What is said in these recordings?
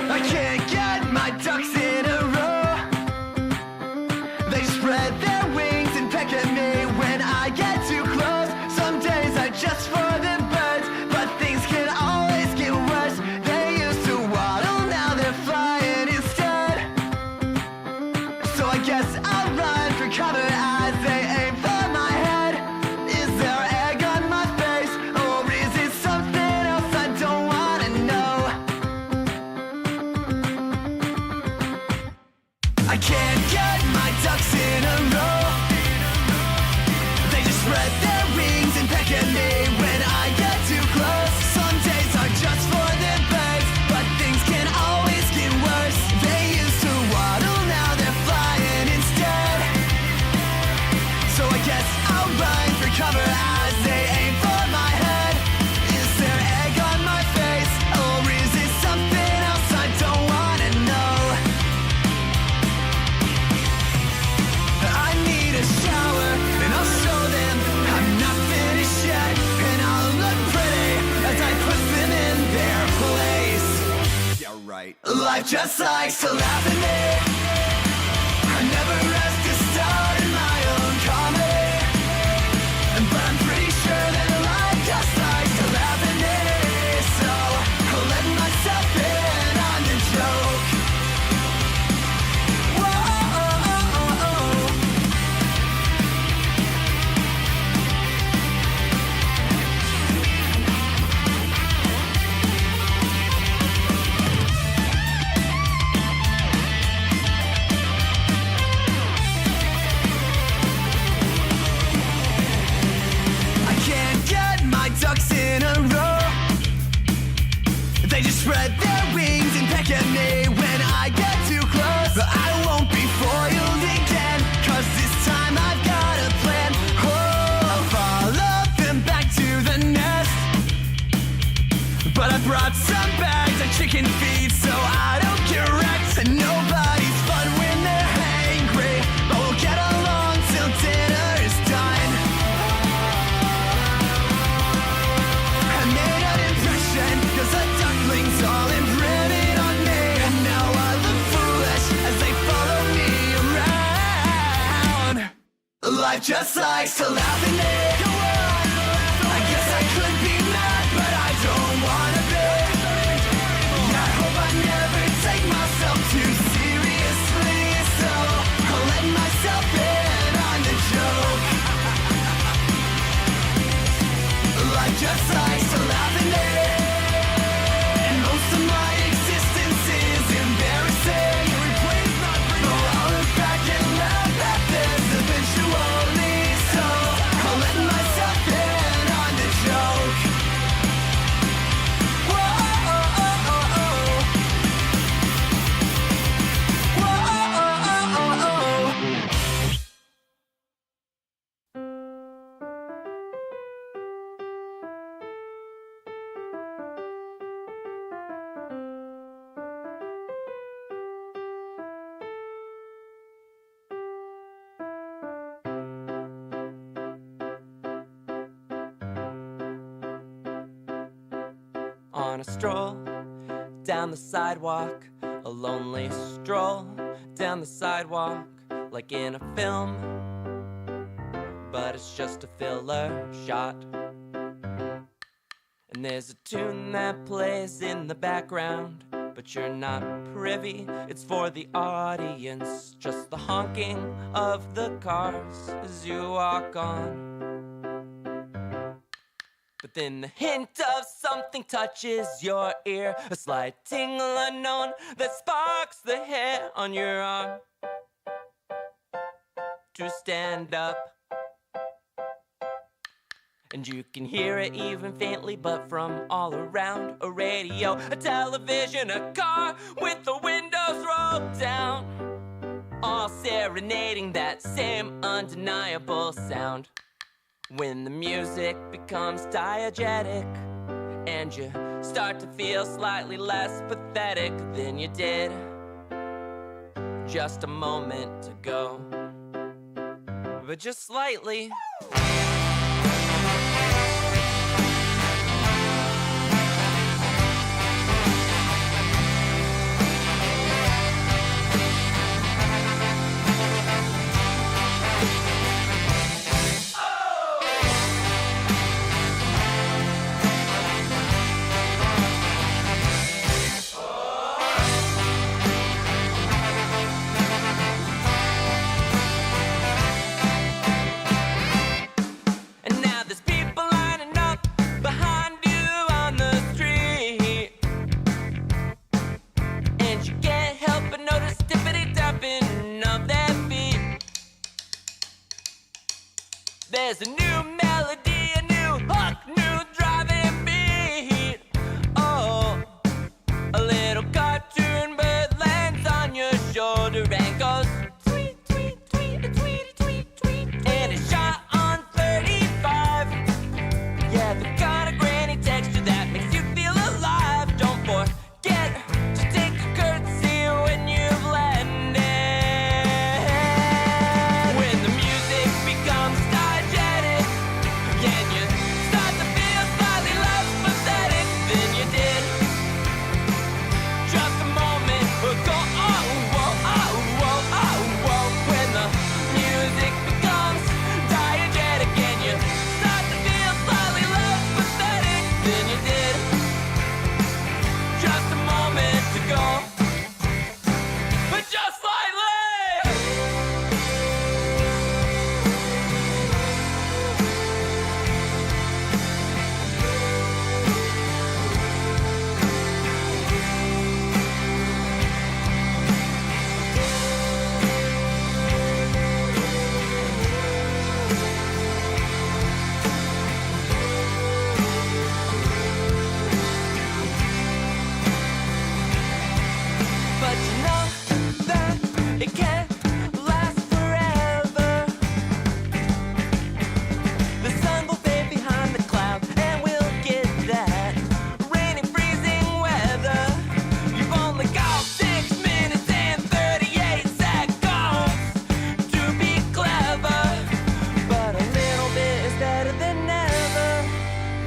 I can't get my ducks in a row. They spread their wings and peck at me when I get too close. Some days are just for the birds, but things can always get worse. They used to waddle, now they're flying instead. So I guess I'll run for cover as they aim for my head. Is there egg on my face, or is it something else I don't wanna know? I can't get my ducks in a row. They just spread their wings and peck at me when I get too close. Some days are just for the birds, but things can always get worse. They used to waddle, now they're flying instead. So I guess I'll run for cover as they aim for my head. Is there egg on my face, or is it something else I don't wanna know? I need a shower, and I'll show them I'm not finished yet. And I'll look pretty as I put them in their place. Yeah, right. Life just likes to laugh at me. I never asked to star in my own comedy, but I'm pretty sure that life just likes to laugh at me. So I'll let myself in on the joke. Whoa. I can't get my ducks in a row. They just spread their wings and peck at me when I get too close. But I won't be foiled again, 'cause this time I've got a plan. Oh, I'll follow them back to the nest. But I brought some bags of chicken feed so I don't get wrecked. And nobody's fun when they're hangry, but we'll get along till dinner is done. I made an impression, 'cause the ducklings all imprinted on me. And now I look foolish as they follow me around. Life just likes to laugh at me. I guess I could be mad, but I don't wanna be. I hope I never take myself too seriously, so I'll let myself in on the joke. Life just likes to laugh at me, and most of my existence is embarrassing. But I'll look back and laugh at this eventually, so I'll let myself in on the joke. On a stroll down the sidewalk, a lonely stroll down the sidewalk, like in a film, but it's just a filler shot. And there's a tune that plays in the background, but you're not privy, it's for the audience, just the honking of the cars as you walk on. But then the hint of something touches your ear, a slight tingle unknown that sparks the hair on your arm to stand up. And you can hear it even faintly, but from all around, a radio, a television, a car with the windows rolled down, all serenading that same undeniable sound. When the music becomes diegetic and you start to feel slightly less pathetic than you did just a moment ago. but just slightly. And now there's people lining up behind you on the street, and you can't help but notice tippity tapping of their feet. There's a new melody, a new hook, new driving beat. Oh, a little cartoon bird lands on your shoulder and goes tweet, tweet, tweet, tweet, tweet, tweet. And it's shot on 35. Yeah, the kind of granny texture that makes you feel alive. Don't forget to take a curtsy when you've landed. When the music becomes diegetic, and you start to feel slightly less pathetic than you did just a moment ago. Oh, whoa, oh, whoa, oh, whoa. When the music becomes diegetic, and you start to feel slightly less pathetic than you did just a moment ago, but just slightly. But you know that it can't last forever. The sun will fade behind the clouds, and we'll get that rainy, freezing weather. You've only got 6 minutes and 38 seconds to be clever, but a little bit is better than never.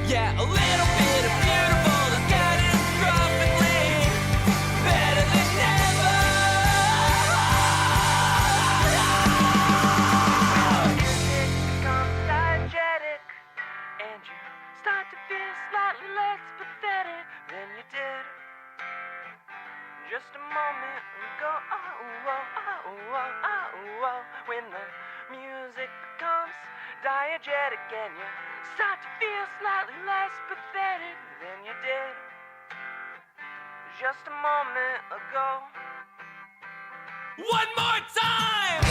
Yeah, a little bit of beautiful is catastrophically better than never. Music becomes diegetic, and you start to feel slightly less pathetic than you did just a moment ago. Oh, oh, oh, oh, oh, oh. When the music becomes diegetic, and you start to feel slightly less pathetic than you did just a moment ago. One more time!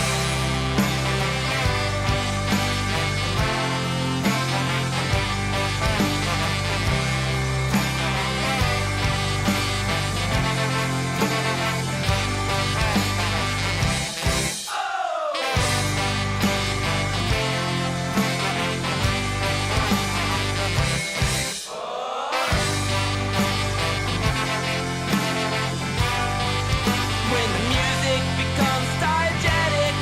When the music becomes diegetic,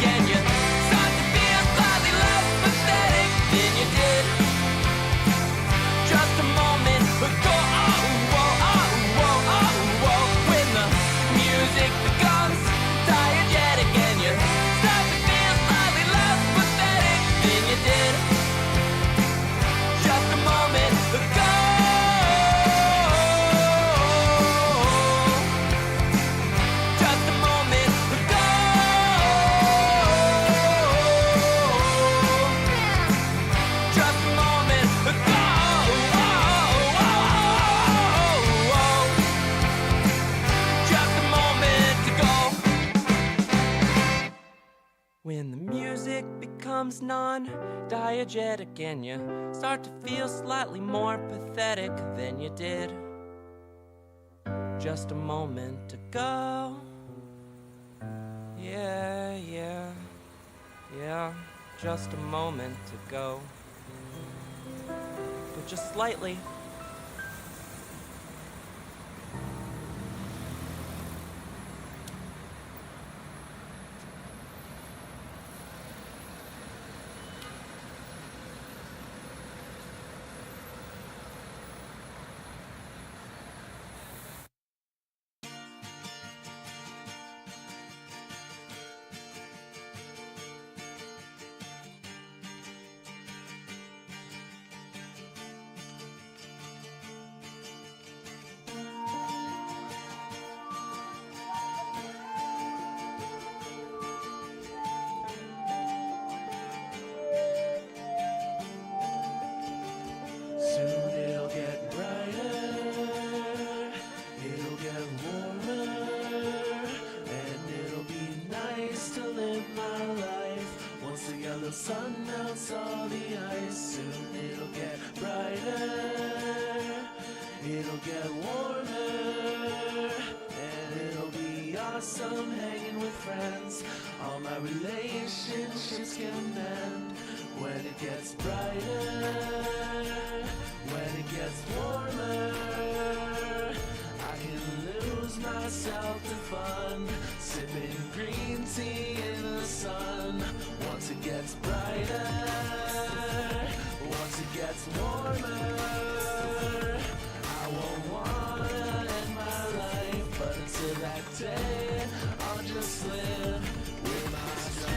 and you start to feel slightly less pathetic than you did just a moment ago. Oh, whoa, oh, whoa, oh, whoa. When the music becomes diegetic, and you start to feel slightly less pathetic than you did just a moment ago. Just a moment ago. Just a moment ago. Just a moment ago. When the music becomes non-diegetic, and you start to feel slightly more pathetic than you did just a moment ago. Yeah, yeah, yeah, just a moment ago. But just slightly. the sun melts all the ice. Soon it'll get brighter, it'll get warmer, and it'll be awesome hanging with friends. All my relationships can mend when it gets brighter, when it gets warmer. I can lose myself to fun, sipping green tea in the sun. Once it gets brighter, once it gets warmer, I won't wanna end my life, but until that day, I'll just live with my strength.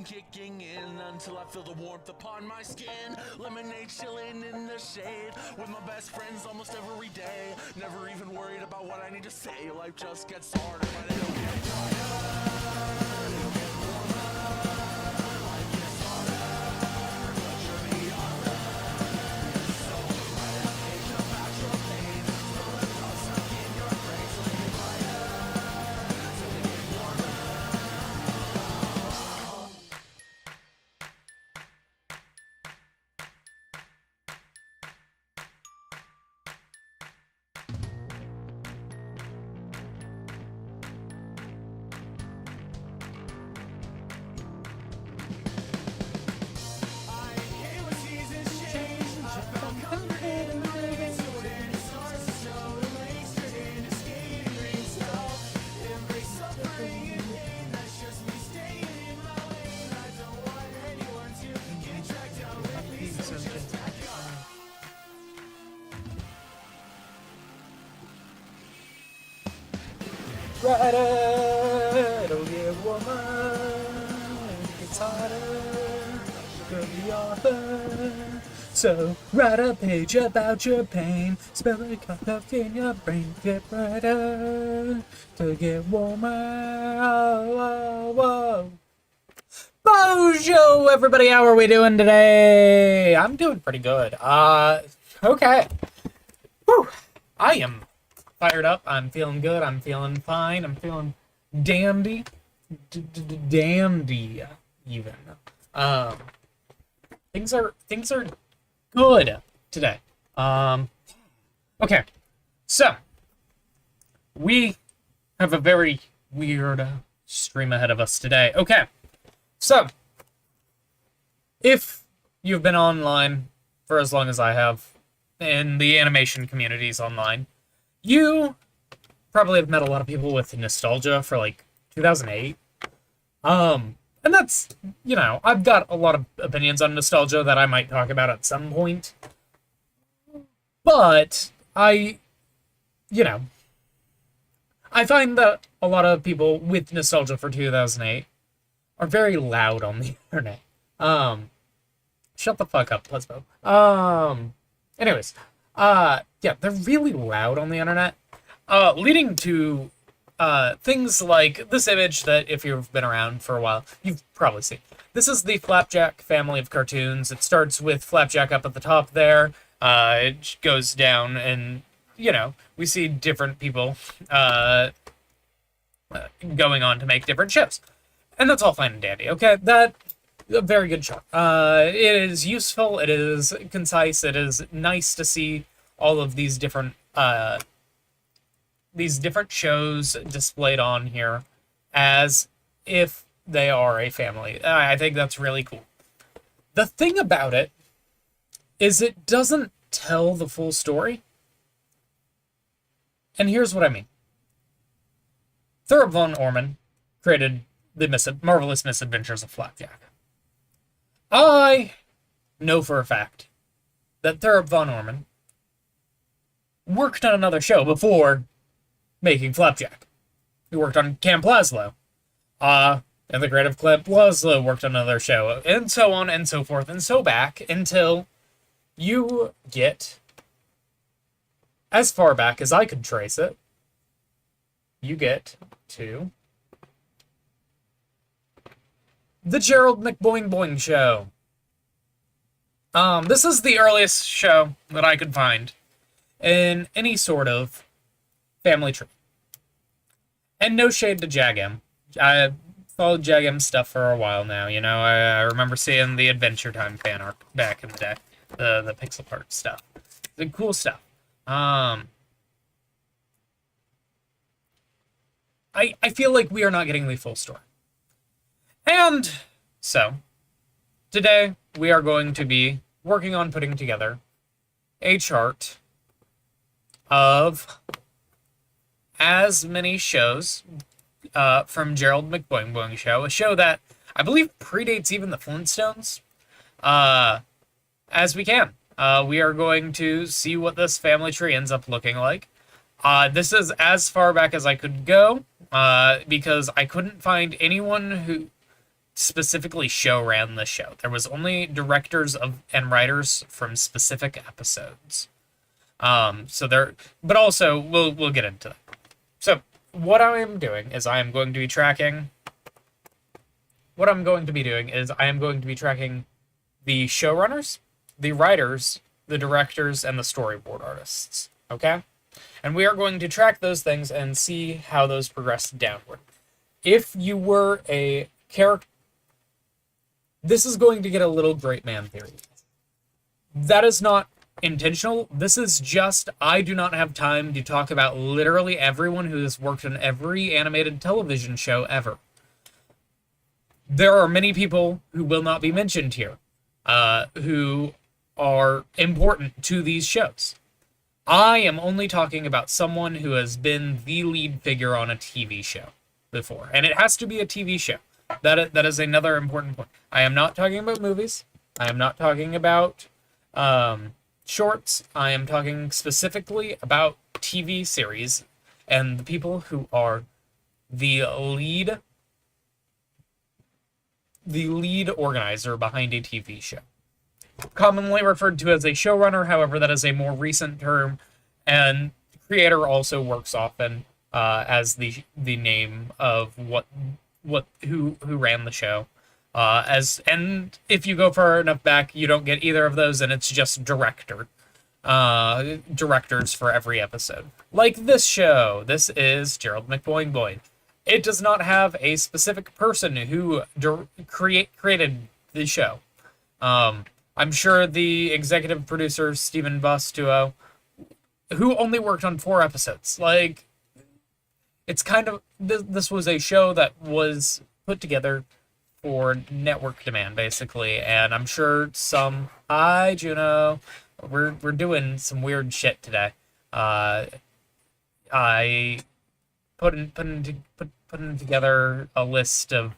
Kicking in until I feel the warmth upon my skin. Lemonade chilling in the shade with my best friends almost every day. Never even worried about what I need to say. Life just gets harder, but it'll get harder. It'll get warmer. Life gets harder, but you're the other. So write a page about your pain. Spill the thoughts stuck in your brain. So they get brighter, so they get warmer. Brighter, it'll get warmer, it gets harder, you're the author. So write a page about your pain, spill a cup in your brain, get brighter, to get warmer. Oh, oh, oh. Bonjour, everybody, how are we doing today? I'm doing pretty good. Okay. Whew. I am fired up. I'm feeling good. I'm feeling fine. I'm feeling dandy. Dandy, even. Things are good today. Okay. So, we have a very weird stream ahead of us today. Okay. So, if you've been online for as long as I have, in the animation communities online, you probably have met a lot of people with nostalgia for, like, 2008. And that's, you know, I've got a lot of opinions on nostalgia that I might talk about at some point. But I find that a lot of people with nostalgia for 2008 are very loud on the internet. Shut the fuck up, Plesbo. Anyways, yeah, they're really loud on the internet, leading to things like this image that, if you've been around for a while, you've probably seen. This is the Flapjack family of cartoons. It starts with Flapjack up at the top there. It goes down, and, you know, we see different people going on to make different shows. And that's all fine and dandy, okay? That, a very good show. It is useful, it is concise, it is nice to see all of these different shows displayed on here as if they are a family. I think that's really cool. The thing about it is it doesn't tell the full story. And here's what I mean. Thurb von Orman created the Marvelous Misadventures of Flapjack. I know for a fact that Thurb von Orman worked on another show before making Flapjack. He worked on Camp Laszlo. And the creative Camp Laszlo worked on another show, and so on and so forth, and so back, until you get as far back as I could trace it. You get to the Gerald McBoing Boing Show. This is the earliest show that I could find in any sort of family tree. And no shade to Jagam. I followed Jagam's stuff for a while now, you know. I remember seeing the Adventure Time fan art back in the day. The pixel art stuff. The cool stuff. I feel like we are not getting the full story. And so, today we are going to be working on putting together a chart of as many shows from Gerald McBoing Boing Show, a show that I believe predates even the Flintstones, as we can. We are going to see what this family tree ends up looking like. This is as far back as I could go, because I couldn't find anyone who specifically ran the show. There was only directors and writers from specific episodes. But also we'll get into that. So what I am doing is I am going to be tracking the showrunners, the writers, the directors, and the storyboard artists. Okay? And we are going to track those things and see how those progress downward. If you were a character, this is going to get a little Great Man Theory. That is not intentional. This is just, I do not have time to talk about literally everyone who has worked on every animated television show ever. There are many people who will not be mentioned here, who are important to these shows. I am only talking about someone who has been the lead figure on a TV show before, and it has to be a TV show. That is another important point. I am not talking about movies. I am not talking about shorts. I am talking specifically about TV series and the people who are the lead organizer behind a TV show. Commonly referred to as a showrunner, however, that is a more recent term, and creator also works often as the name of who ran the show. And if you go far enough back, you don't get either of those, and it's just directors for every episode. Like this show, this is Gerald McBoing Boing. It does not have a specific person who created the show. I'm sure the executive producer, Stephen Bostuo, who only worked on 4 episodes. Like, it's kind of, this was a show that was put together for network demand, basically, and I'm sure hi, Juno, we're doing some weird shit today. I putting together a list of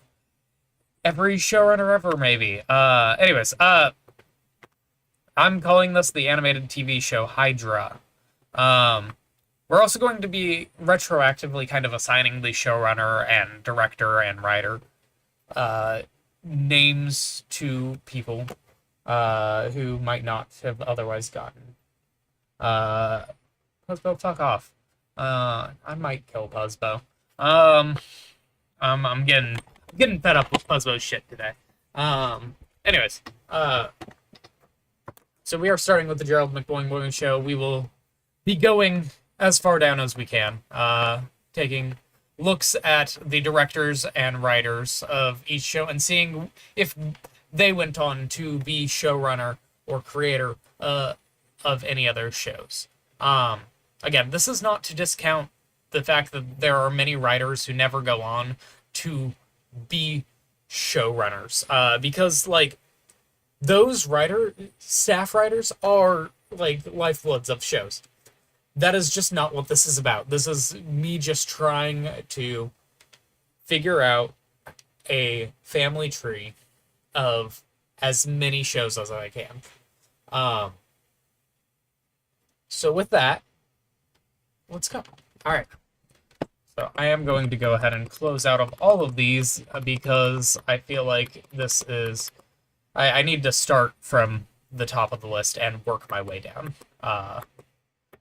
every showrunner ever, maybe. Anyways, I'm calling this the animated TV show Hydra. We're also going to be retroactively kind of assigning the showrunner and director and writer names to people who might not have otherwise gotten. Puzzbo, fuck off. I might kill Puzzbo. I'm getting fed up with Puzzbo's shit today. Anyways, so we are starting with the Gerald McBoing show. We will be going as far down as we can, taking looks at the directors and writers of each show and seeing if they went on to be showrunner or creator of any other shows. Again, this is not to discount the fact that there are many writers who never go on to be showrunners, because like those staff writers are like lifebloods of shows. That is just not what this is about. This is me just trying to figure out a family tree of as many shows as I can. So with that, let's go. All right. So I am going to go ahead and close out of all of these because I feel like this is... I need to start from the top of the list and work my way down.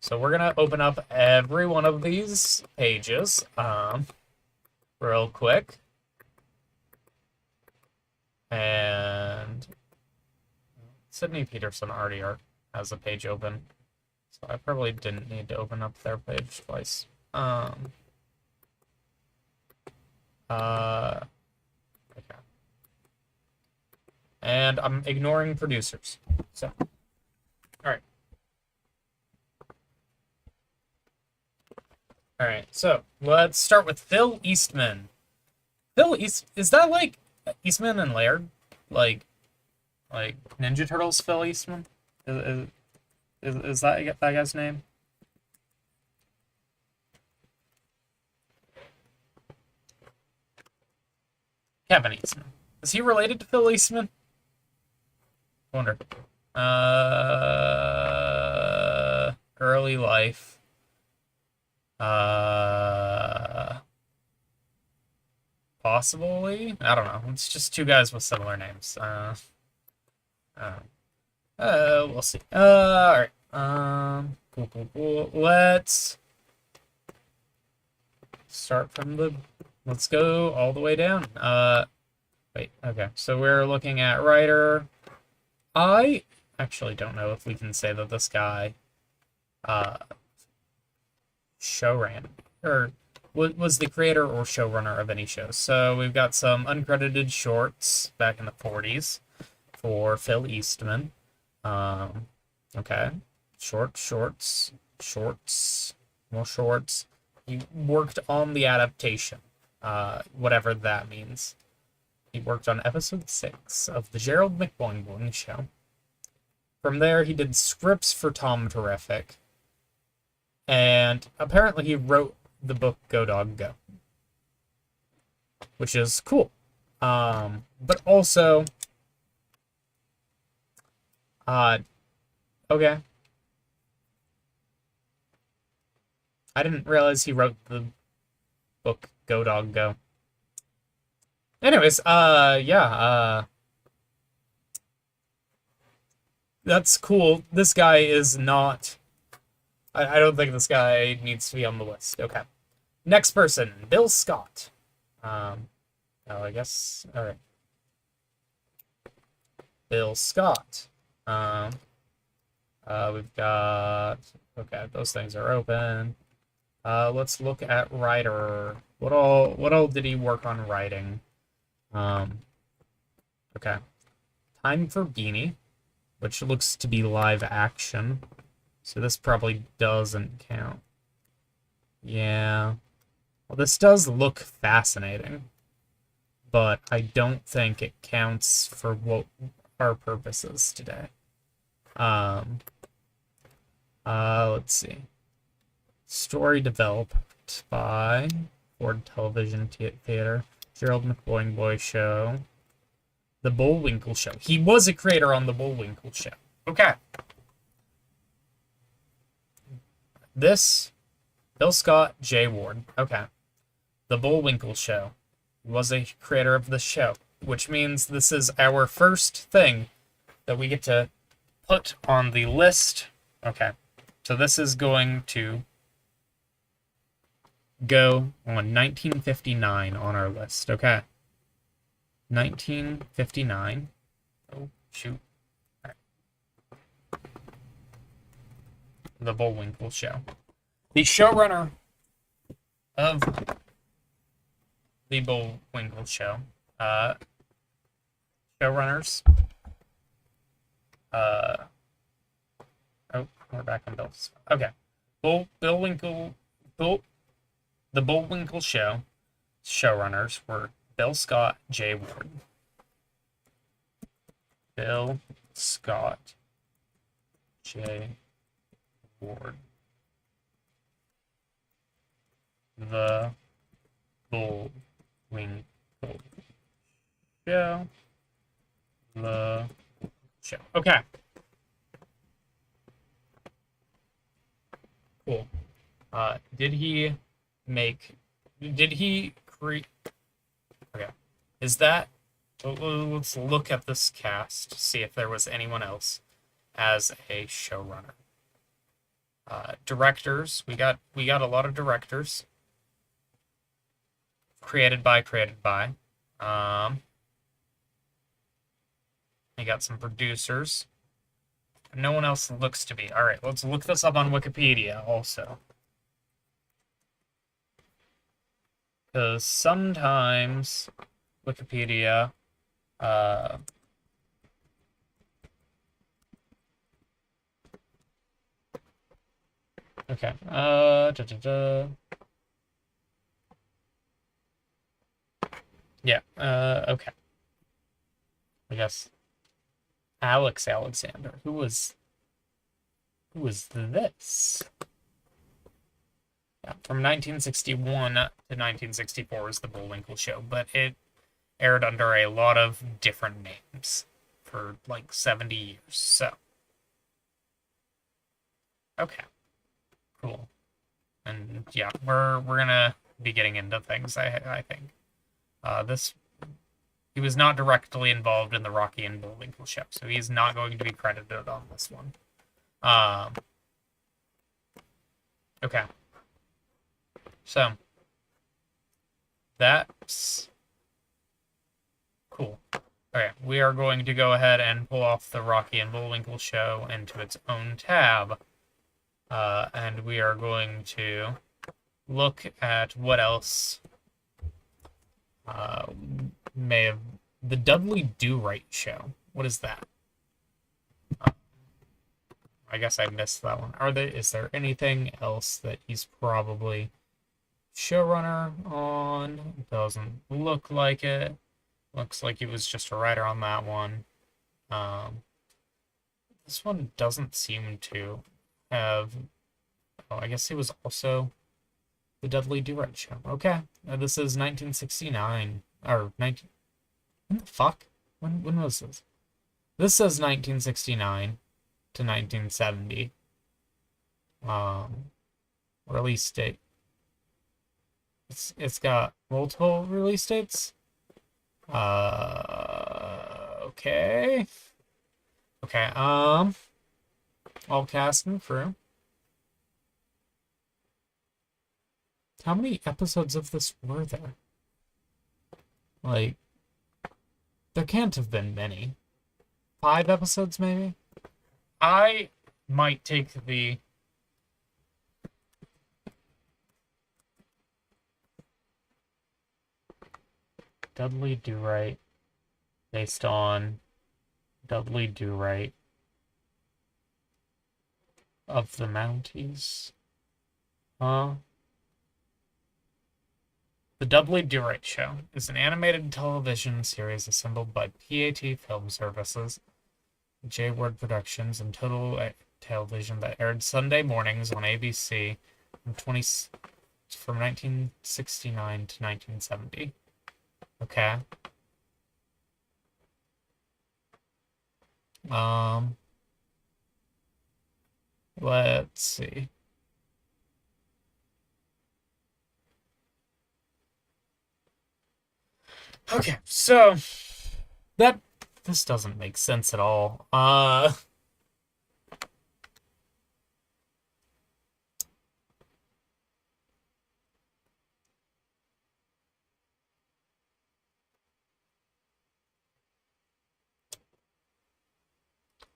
So we're going to open up every one of these pages real quick. And Sydney Peterson already has a page open. So I probably didn't need to open up their page twice. Okay. And I'm ignoring producers. So, alright. Alright, so let's start with Phil Eastman. Is that like Eastman and Laird? Like Ninja Turtles Phil Eastman? Is that guy's name? Kevin Eastman. Is he related to Phil Eastman? I wonder. Early life. Possibly? I don't know. It's just two guys with similar names. We'll see. Alright. Cool. Let's start from the... Let's go all the way down. Wait, okay. So we're looking at writer. I actually don't know if we can say that this guy showran or was the creator or showrunner of any shows. So we've got some uncredited shorts back in the 40s for Phil Eastman. Okay. Shorts, more shorts. He worked on the adaptation, whatever that means. He worked on episode 6 of the Gerald McBoing show. From there, he did scripts for Tom Terrific. And apparently he wrote the book Go Dog Go. Which is cool. But also... okay. I didn't realize he wrote the book Go Dog Go. Anyways, yeah, that's cool. This guy is not... I don't think this guy needs to be on the list. Okay. Next person, Bill Scott. Oh, I guess... Alright. Bill Scott. We've got... Okay, those things are open. Let's look at writer. What all did he work on writing? Okay. Time for Beanie, which looks to be live action. So this probably doesn't count. Yeah. Well, this does look fascinating. But I don't think it counts for what our purpose is today. Let's see. Story developed by Ford Television Theater, Gerald McBoing Show, The Bullwinkle Show. He was a creator on The Bullwinkle Show. Okay. This, Bill Scott, Jay Ward. Okay. The Bullwinkle Show. was a creator of the show, which means this is our first thing that we get to put on the list. Okay, so this is going to go on 1959 on our list. Okay, 1959. Oh, shoot. All right. The Bullwinkle Show. The showrunner of the Bullwinkle Show. Showrunners. Oh, we're back on Bill's. Okay. The Bullwinkle Show showrunners were Bill Scott, Jay Ward. Bill Scott, Jay Ward. The Bullwinkle Show. The show. Okay. Cool. Did he create? Okay. Is that? Let's look at this cast, see if there was anyone else as a showrunner. Directors. We got a lot of directors. Created by. We got some producers. No one else looks to be. All right, let's look this up on Wikipedia also. Because sometimes Wikipedia okay. Yeah, okay. I guess Alex Alexander. Who was this? Yeah, from 1961 to 1964 was the Bullwinkle Show, but it aired under a lot of different names for like 70 years. So, okay, cool. And yeah, we're gonna be getting into things. I think he was not directly involved in the Rocky and Bullwinkle Show, so he's not going to be credited on this one. Okay. So, that's cool. Okay, we are going to go ahead and pull off the Rocky and Bullwinkle Show into its own tab. And we are going to look at what else may have... The Dudley Do-Right Show. What is that? I guess I missed that one. Is there anything else that he's probably showrunner on? Doesn't look like it. Looks like he was just a writer on that one. This one doesn't seem to have... Oh, I guess he was also the Dudley Do-Right Show. Okay. This is 1969. Or 19... When the fuck? When was this? This says 1969 to 1970. Release date. It's got multiple release dates. Okay. Okay, all cast and crew. How many episodes of this were there? Like, there can't have been many. 5 episodes, maybe? I might take the... Dudley Do-Right based on Dudley Do-Right of the Mounties. The Dudley Do-Right Show is an animated television series assembled by PAT Film Services, J Ward Productions, and Total Television that aired Sunday mornings on ABC from 1969 to 1970. Okay. Let's see. Okay, so this doesn't make sense at all.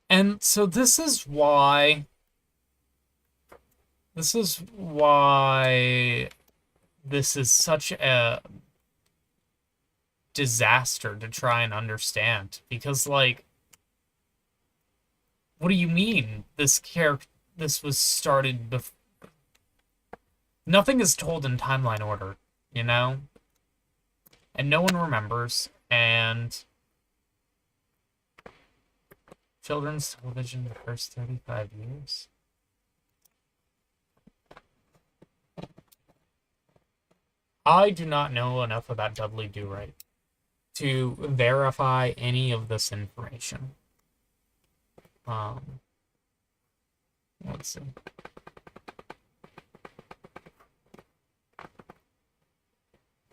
And so this is why this is such a disaster to try and understand, because like, what do you mean this was started before? Nothing is told in timeline order, you know? And no one remembers, and children's television the first 35 years? I do not know enough about Dudley Do-Right to verify any of this information. Let's see.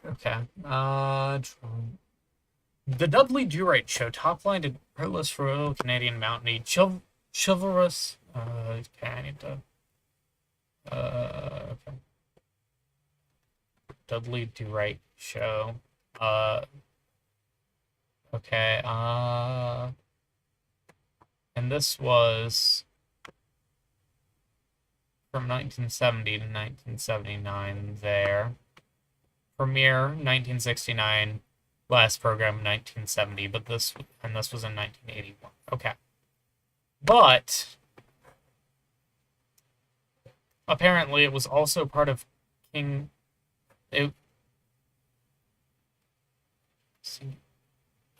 Okay. The Dudley Do-Right Show top-lined at Heartless Royal Canadian Mountain chivalrous. Okay, I need to. Okay. Dudley Do-Right Show. Okay. And this was from 1970 to 1979. There. Premiere 1969. Last program 1970, but this was in 1981. Okay. But apparently it was also part of King.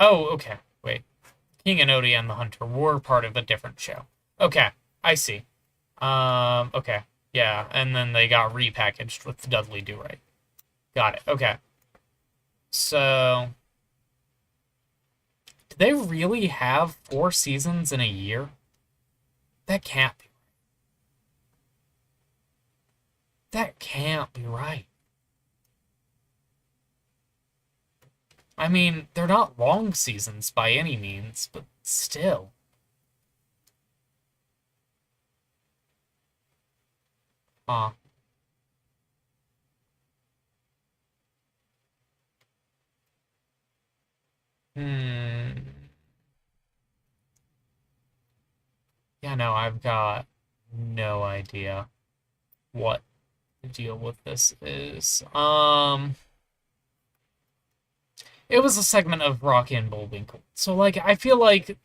Oh, okay. Wait. King and Odie and the Hunter were part of a different show. Okay, I see. Okay. Yeah, and then they got repackaged with Dudley Do-Right. Got it. Okay. So, do they really have 4 seasons in a year? That can't be right. That can't be right. I mean, they're not long seasons by any means, but still. Huh. Yeah, no, I've got no idea what the deal with this is. It was a segment of Rocky and Bullwinkle. So, like, I feel like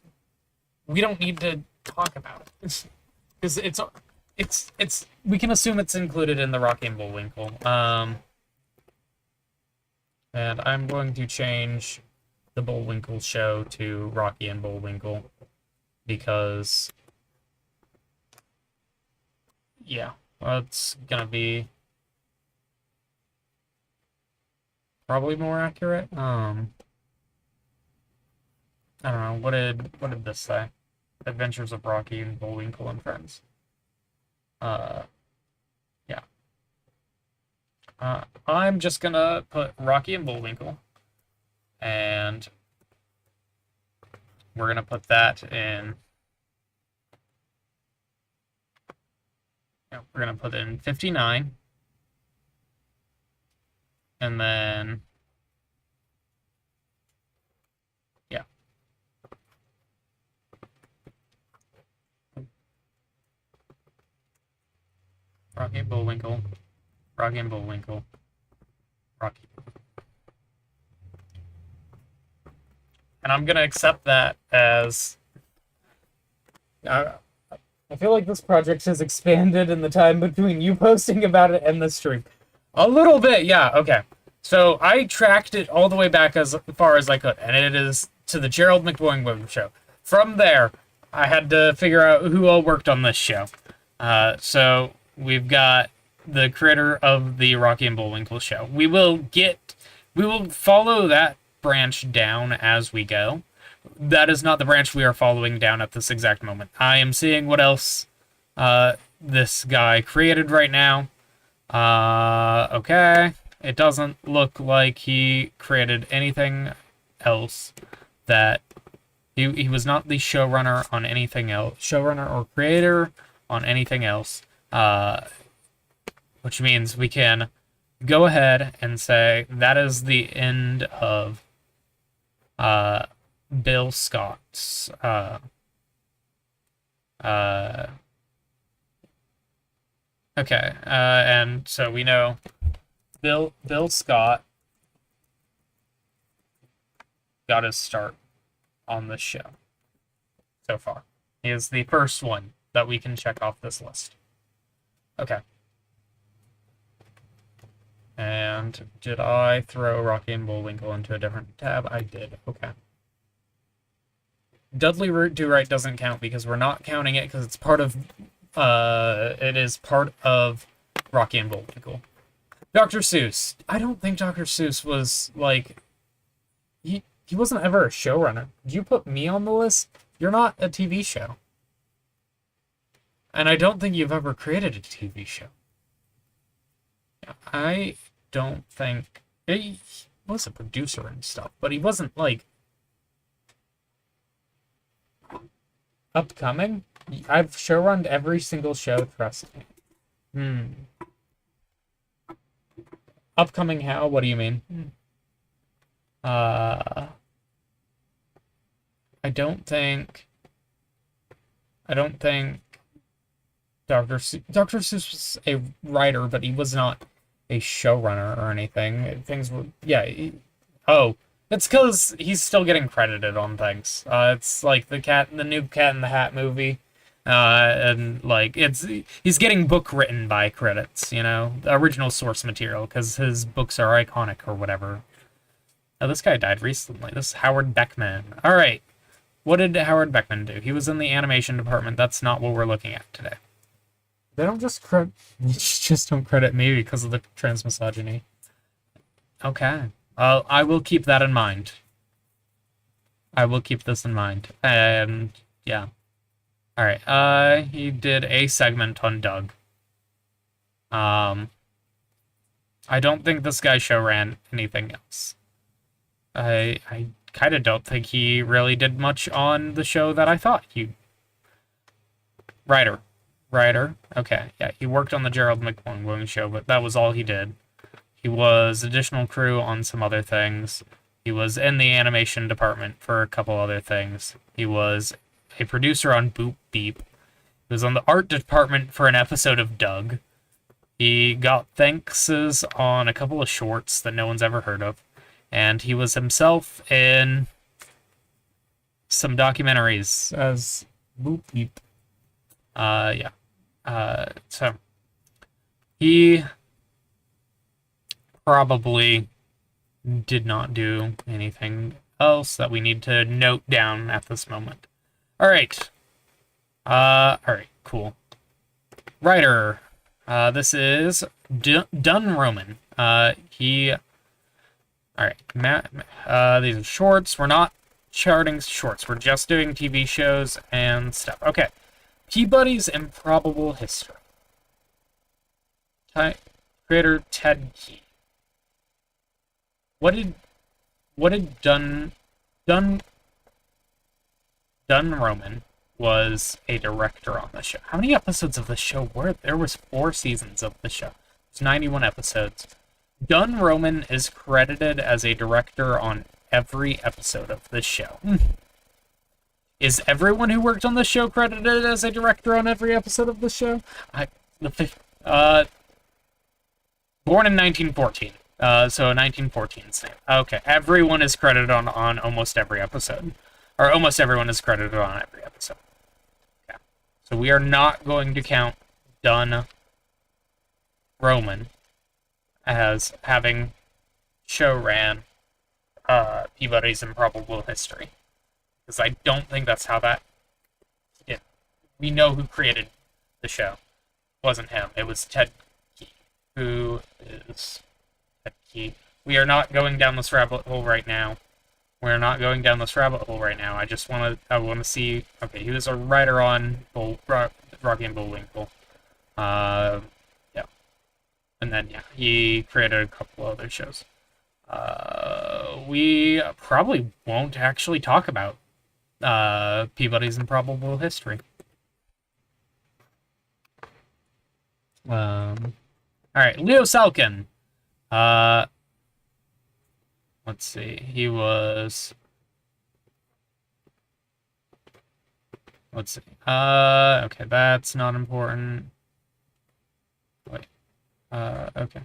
we don't need to talk about it. Because we can assume it's included in the Rocky and Bullwinkle. And I'm going to change the Bullwinkle show to Rocky and Bullwinkle. Because, yeah, that's gonna be probably more accurate. I don't know, what did this say? Adventures of Rocky and Bullwinkle and Friends. Yeah. I'm just gonna put Rocky and Bullwinkle, and we're gonna put that in. Yeah, we're gonna put in 59. And then, yeah. Rocky and Bullwinkle, Rocky and Bullwinkle, Rocky. And I'm gonna accept that as... I feel like this project has expanded in the time between you posting about it and the stream. A little bit, yeah, okay. So I tracked it all the way back as far as I could, and it is to the Gerald McBoing show. From there, I had to figure out who all worked on this show. So we've got the creator of the Rocky and Bullwinkle show. We will follow that branch down as we go. That is not the branch we are following down at this exact moment. I am seeing what else this guy created right now. Okay. It doesn't look like he created anything else that he was not the showrunner on anything else, showrunner or creator on anything else, which means we can go ahead and say that is the end of Bill Scott's okay, and so we know Bill Scott got his start on this show so far. He is the first one that we can check off this list. Okay. And did I throw Rocky and Bullwinkle into a different tab? I did. Okay. Dudley Do Right doesn't count because we're not counting it because it's part of it is part of Rocky and Bullwinkle. Dr. Seuss. I don't think Dr. Seuss was like he wasn't ever a showrunner. Did you put me on the list? You're not a TV show. And I don't think you've ever created a TV show. I don't think he was a producer and stuff, but he wasn't like upcoming. I've showrunned every single show, trust me. Upcoming how? What do you mean? I don't think Dr. Seuss was a writer, but he was not a showrunner or anything. Things were, yeah. It's because he's still getting credited on things. It's like the new Cat in the Hat movie, and like he's getting book written by credits. You know, the original source material because his books are iconic or whatever. Oh, this guy died recently. This is Howard Beckman. All right, what did Howard Beckman do? He was in the animation department. That's not what we're looking at today. They don't just don't credit me because of the trans misogyny. Okay. I will keep that in mind. I will keep this in mind. And yeah. Alright. He did a segment on Doug. I don't think this guy show ran anything else. I kind of don't think he really did much on the show that I thought he... Writer. Okay, yeah, he worked on the Gerald McWilliams show, but that was all he did. He was additional crew on some other things. He was in the animation department for a couple other things. He was a producer on Boop Beep. He was on the art department for an episode of Doug. He got thankses on a couple of shorts that no one's ever heard of. And he was himself in some documentaries as Boop Beep. Yeah. So he probably did not do anything else that we need to note down at this moment. All right. Cool. Writer. This is Dunn Roman. All right. These are shorts. We're not charting shorts. We're just doing TV shows and stuff. Okay. Peabody's Improbable History. Creator Ted Key. What did Dunn Roman was a director on the show. How many episodes of the show were there? There was 4 seasons of the show. It's 91 episodes. Dunn Roman is credited as a director on every episode of the show. Is everyone who worked on the show credited as a director on every episode of the show? Born in 1914. So 1914's name. Okay, everyone is credited on almost every episode. Or almost everyone is credited on every episode. Okay. So we are not going to count Dunn Roman as having show ran Peabody's Improbable History. Because I don't think that's how that... Yeah, we know who created the show. It wasn't him. It was Ted Key. Who is Ted Key? We are not going down this rabbit hole right now. We're not going down this rabbit hole right now. I just want to see... Okay, he was a writer on Rocky and Bullwinkle. Yeah. And then, yeah, he created a couple other shows. We probably won't actually talk about Peabody's Improbable History. All right, Leo Salkin. Let's see. He was. Let's see. Okay, that's not important. Wait. Okay.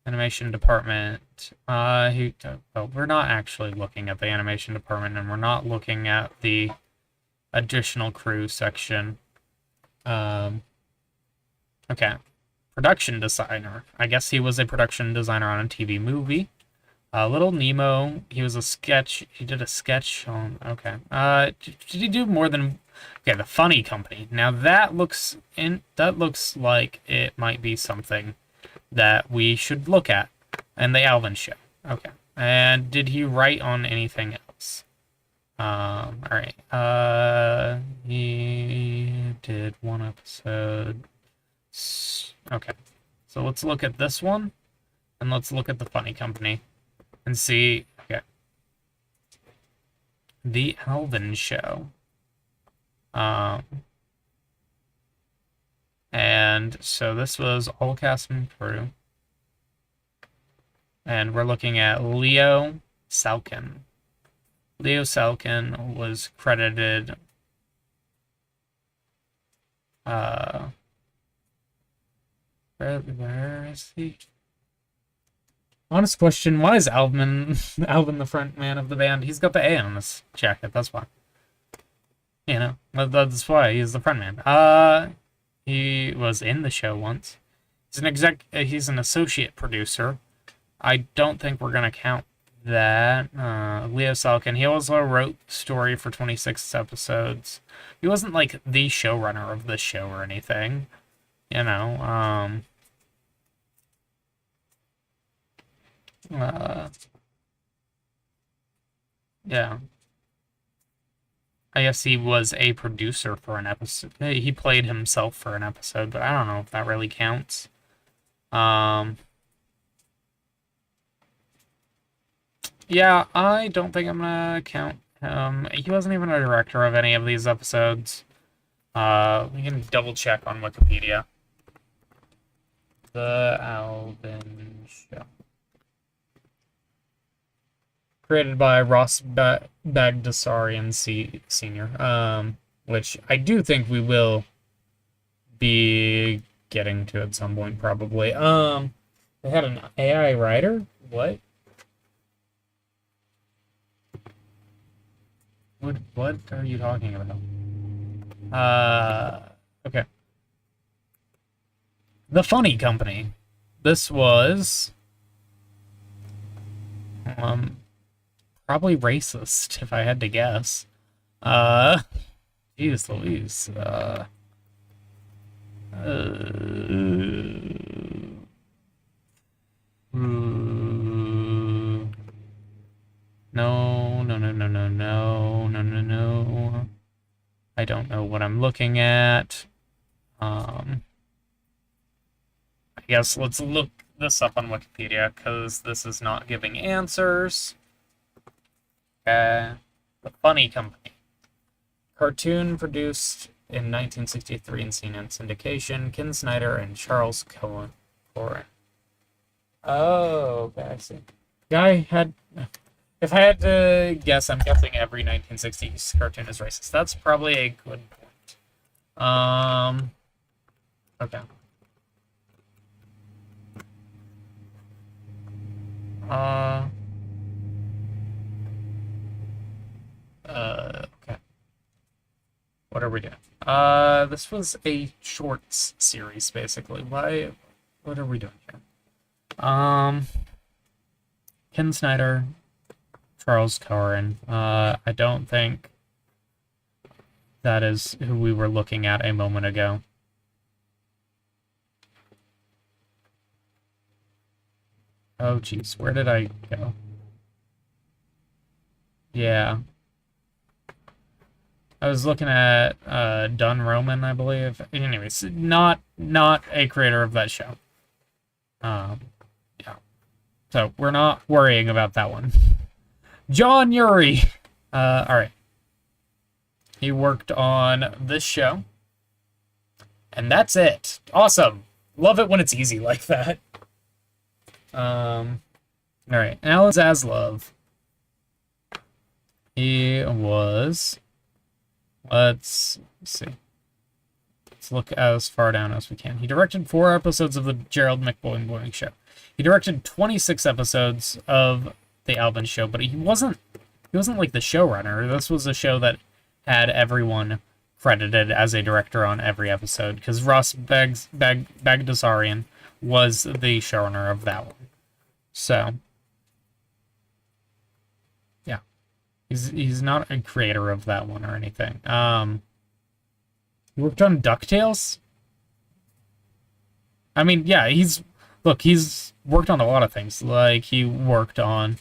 Animation department. We're not actually looking at the animation department, and we're not looking at the additional crew section. Okay. Production designer. I guess he was a production designer on a TV movie. Little Nemo. He was a sketch. He did a sketch on. Okay. Did he do more than? Okay, the Funny Company. Now that looks like it might be something that we should look at. And the Alvin Show. Okay. And did he write on anything else? All right. He did one episode. Okay. So let's look at this one, and let's look at the Funny Company, and see. Okay. The Alvin Show. And so this was all cast and crew. And we're looking at Leo Salkin. Leo Salkin was credited where is he? Honest question, why is Alvin the front man of the band? He's got the A on his jacket, that's why. You know, that's why he's the front man. He was in the show once. He's an associate producer. I don't think we're gonna count that. Leo Salkin, he also wrote the story for 26 episodes. He wasn't like the showrunner of the show or anything. You know, yeah. I guess he was a producer for an episode. He played himself for an episode, but I don't know if that really counts. Yeah, I don't think I'm gonna count him. He wasn't even a director of any of these episodes. We can double check on Wikipedia. The Alvin Show. Created by Ross Bagdasarian Sr., which I do think we will be getting to at some point, probably. They had an AI writer? What? What are you talking about? Okay. The Funny Company. This was probably racist, if I had to guess. Jeez Louise. No. I don't know what I'm looking at. I guess let's look this up on Wikipedia, because this is not giving answers. The Funny Company. Cartoon produced in 1963 and seen in syndication. Ken Snyder and Charles Cohen. Oh, okay, I see. Guy had... If I had to guess, I'm guessing every 1960s cartoon is racist. That's probably a good point. Okay. Okay. What are we doing? This was a shorts series, basically. What are we doing here? Ken Snyder, Charles Cohen. I don't think that is who we were looking at a moment ago. Oh, jeez. Where did I go? Yeah. I was looking at Dunn Roman, I believe. Anyways, not a creator of that show. Yeah. So we're not worrying about that one. John Uri. All right. He worked on this show. And that's it. Awesome. Love it when it's easy like that. All right. Alan Zaslov. He was... Let's see. Let's look as far down as we can. He directed 4 episodes of the Gerald McBoing Boing Show. He directed 26 episodes of the Alvin Show, but he wasn't like the showrunner. This was a show that had everyone credited as a director on every episode, because Ross Bagdasarian was the showrunner of that one. So, yeah. He's not a creator of that one or anything. He worked on DuckTales? I mean, yeah, he's worked on a lot of things. Like, he worked on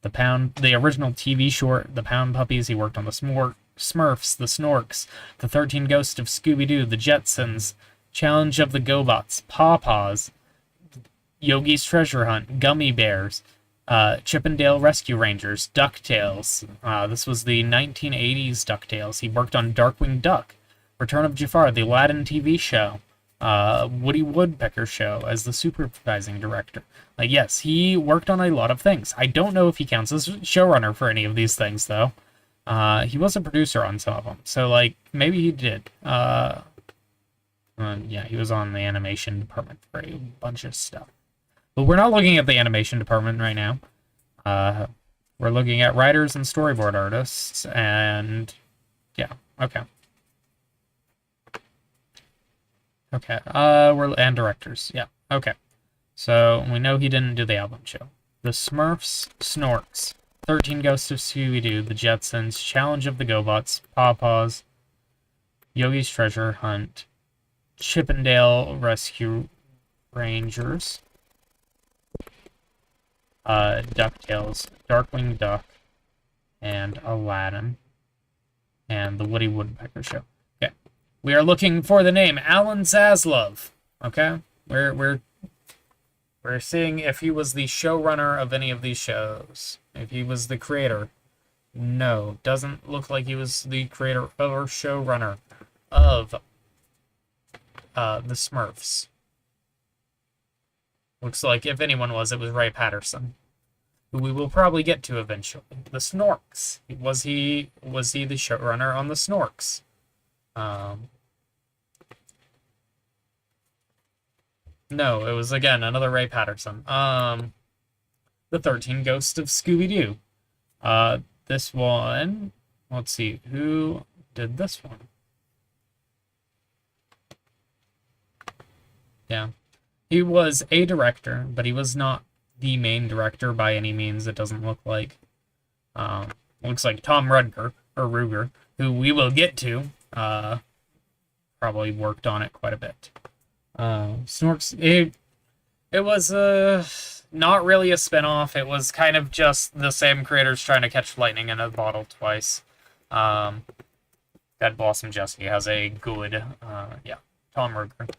the original TV short, The Pound Puppies. He worked on the Smurfs, the Snorks, the 13 Ghosts of Scooby-Doo, the Jetsons, Challenge of the GoBots, Paw Paws, Yogi's Treasure Hunt, Gummy Bears, Chip and Dale Rescue Rangers, DuckTales. This was the 1980s DuckTales. He worked on Darkwing Duck, Return of Jafar, the Aladdin TV show, Woody Woodpecker Show as the supervising director. Like, yes, he worked on a lot of things. I don't know if he counts as showrunner for any of these things, though. He was a producer on some of them, so, like, maybe he did. Yeah, he was on the animation department for a bunch of stuff. But we're not looking at the animation department right now. We're looking at writers and storyboard artists, and yeah, okay. Okay, and directors, yeah, okay. So, we know he didn't do the album show. The Smurfs, Snorks, 13 Ghosts of Scooby-Doo, the Jetsons, Challenge of the GoBots, Paw Paws, Yogi's Treasure Hunt, Chip and Dale Rescue Rangers, DuckTales, Darkwing Duck, and Aladdin, and the Woody Woodpecker Show. Okay, we are looking for the name Alan Zaslov. Okay, we're seeing if he was the showrunner of any of these shows. If he was the creator. No, doesn't look like he was the creator or showrunner of the Smurfs. Looks like if anyone was, it was Ray Patterson, who we will probably get to eventually. The Snorks. Was he the showrunner on the Snorks? No, it was, again, another Ray Patterson. The 13 Ghosts of Scooby-Doo. This one, let's see, who did this one? Yeah. He was a director, but he was not the main director by any means, it doesn't look like. Looks like Tom Ruger, who we will get to, probably worked on it quite a bit. Snorks, it was not really a spin-off. It was kind of just the same creators trying to catch lightning in a bottle twice. That Blossom Jesse has a good, yeah, Tom Ruger.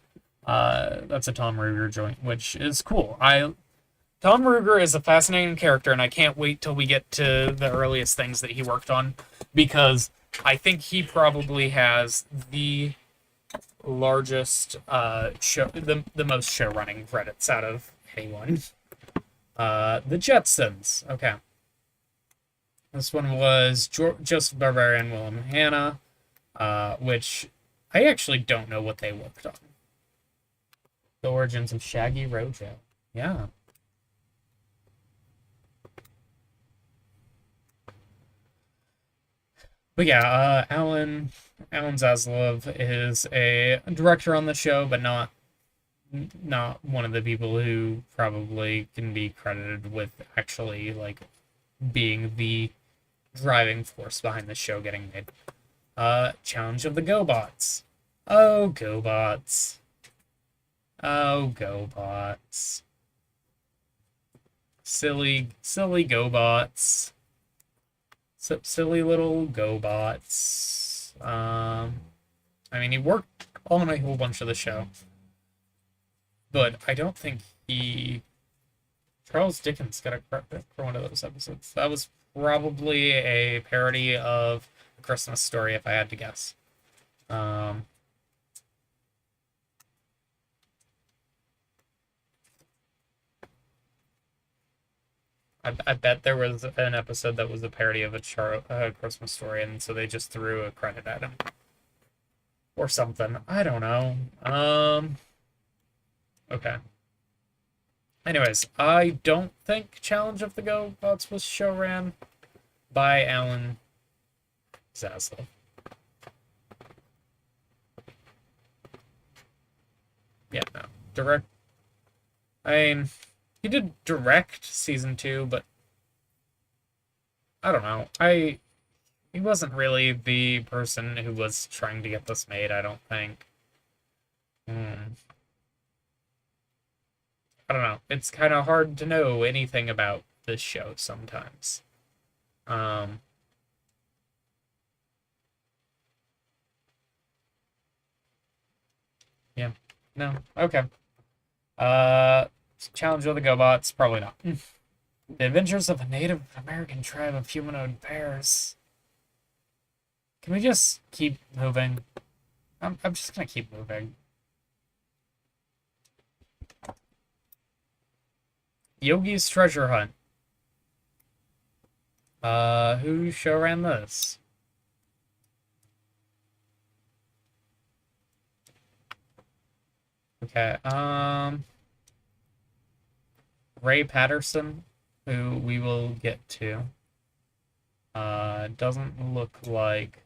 That's a Tom Ruger joint, which is cool. Tom Ruger is a fascinating character, and I can't wait till we get to the earliest things that he worked on, because I think he probably has the largest the most show running credits out of anyone. The Jetsons. Okay. This one was Joseph Barbarian, Willem Hanna, which I actually don't know what they worked on. The Origins of Shaggy Rojo. Yeah. But yeah, Alan Zaslov is a director on the show, but not one of the people who probably can be credited with actually, like, being the driving force behind the show getting made. Challenge of the GoBots. Oh, GoBots. Oh, GoBots. Silly GoBots. Silly little GoBots. I mean, he worked on a whole bunch of the show, but I don't think he Charles Dickens got a credit for one of those episodes. That was probably a parody of A Christmas Story, if I had to guess. I bet there was an episode that was a parody of a Christmas Story, and so they just threw a credit at him. Or something. I don't know. Okay. Anyways, I don't think Challenge of the GoBots was show ran by Alan Zaslav. Yeah, no. Direct. I mean, he did direct season 2, but I don't know. He wasn't really the person who was trying to get this made, I don't think. I don't know. It's kind of hard to know anything about this show sometimes. Yeah. No. Okay. Challenge of the GoBots? Probably not. The Adventures of a Native American Tribe of Humanoid Bears. Can we just keep moving? I'm just gonna keep moving. Yogi's Treasure Hunt. Who show ran this? Okay, Ray Patterson, who we will get to. Doesn't look like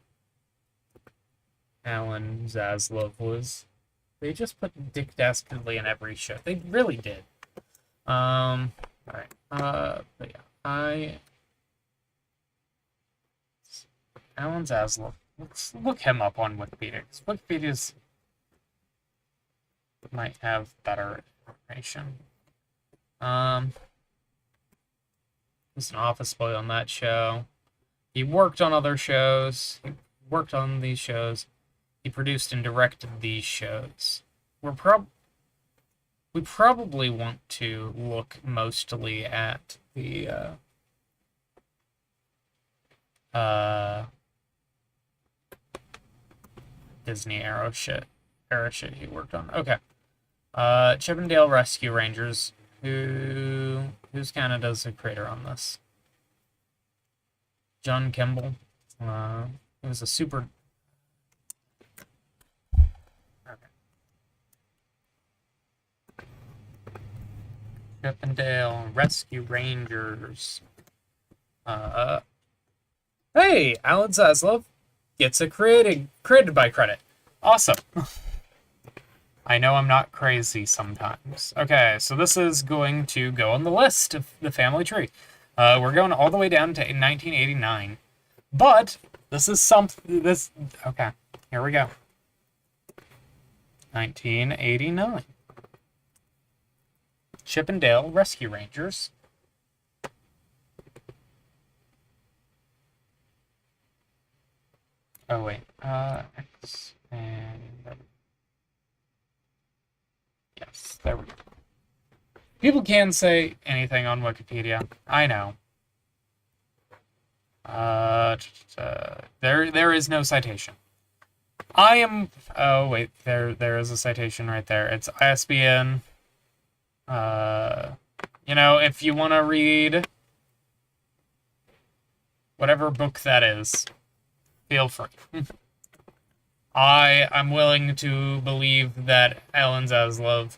Alan Zaslav was. They just put Dick Dastardly in every show. They really did. Alright. But yeah, Alan Zaslav. Let's look him up on Wikipedia, because Wikipedia's might have better information. He's an office boy on that show. He worked on other shows. He worked on these shows. He produced and directed these shows. We probably want to look mostly at the Disney era shit he worked on. Okay. Chippendale Rescue Rangers. Who's Canada's creator on this? John Kimball. He was a super. Okay. Chippendale Rescue Rangers. Hey, Alan Zaslav gets a created by credit. Awesome. I know I'm not crazy sometimes. Okay, so this is going to go on the list of the family tree. We're going all the way down to 1989. But this is okay, here we go. 1989. Chippendale Rescue Rangers. Oh wait, X and yes, there we go. People can say anything on Wikipedia. I know. There is no citation. Oh wait, there is a citation right there. It's ISBN. You know, if you want to read whatever book that is, feel free. I'm willing to believe that Alan Zaslav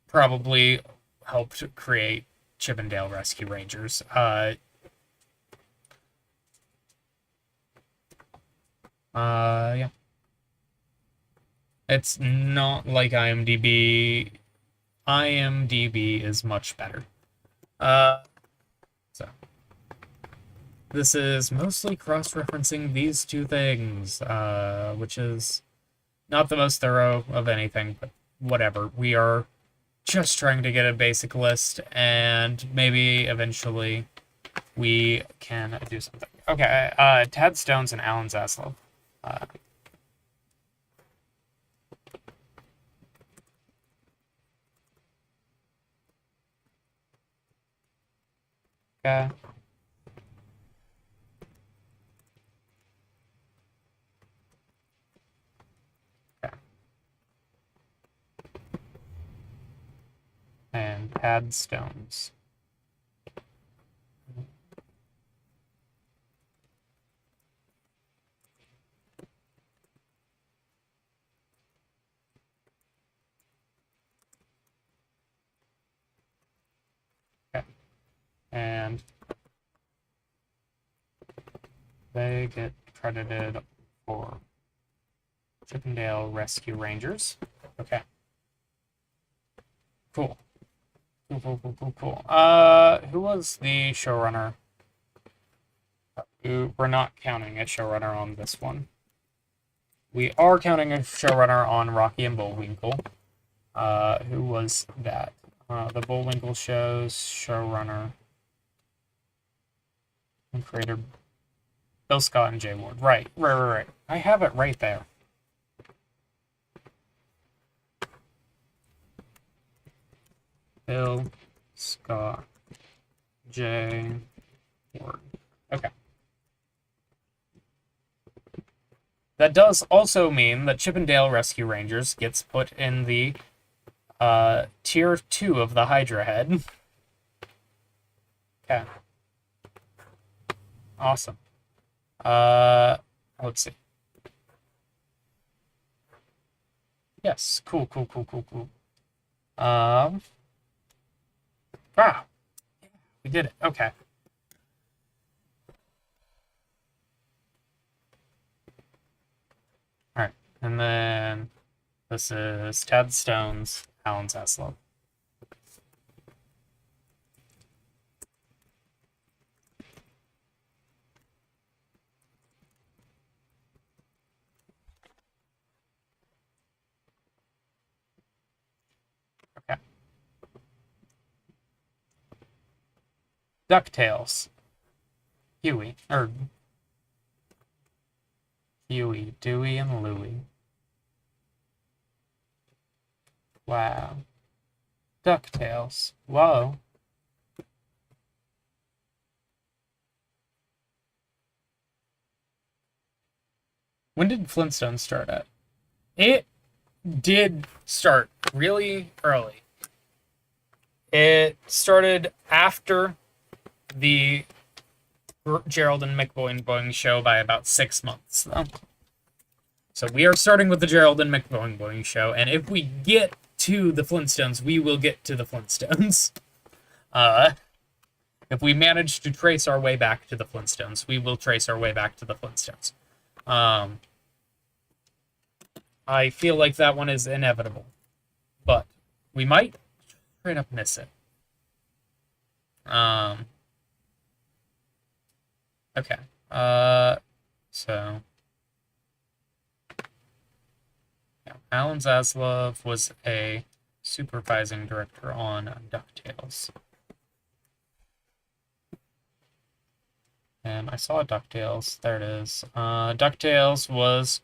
probably helped create Chippendale Rescue Rangers. Yeah. It's not like IMDb. IMDb is much better. So. This is mostly cross-referencing these two things, which is not the most thorough of anything, but whatever. We are just trying to get a basic list, and maybe eventually we can do something. Okay, Tad Stones and Alan Zaslav. Okay. Okay. And add stones. Okay. And they get credited for Chippendale Rescue Rangers. Okay. Cool. Cool. Who was the showrunner? We're not counting a showrunner on this one. We are counting a showrunner on Rocky and Bullwinkle. Who was that? The Bullwinkle show's showrunner and creator Bill Scott and Jay Ward. Right. I have it right there. Bill Scott, Jay Ward. Okay. That does also mean that Chippendale Rescue Rangers gets put in the tier 2 of the Hydra head. Okay. Awesome. Let's see. Yes, cool. Wow. We did it. Okay. Alright. And then this is Tad Stone's Alan Zaslav. Okay. DuckTales. Huey, Dewey, and Louie. Wow. DuckTales. Whoa. When did Flintstones start at? It did start really early. It started after the Gerald and McBoing show by about 6 months, though. So we are starting with the Gerald and McBoing show, and if we get to the Flintstones, we will get to the Flintstones. If we manage to trace our way back to the Flintstones, we will trace our way back to the Flintstones. I feel like that one is inevitable, but we might straight up miss it. Okay. So yeah, Alan Zaslav was a supervising director on DuckTales. And I saw DuckTales. There it is. DuckTales was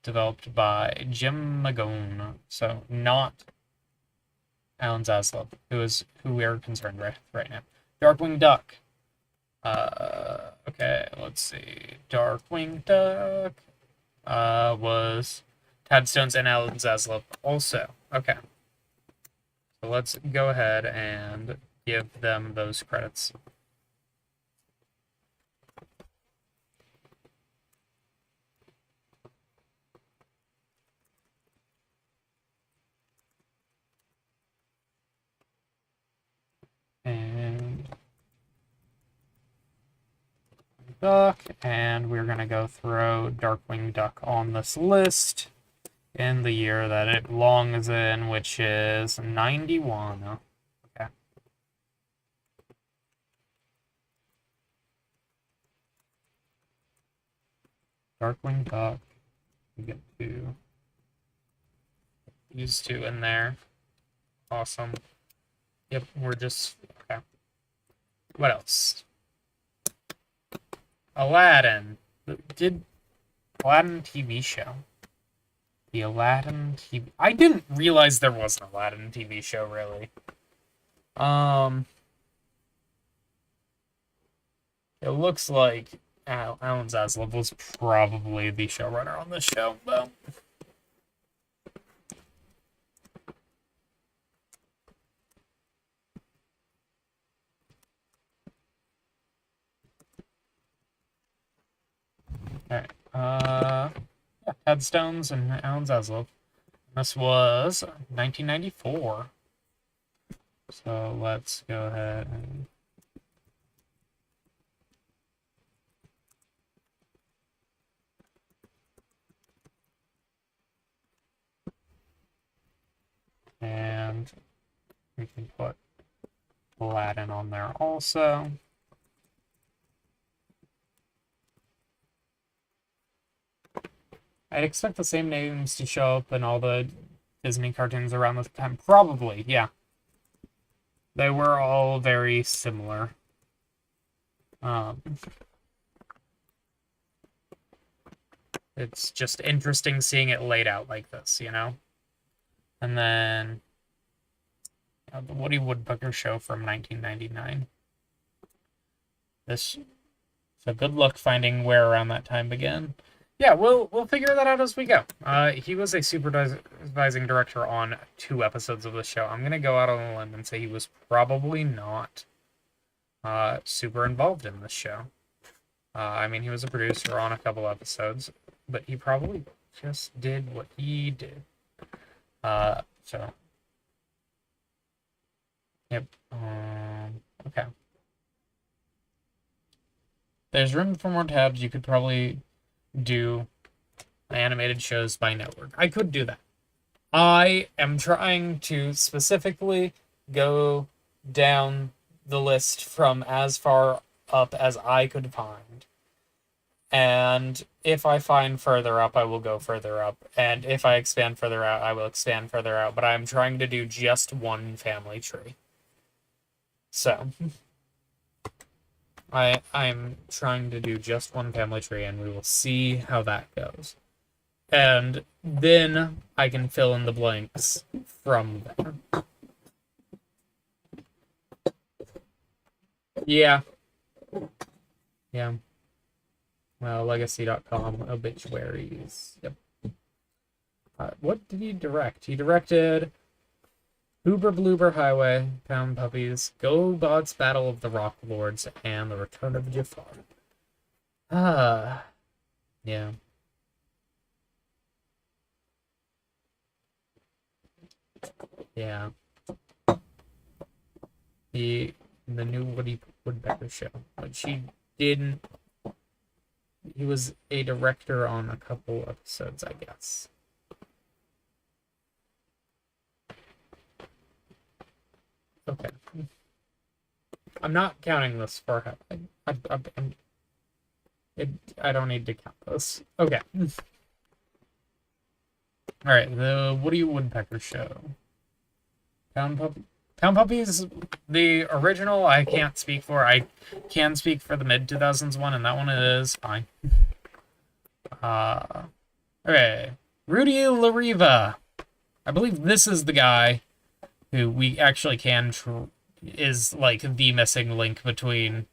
developed by Jim Magone, so not Alan Zaslav, who we are concerned with right now. Darkwing Duck. Okay, let's see. Darkwing Duck was Tad Stones and Alan Zaslav also. Okay. So let's go ahead and give them those credits. And Duck, and we're gonna go throw Darkwing Duck on this list in the year that it belongs in, which is 91. Okay. Darkwing Duck. We get to these two in there. Awesome. Yep, we're just okay. What else? Aladdin. Did Aladdin TV show? The Aladdin TV. I didn't realize there was an Aladdin TV show, really. It looks like Alan Zaslav was probably the showrunner on this show, though. Alright, yeah, Headstones and Alan Zaslav. This was 1994. So let's go ahead and we can put Aladdin on there also. I'd expect the same names to show up in all the Disney cartoons around this time. Probably, yeah. They were all very similar. It's just interesting seeing it laid out like this, you know? And then the Woody Woodpecker Show from 1999. So good luck finding where around that time began. Yeah, we'll figure that out as we go. He was a supervising director on 2 episodes of the show. I'm gonna go out on a limb and say he was probably not super involved in this show. I mean, he was a producer on a couple episodes, but he probably just did what he did. So, yep. Okay. There's room for more tabs. You could probably do animated shows by network. I could do that. I am trying to specifically go down the list from as far up as I could find. And if I find further up, I will go further up. And if I expand further out, I will expand further out. But I'm trying to do just one family tree. So I'm trying to do just one family tree, and we will see how that goes. And then I can fill in the blanks from there. Yeah. Yeah. Well, legacy.com, obituaries. Yep. What did he direct? He directed Hoober Bloober Highway, Pound Puppies, Go Bots Battle of the Rock Lords, and The Return of Jafar. Yeah. Yeah. The new Woody Woodpecker Show, but she didn't. He was a director on a couple episodes, I guess. Okay. I'm not counting this for I don't need to count this. Okay. Alright, the Woody Woodpecker Show. Pound Puppies, the original, I can't speak for. I can speak for the mid-2000s one, and that one is fine. Okay. Rudy Lariva. I believe this is the guy who we actually is like the missing link between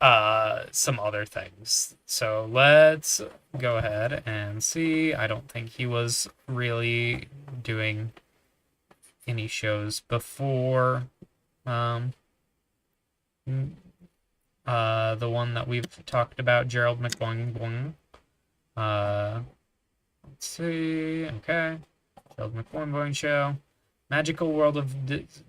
some other things. So let's go ahead and see. I don't think he was really doing any shows before the one that we've talked about, Gerald McBoing. Let's see. Okay. Gerald McBoing Show. Magical World of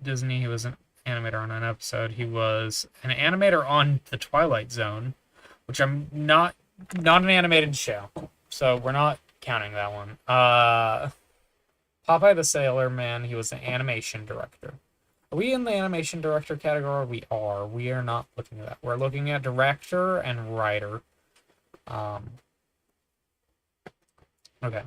Disney. He was an animator on an episode. He was an animator on The Twilight Zone, which I'm not an animated show, so we're not counting that one. Popeye the Sailor Man, he was an animation director. Are we in the animation director category? We are. We are not looking at that. We're looking at director and writer. Okay.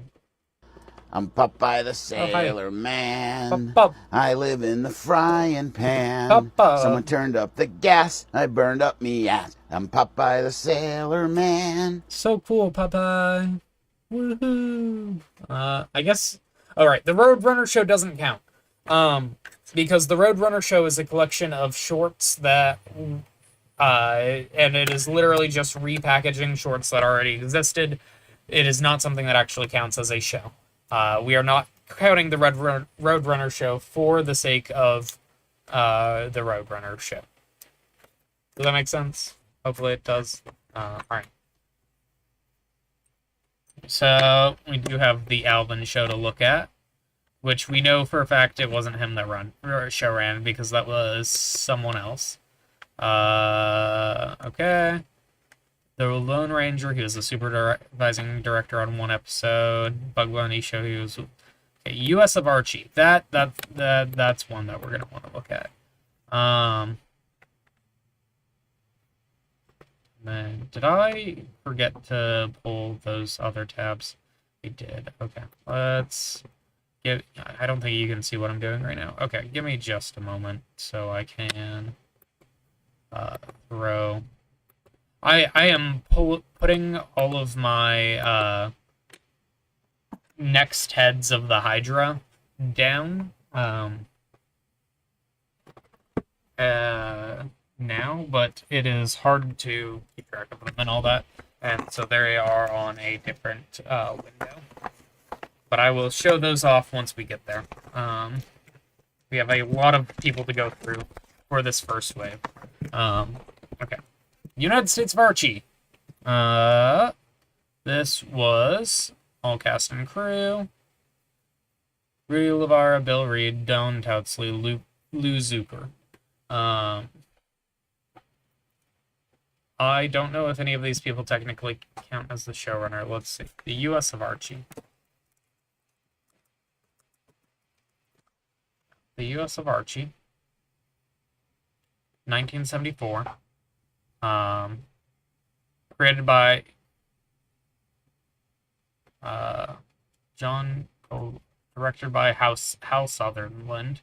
I'm Popeye the Sailor Man. Pop. I live in the frying pan. Popeye. Someone turned up the gas. I burned up me ass. I'm Popeye the Sailor Man. So cool, Popeye. Woohoo. I guess. All right, the Roadrunner Show doesn't count. Because the Roadrunner Show is a collection of shorts that And it is literally just repackaging shorts that already existed. It is not something that actually counts as a show. We are not counting the Roadrunner show for the sake of the Roadrunner show. Does that make sense? Hopefully it does. Alright. So, we do have the Alvin show to look at, which we know for a fact it wasn't him that show ran, because that was someone else. Okay. The Lone Ranger, he was the supervising director on one episode. Bug Bunny show, he was... Okay, U.S. of Archie. That's one that we're going to want to look at. Then, did I forget to pull those other tabs? I did. Okay, let's get... I don't think you can see what I'm doing right now. Okay, give me just a moment so I can throw... I am putting all of my next heads of the Hydra down now, but it is hard to keep track of them and all that, and so they are on a different window. But I will show those off once we get there. We have a lot of people to go through for this first wave. Okay. United States of Archie. This was all cast and crew. Rudy Lavara, Bill Reed, Don Toutsley, Lou Zucker. I don't know if any of these people technically count as the showrunner. Let's see. The U.S. of Archie. The U.S. of Archie. 1974. Created by John Cole, directed by Hal Sutherland,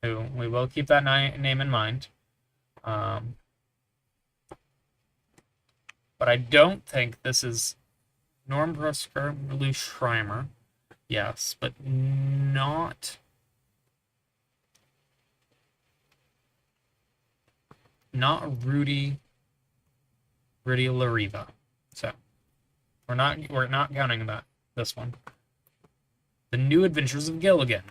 who we will keep that name in mind. But I don't think this is Norm Brusker, Lou Schreimer. Yes, but not Rudy Lariva. So we're not counting this one. The New Adventures of Gilligan.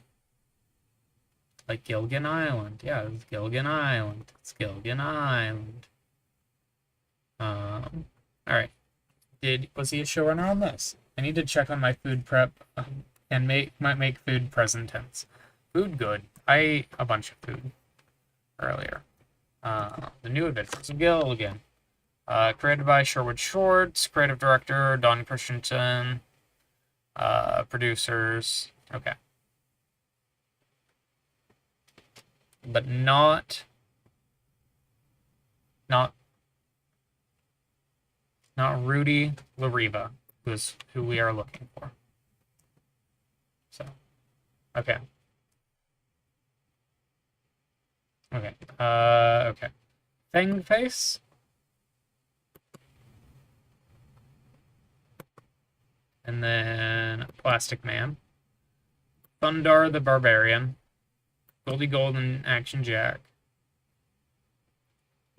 Like Gilligan Island. Yeah, it's Gilligan Island. It's Gilligan Island. Alright. Was he a showrunner on this? I need to check on my food prep and might make food present tense. Food good. I ate a bunch of food earlier. The New Adventures of Gilligan. Created by Sherwood Shorts, creative director Don Christensen, producers. Okay. But not Rudy Lariva, who we are looking for. So, okay. Okay. Okay. Fang Face. And then Plastic Man. Thundar the Barbarian. Goldie Golden Action Jack.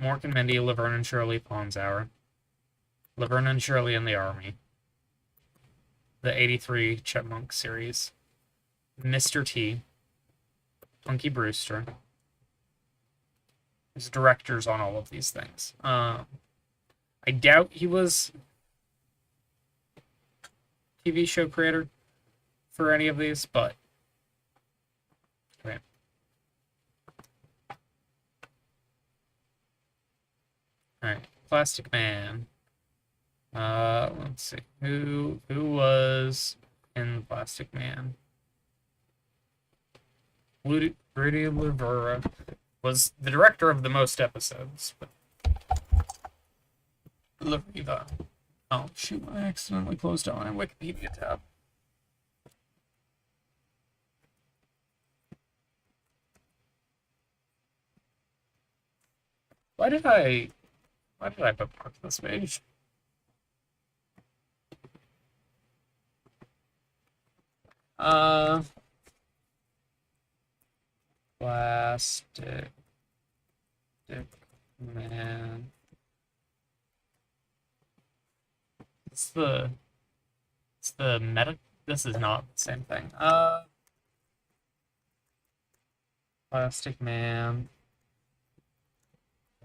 Mork and Mindy, Laverne and Shirley Pawns Hour. Laverne and Shirley in the Army. The 83 Chipmunk series. Mr. T. Punky Brewster. There's directors on all of these things. I doubt he was TV show creator for any of these, but okay. Alright, Plastic Man. Let's see. Who was in Plastic Man? Rudy Lavera was the director of the most episodes, but Lariva. Oh shoot, I accidentally closed down my Wikipedia tab. Why did I bookmark this page? Plastic Man. It's the meta. This is not the same thing. Plastic Man.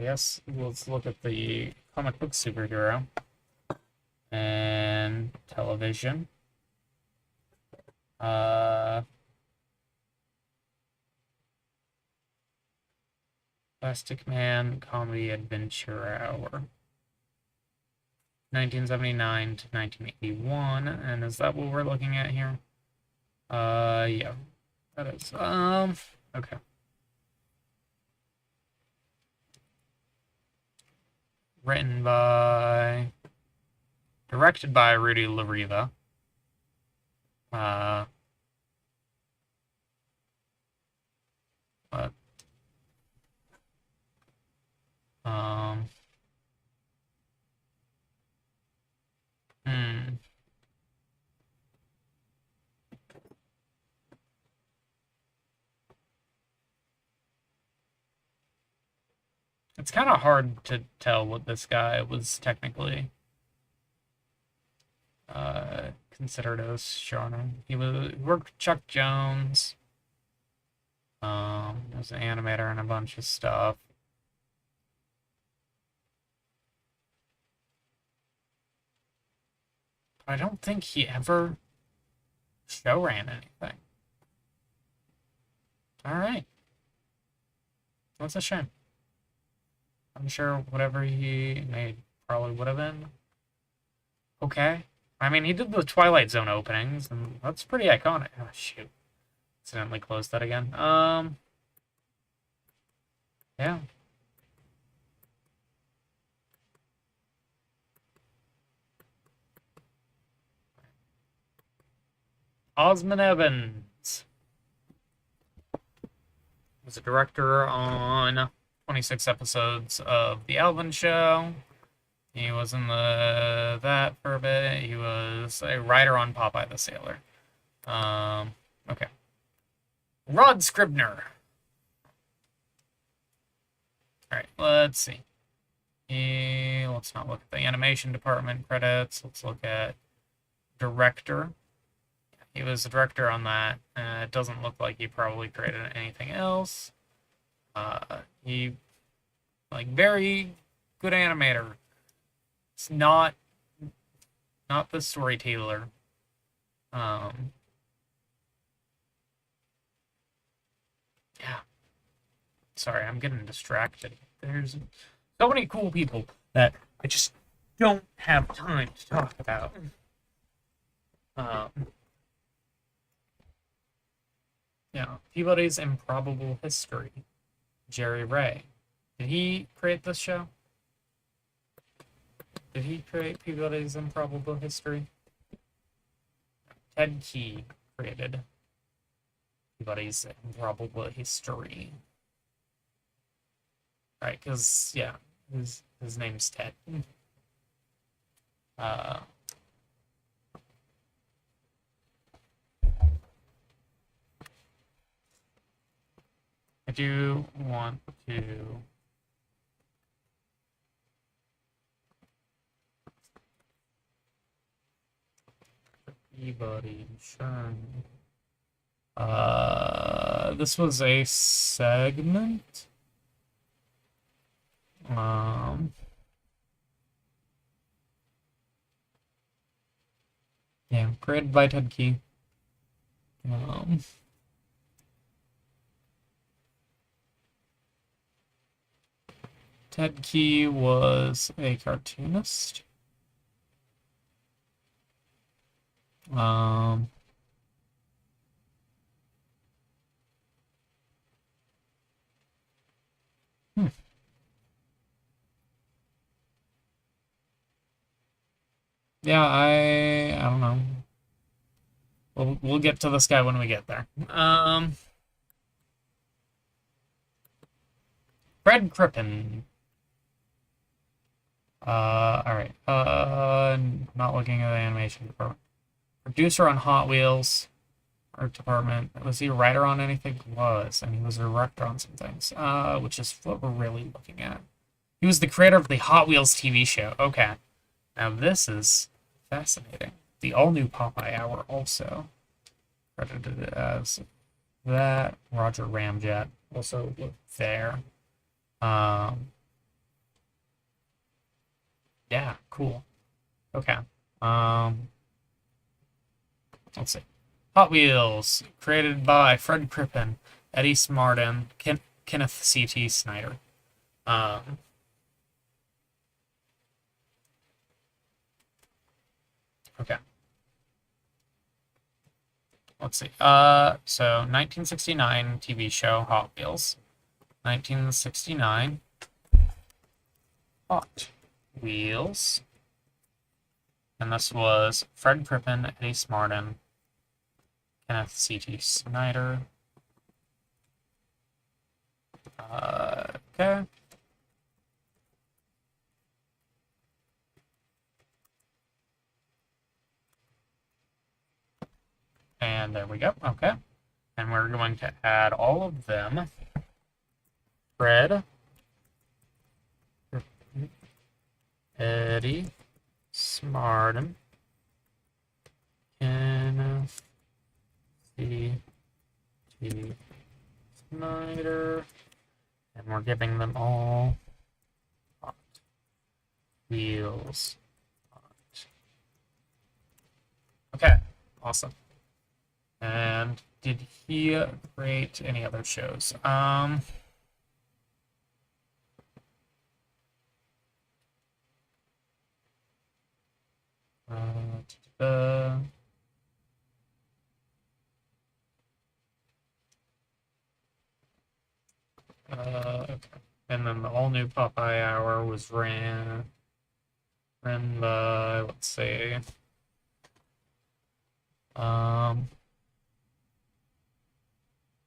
Yes, let's look at the comic book superhero. And television. Plastic Man Comedy Adventure Hour. 1979 to 1981. And is that what we're looking at here? Yeah. That is. Okay. Directed by Rudy Lariva. But it's kind of hard to tell what this guy was technically considered as showrunner. He worked with Chuck Jones. He was an animator and a bunch of stuff. I don't think he ever show ran anything. Alright. That's a shame. I'm sure whatever he made probably would have been okay. I mean, he did the Twilight Zone openings, and that's pretty iconic. Oh, shoot. Accidentally closed that again. Yeah. Osmond Evans was a director on 26 episodes of The Alvin Show. He was in that for a bit. He was a writer on Popeye the Sailor. Okay. Rod Scribner. Alright, let's see. Let's not look at the animation department credits. Let's look at director. He was a director on that. It doesn't look like he probably created anything else. He, very good animator. It's not the storyteller. Yeah. Sorry, I'm getting distracted. There's so many cool people that I just don't have time to talk about. Yeah, Peabody's Improbable History. Jerry Ray. Did he create this show? Did he create Peabody's Improbable History? Ted Key created Peabody's Improbable History. Right, because, yeah, his name's Ted. I do want to Peabody Churn. This was a segment. Yeah, created by Ted Key. Ted Key was a cartoonist. Yeah, I don't know. We'll get to this guy when we get there. Fred Crippen. Alright. Not looking at the animation department. Producer on Hot Wheels. Art department. Was he a writer on anything? He was. And he was a director on some things. Which is what we're really looking at. He was the creator of the Hot Wheels TV show. Okay. Now this is Fascinating. The all-new Popeye Hour also credited as that. Roger Ramjet also there. Yeah, cool. Okay. Let's see. Hot Wheels, created by Fred Crippen, Eddie Smartin, Kenneth C.T. Snyder. Okay. Let's see. So 1969 TV show Hot Wheels. 1969 Hot Wheels. And this was Fred Crippen, Eddie Smartin, Kenneth C.T. Snyder. Okay. And there we go. Okay. And we're going to add all of them. Fred, Eddie, Smartin, Kenneth C.T. Snyder, and we're giving them all Hot Wheels. Okay, awesome. And did he create any other shows? Okay. And then the all-new Popeye Hour was ran by, let's see, oh,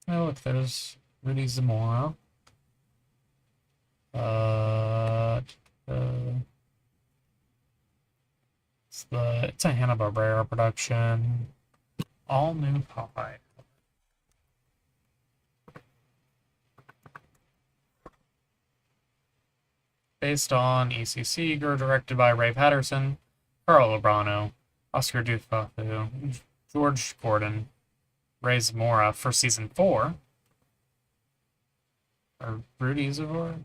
look, there's Rudy Zamora. It's a Hanna-Barbera production. All new Popeye. Based on E.C. Seeger, directed by Ray Patterson, Carl Lobrano, Oscar Dufafu, George Gordon, Ray Zamora for season 4. Or Rudy Zamora?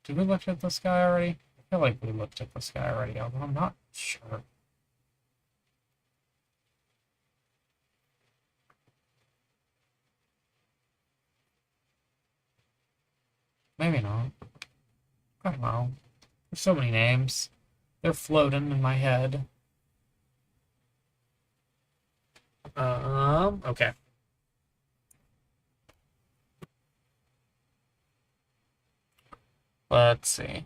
Did we look at this guy already? I feel like we looked at this guy already, although I'm not sure. Maybe not. I don't know. There's so many names. They're floating in my head. Okay. Let's see.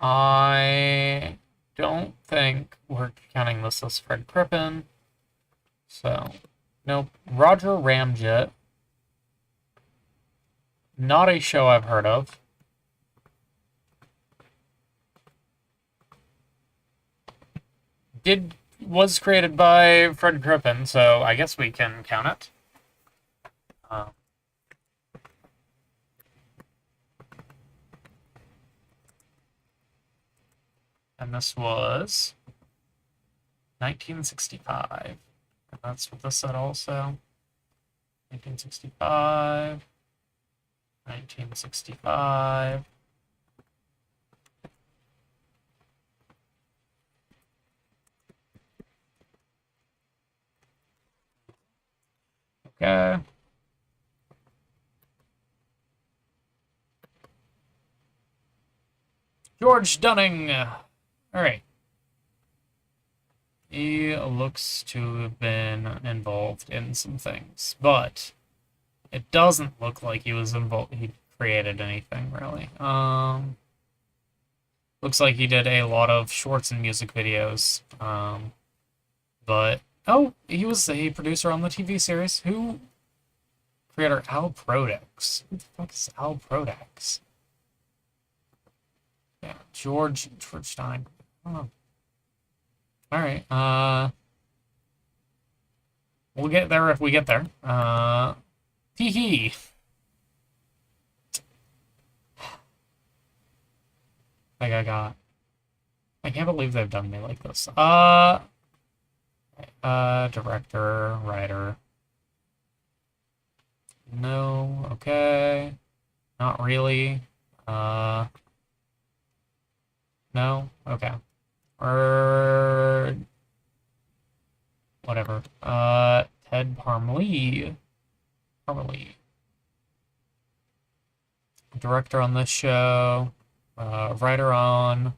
I don't think we're counting this as Fred Crippen. So, nope. Roger Ramjet. Not a show I've heard of. Was created by Fred Crippen, so I guess we can count it. And this was 1965. And that's what this said also. 1965. 1965. Okay. George Dunning. All right. He looks to have been involved in some things, but it doesn't look like he was involved. He created anything really. Looks like he did a lot of shorts and music videos. But oh, he was a producer on the TV series. Who? Creator Al Prodax. Who the fuck is Al Prodax? Yeah, George Stein. Oh. All right. We'll get there if we get there. Tee hee. Like I got. I can't believe they've done me like this. Director, writer. No, okay. Not really. No, okay. Or whatever. Ted Parmalee. Parmalee. Director on this show. Writer on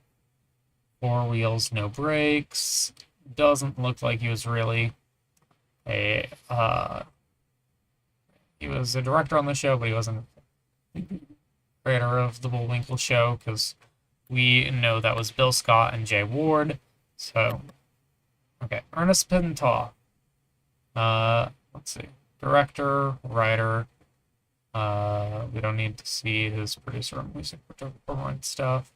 Four Wheels, No Brakes. Doesn't look like he was really a he was a director on the show, but he wasn't creator of the Bullwinkle show, because we know that was Bill Scott and Jay Ward. So, okay, Ernest Pintaw. Let's see, director, writer. We don't need to see his producer and music performance stuff.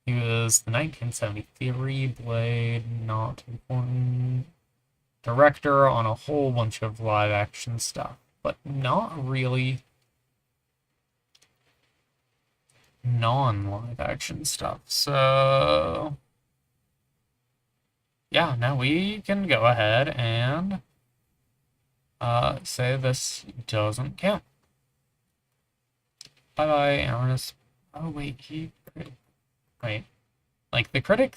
He was the 1973 Blade, not important. Director on a whole bunch of live action stuff, but not really non-live action stuff. So, yeah, now we can go ahead and say this doesn't count. Bye-bye, Ernest. Oh, wait, wait. Like, the critic?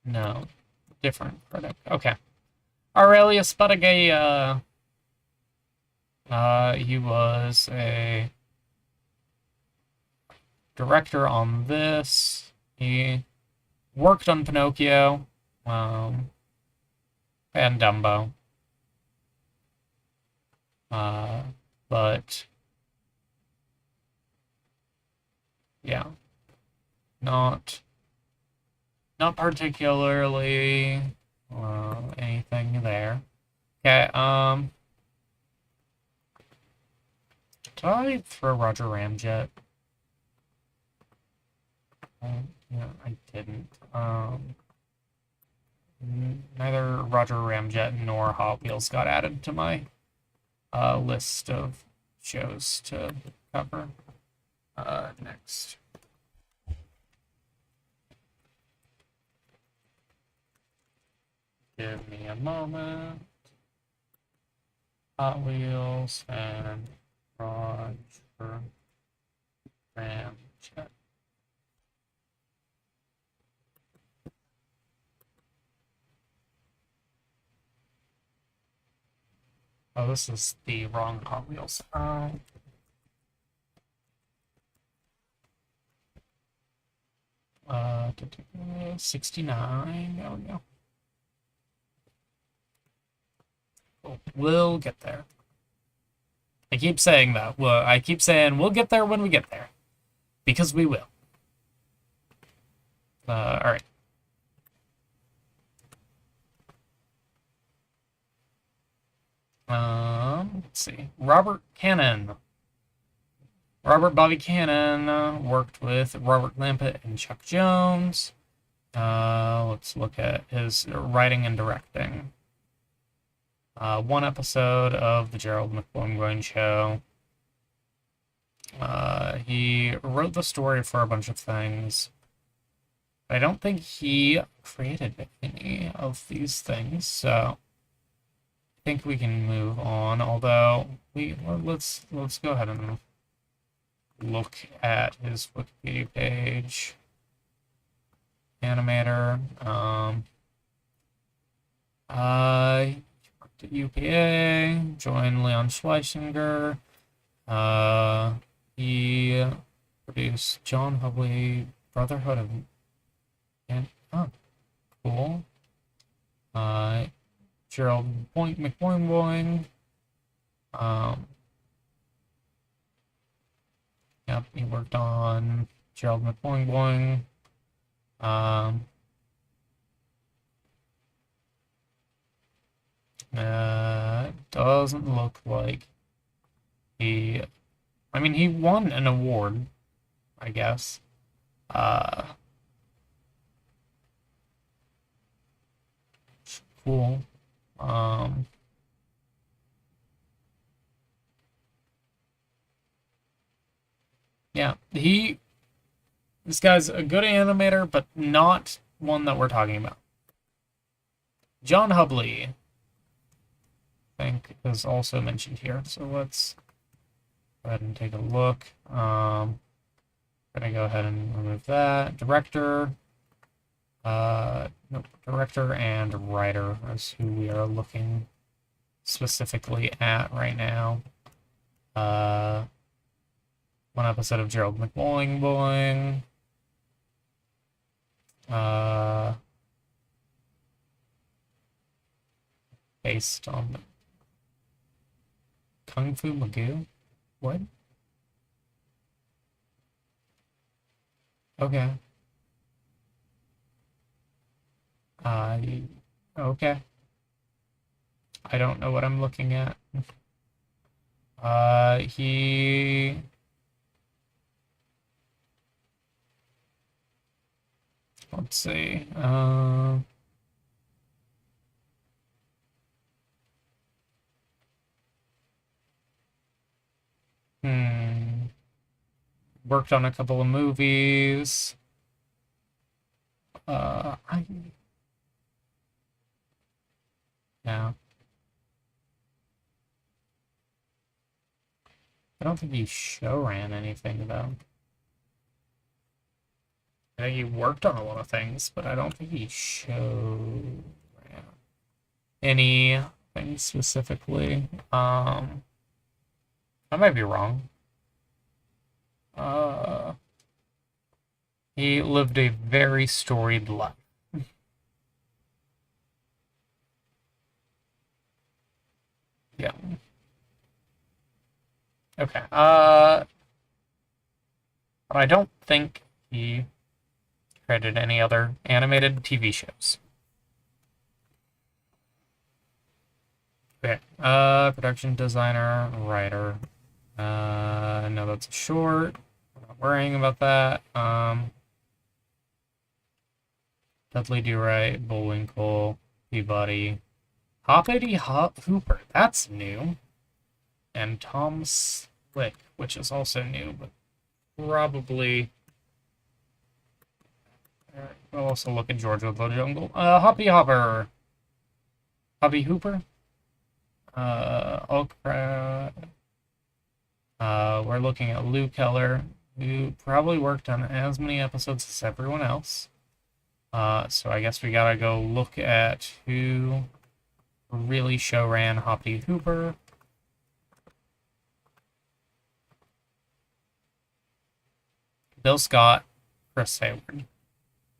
No. Different critic. Okay. Aurelius Buttigieg, he was a director on this. He worked on Pinocchio, and Dumbo. But yeah, not particularly anything there. Okay, did I throw Roger Ramjet? No, I didn't. Neither Roger Ramjet nor Hot Wheels got added to my list of shows to cover. Next. Give me a moment. Hot Wheels and Roger Ramjet. Oh, this is the wrong Hot Wheels. 69. There we go. Cool. We'll get there. I keep saying that. Well, I keep saying we'll get there when we get there, because we will. All right. Let's see. Robert Cannon. Robert Bobby Cannon worked with Robert Lampett and Chuck Jones. Let's look at his writing and directing. One episode of the Gerald McBoing Show. He wrote the story for a bunch of things. I don't think he created any of these things, so I think we can move on. Although let's go ahead and look at his Wikipedia page. Animator. Worked at UPA. Joined Leon Schleisinger. He produced John Hubley, Brotherhood of, and cool. Gerald McBoing. Yep, he worked on Gerald McBoing. Doesn't look like he. I mean, he won an award, I guess. Cool. Yeah, this guy's a good animator, but not one that we're talking about. John Hubley, I think, is also mentioned here. So let's go ahead and take a look. I'm gonna go ahead and remove that. Director, nope, director and writer is who we are looking specifically at right now. One episode of Gerald McBoing Boing. Based on the Kung Fu Magoo? What? Okay. Okay. I don't know what I'm looking at. He... Let's see. Worked on a couple of movies. Yeah. I don't think he show ran anything, though. I think he worked on a lot of things, but I don't think he show ran anything specifically. I might be wrong. He lived a very storied life. Yeah. Okay. But I don't think he created any other animated TV shows. Okay. Production designer, writer. No, that's a short. I'm not worrying about that. Dudley Do Right, Bullwinkle, Peabody, Hoppity Hop Hooper. That's new. And Tom Slick, which is also new, but probably. We'll also look at George of the Jungle. Hoppy Hopper. Hobby Hooper. We're looking at Lou Keller, who probably worked on as many episodes as everyone else. So I guess we gotta go look at who really show ran Hoppy Hooper. Bill Scott, Chris Hayward.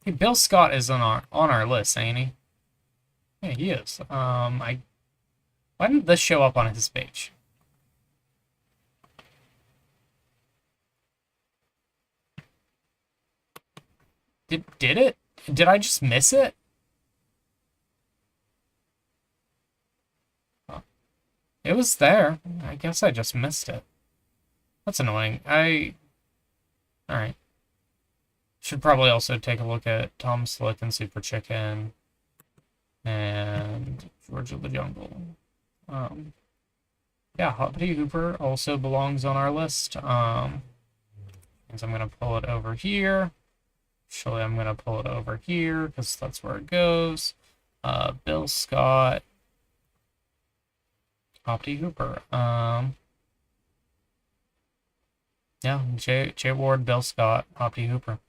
Hey, Bill Scott is on our list, ain't he? Yeah, he is. Why didn't this show up on his page? Did it? Did I just miss it? Oh. It was there. I guess I just missed it. That's annoying. Alright. Should probably also take a look at Tom Slick and Super Chicken and George of the Jungle. Yeah, Hoppity Hooper also belongs on our list. And so I'm gonna pull it over here. Actually, I'm gonna pull it over here because that's where it goes. Bill Scott, Hoppity Hooper. Yeah, Jay Ward, Bill Scott, Hoppity Hooper.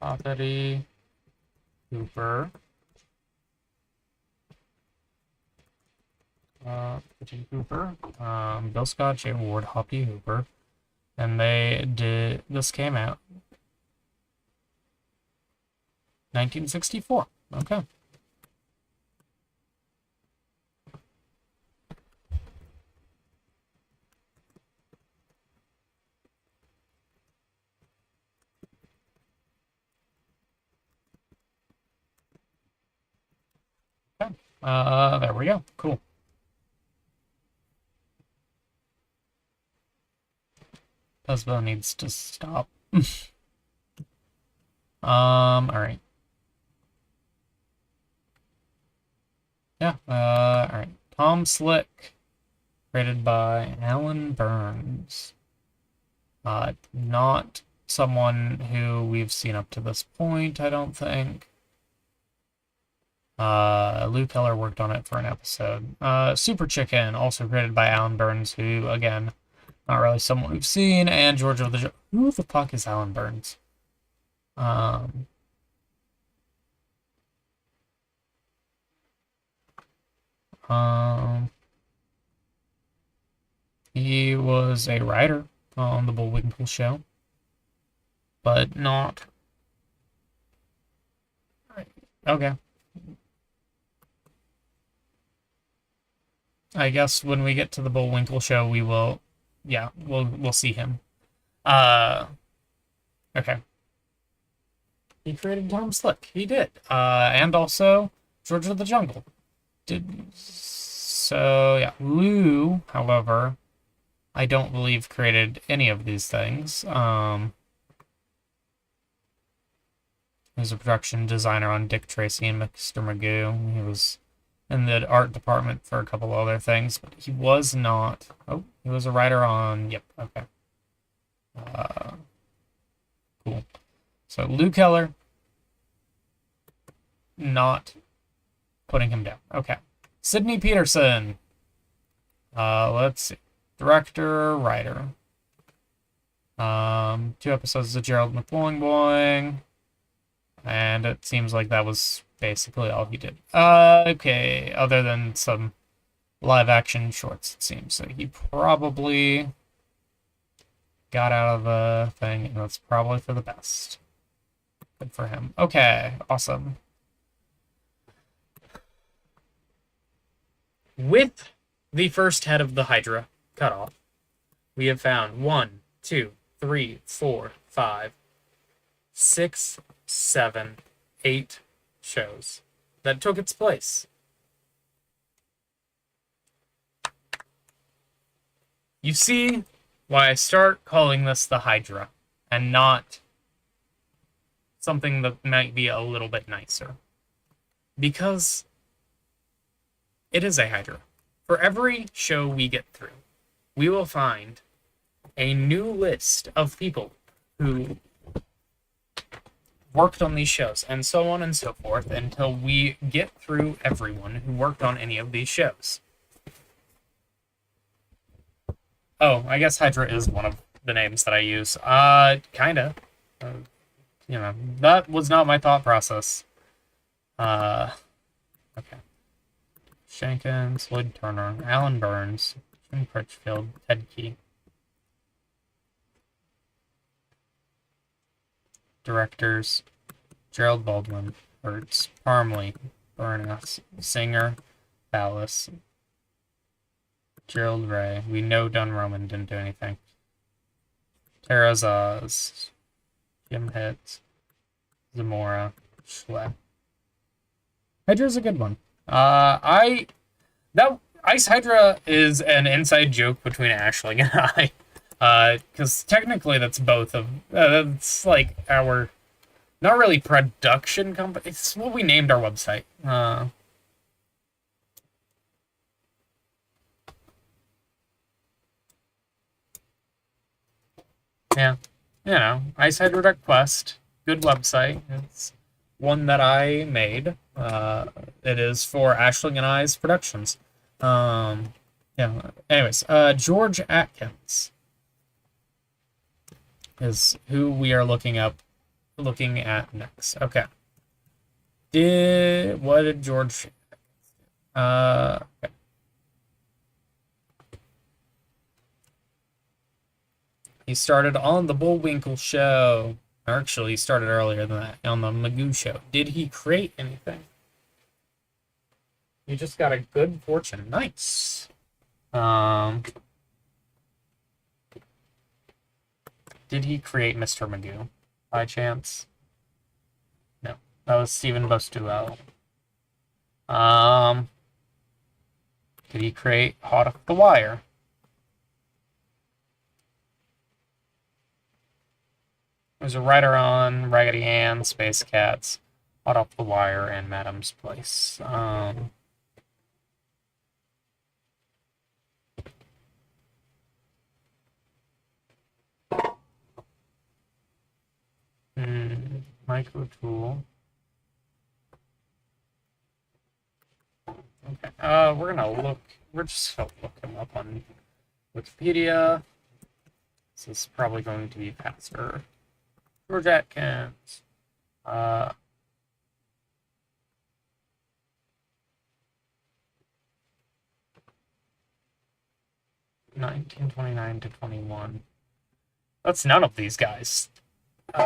Hoppity Hooper. Hoppity Hooper. Bill Scott, Jay Ward, Hoppity Hooper. And this came out 1964. Okay. There we go. Cool. Puzzle needs to stop. Alright. Yeah, Tom Slick, created by Alan Burns. Not someone who we've seen up to this point, I don't think. Lou Keller worked on it for an episode. Super Chicken, also created by Alan Burns, who, again, not really someone we've seen, and George of the... Who the fuck is Alan Burns? He was a writer on the Bullwinkle Show, but not... Okay. I guess when we get to the Bullwinkle Show, we will... Yeah, we'll see him. Okay. He created Tom Slick. He did. And also George of the Jungle. So, yeah. Lou, however, I don't believe created any of these things. He was a production designer on Dick Tracy and Mr. Magoo. He was in the art department for a couple other things, but he was not... Oh, he was a writer on... Yep, okay. Cool. So, Lou Keller, not putting him down. Okay. Sidney Peterson. Let's see. Director, writer. 2 episodes of Gerald McBoing Boing. And it seems like that was basically all he did. Okay, other than some live-action shorts, it seems. So he probably got out of the thing, and that's probably for the best. Good for him. Okay, awesome. With the first head of the Hydra cut off, we have found 1, 2, 3, 4, 5, 6, 7, 8 shows that took its place. You see why I start calling this the Hydra and not something that might be a little bit nicer. Because it is a Hydra. For every show we get through, we will find a new list of people who worked on these shows, and so on and so forth, until we get through everyone who worked on any of these shows. Oh, I guess Hydra is one of the names that I use. Kinda. You know, that was not my thought process. Okay. Shankins, Lloyd Turner, Alan Burns, Jim Critchfield, Ted Key. Directors: Gerald Baldwin, Hertz, Parmley, Burness, Singer, Ballas, Gerald Ray. We know Don Roman didn't do anything. Tara Zaz, Jim Hitz, Zamora, Schleck. Hydra's a good one. Ice Hydra is an inside joke between Aisling and I. Because technically that's both of... that's like our... Not really production company. It's what we named our website. Yeah. You know, Ice Hydra Quest. Good website. It's one that I made. It is for Aisling and I's productions. Yeah. Anyways, George Atkins is who we are looking at next. Okay. What did George... okay. He started on the Bullwinkle Show. Actually, he started earlier than that, on the Magoo Show. Did he create anything? You just got a good fortune. Nice. Did he create Mr. Magoo by chance? No. That was Stephen Bostuel. Did he create Hot Off the Wire? He was a writer on Raggedy Ann, Space Cats, Hot Off the Wire, and Madam's Place. Micro tool. Okay. We're just gonna look him up on Wikipedia. This is probably going to be faster. George Atkins. 1929 to 21. That's none of these guys. It's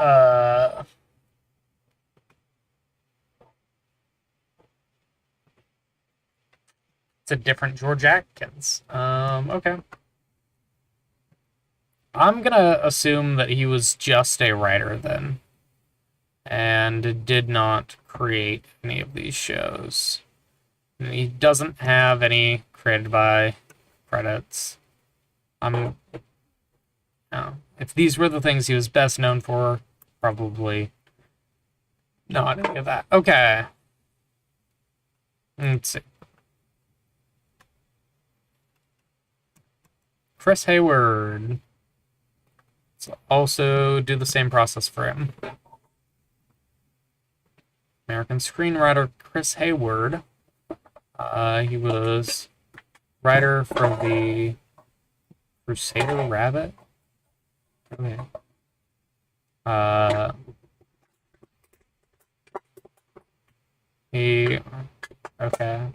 a different George Atkins. Okay. I'm gonna assume that he was just a writer then, and did not create any of these shows. And he doesn't have any created by credits. If these were the things he was best known for, probably not any of that. Okay. Let's see. Chris Hayward. Let's also do the same process for him. American screenwriter Chris Hayward. He was writer for the Crusader Rabbit. Okay. Okay.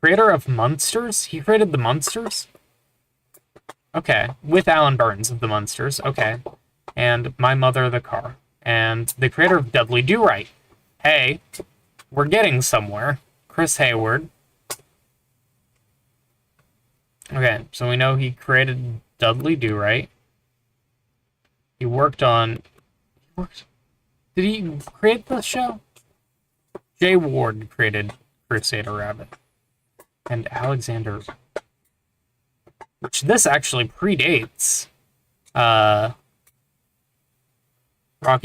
Creator of Munsters? He created the Munsters? Okay. With Alan Burns of the Munsters. Okay. And My Mother the Car. And the creator of Dudley Do-Right. Hey, we're getting somewhere. Chris Hayward. Okay, so we know he created Dudley Do-Right. He worked on... Did he create the show? Jay Ward created Crusader Rabbit. And Alexander... Which this actually predates Rocky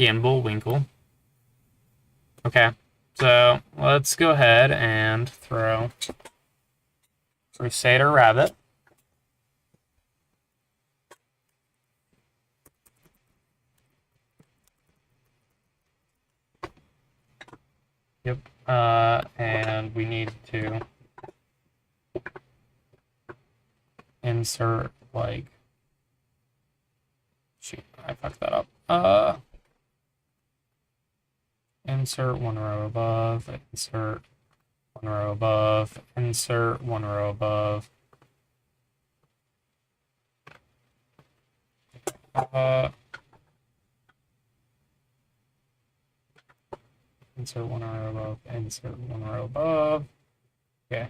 and Bullwinkle. Okay, so let's go ahead and throw Crusader Rabbit. Yep, and we need to insert, like, shoot, I fucked that up. Insert one row above, insert one row above, insert one row above. Insert one row above, insert one row above. Okay.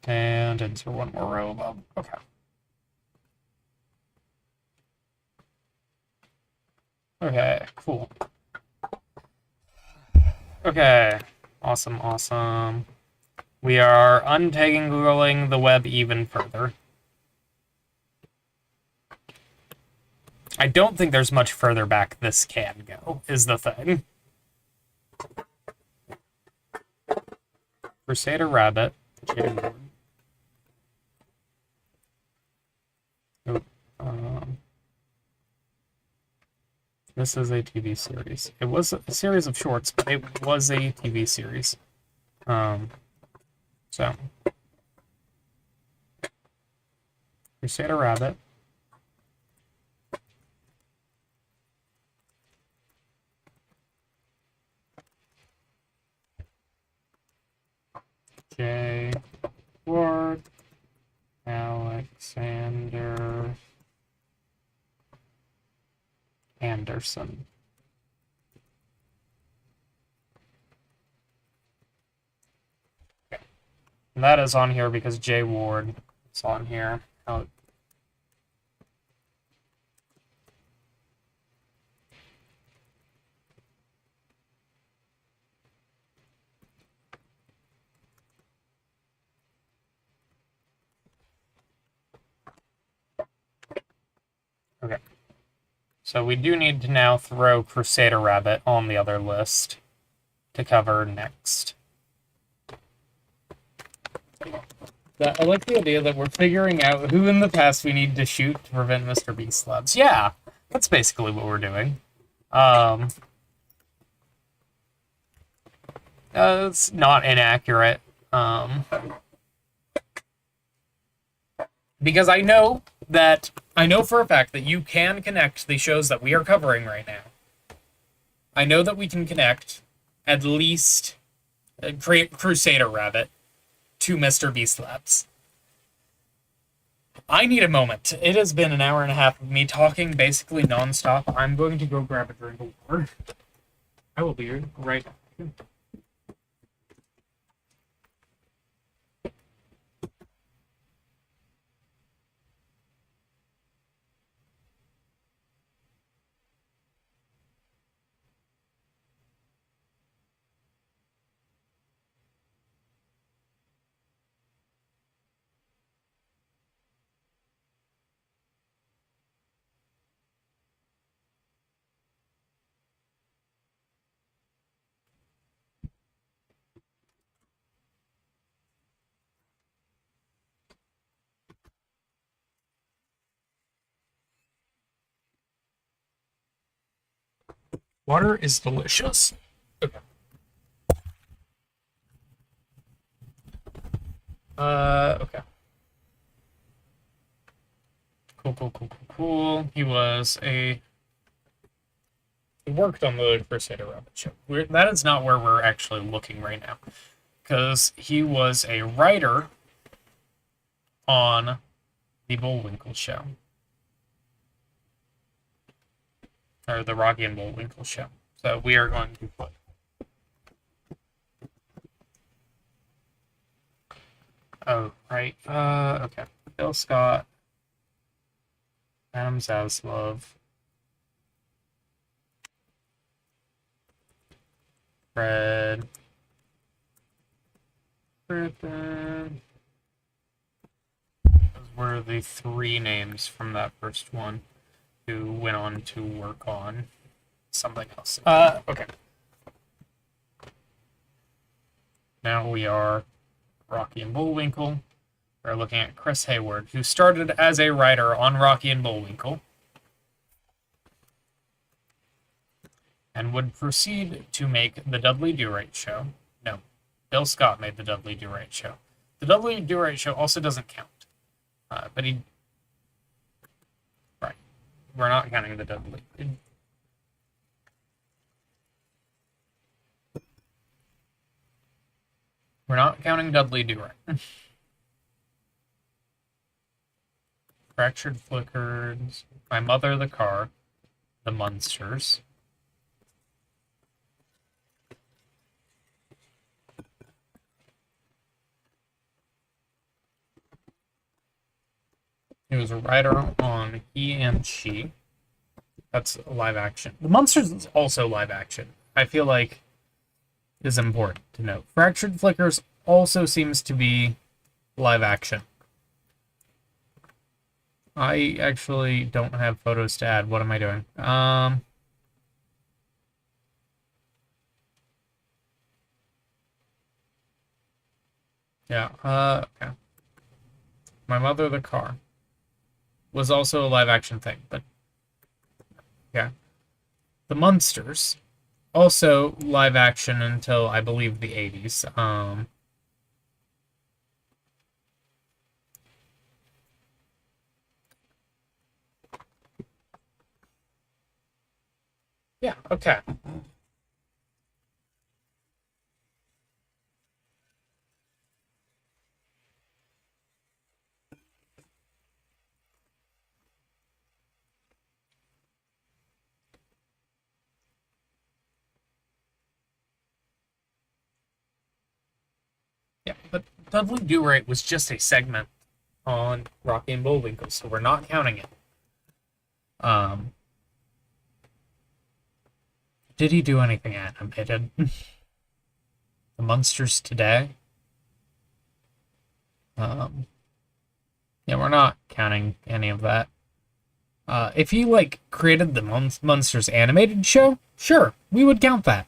And insert one more row above. Okay. Okay, cool. Okay, awesome, awesome. We are untangling the web even further. I don't think there's much further back this can go, is the thing. Crusader Rabbit. This is a TV series. It was a series of shorts, but it was a TV series. So, Crusader Rabbit. Jay Ward. Alexander Anderson. Okay. And that is on here because Jay Ward is on here. Okay. So we do need to now throw Crusader Rabbit on the other list to cover next. I like the idea that we're figuring out who in the past we need to shoot to prevent Mr. Beast slabs. Yeah, that's basically what we're doing. It's not inaccurate. Because I know for a fact that you can connect the shows that we are covering right now. I know that we can connect at least Crusader Rabbit to Mr. Beast Labs. I need a moment. It has been an hour and a half of me talking basically nonstop. I'm going to go grab a drink of water. I will be right back. Water is delicious. Okay. Okay. Cool. He worked on the Crusader Rabbit show. That is not where we're actually looking right now. Because he was a writer on the Bullwinkle show. Or the Rocky and Bullwinkle show. So we are going to put oh, right. Okay. Bill Scott, Adam Zaslav, Fred Griffin. Those were the three names from that first one who went on to work on something else. Okay. Now we are Rocky and Bullwinkle. We're looking at Chris Hayward, who started as a writer on Rocky and Bullwinkle and would proceed to make the Dudley Do-Right Show. No, Bill Scott made the Dudley Do-Right Show. The Dudley Do-Right Show also doesn't count, but he... Right. We're not counting the Dudley. We're not counting Dudley Do-Right. Fractured Flickers, My Mother the Car, The Munsters. He was a writer on He and She. That's live action. The Munsters is also live action. I feel like is important to note. Fractured Flickers also seems to be live action. I actually don't have photos to add. What am I doing? Yeah, okay. My Mother the Car was also a live action thing, but yeah. The Munsters, also live action until I believe the 80s. Yeah, okay. Yeah, but Dudley Do-Right was just a segment on Rocky and Bullwinkle, so we're not counting it. Did he do anything animated? The Munsters Today? Yeah, we're not counting any of that. If he, like, created the Munsters animated show, sure, we would count that.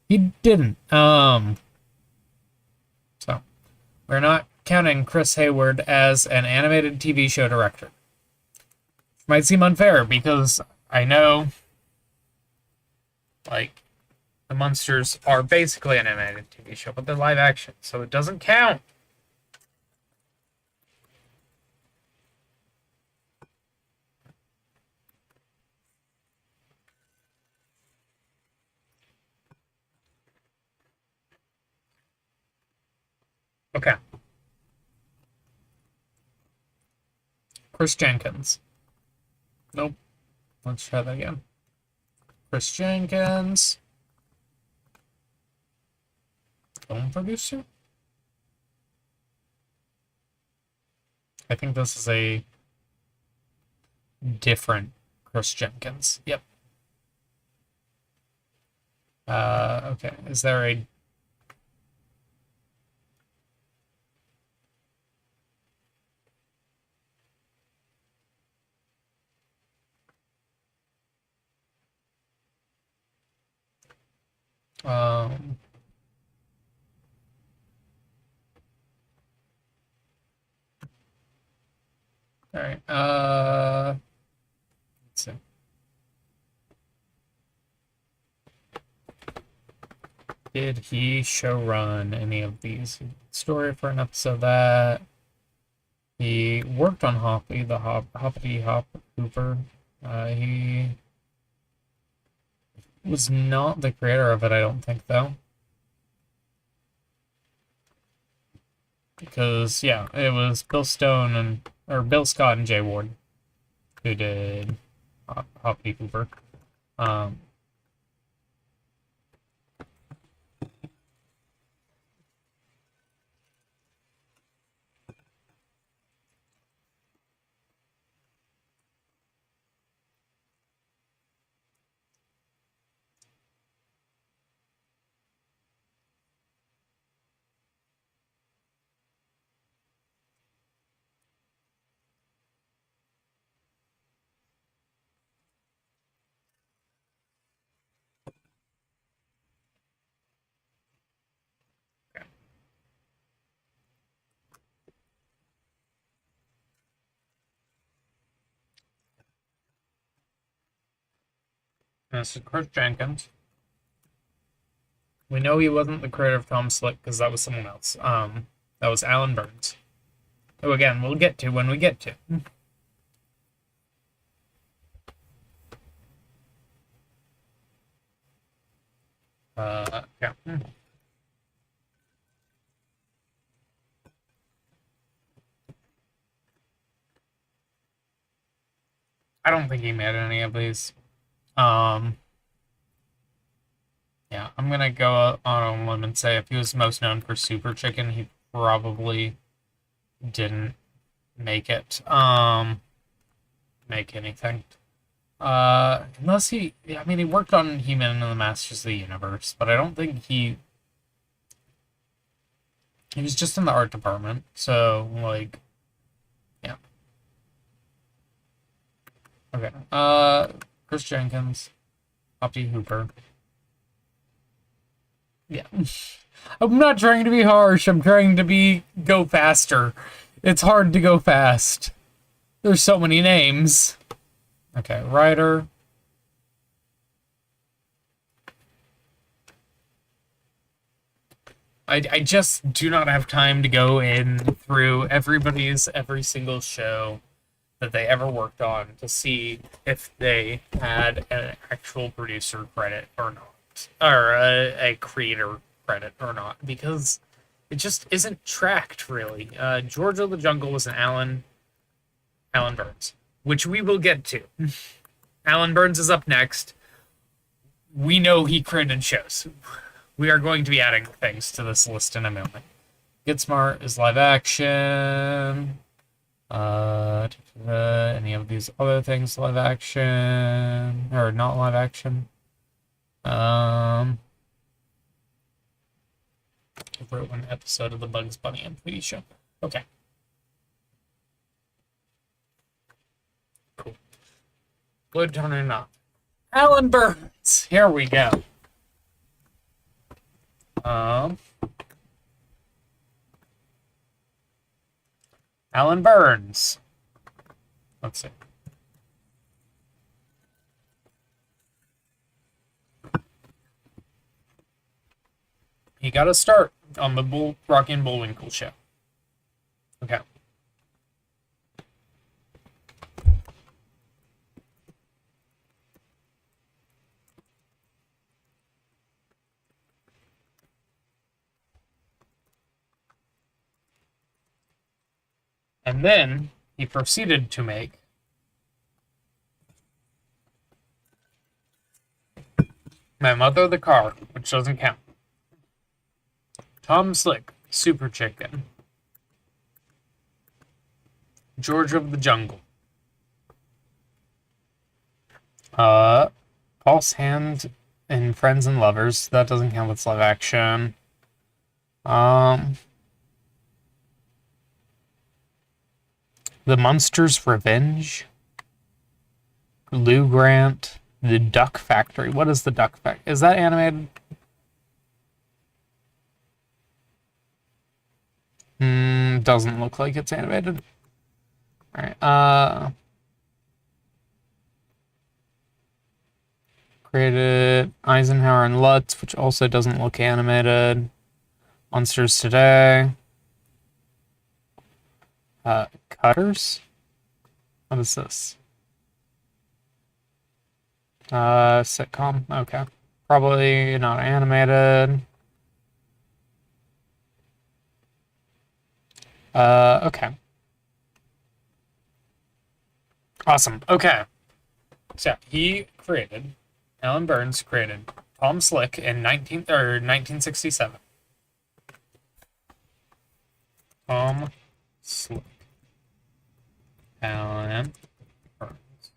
He didn't. So, we're not counting Chris Hayward as an animated TV show director. Might seem unfair because I know, like, the Munsters are basically an animated TV show, but they're live action, so it doesn't count. Okay. Chris Jenkins. Nope. Let's try that again. Chris Jenkins. Film producer? I think this is a different Chris Jenkins. Yep. Okay. Is there a... All right. Let's see. Did he showrun any of these? Story for an episode that he worked on Hoppy, the Hoppity Hop Hooper. He was not the creator of it, I don't think, though. Because, yeah, it was Bill Scott and Jay Ward who did Hoppity Hooper. This is Chris Jenkins. We know he wasn't the creator of Tom Slick because that was someone else. That was Alan Burns. Who, again, we'll get to when we get to. Yeah. I don't think he made any of these. Yeah, I'm gonna go on a limb and say if he was most known for Super Chicken, he probably didn't make it. Make anything. Unless he, I mean, he worked on He-Man and the Masters of the Universe, but I don't think he was just in the art department, so, like, yeah. Okay, Chris Jenkins, Hoppy Hooper. Yeah. I'm not trying to be harsh, I'm trying to go faster. It's hard to go fast. There's so many names. Okay, writer. I just do not have time to go in through every single show that they ever worked on to see if they had an actual producer credit or not, or a creator credit or not, because it just isn't tracked really. George of the Jungle was an Alan Burns, which we will get to. Alan Burns is up next. We know he created shows. We are going to be adding things to this list in a moment. Get Smart is live action. Any of these other things live action or not live action? I wrote one episode of the Bugs Bunny and TV show. Okay. Cool. Blue Turner not. Alan Burns. Here we go. Alan Burns. Let's see. He got a start on the Rocky and Bullwinkle show. Okay. And then he proceeded to make My Mother the Car, which doesn't count. Tom Slick, Super Chicken. George of the Jungle. False Hand in Friends and Lovers. That doesn't count with live action. The Munsters' Revenge. Lou Grant. The Duck Factory. What is the Duck Factory? Is that animated? Doesn't look like it's animated. Alright, created Eisenhower and Lutz, which also doesn't look animated. Monsters Today. Cutters? What is this? Sitcom. Okay. Probably not animated. Okay. Awesome. Okay. So Alan Burns created Tom Slick in 1967. Tom Slick. Alan Burns.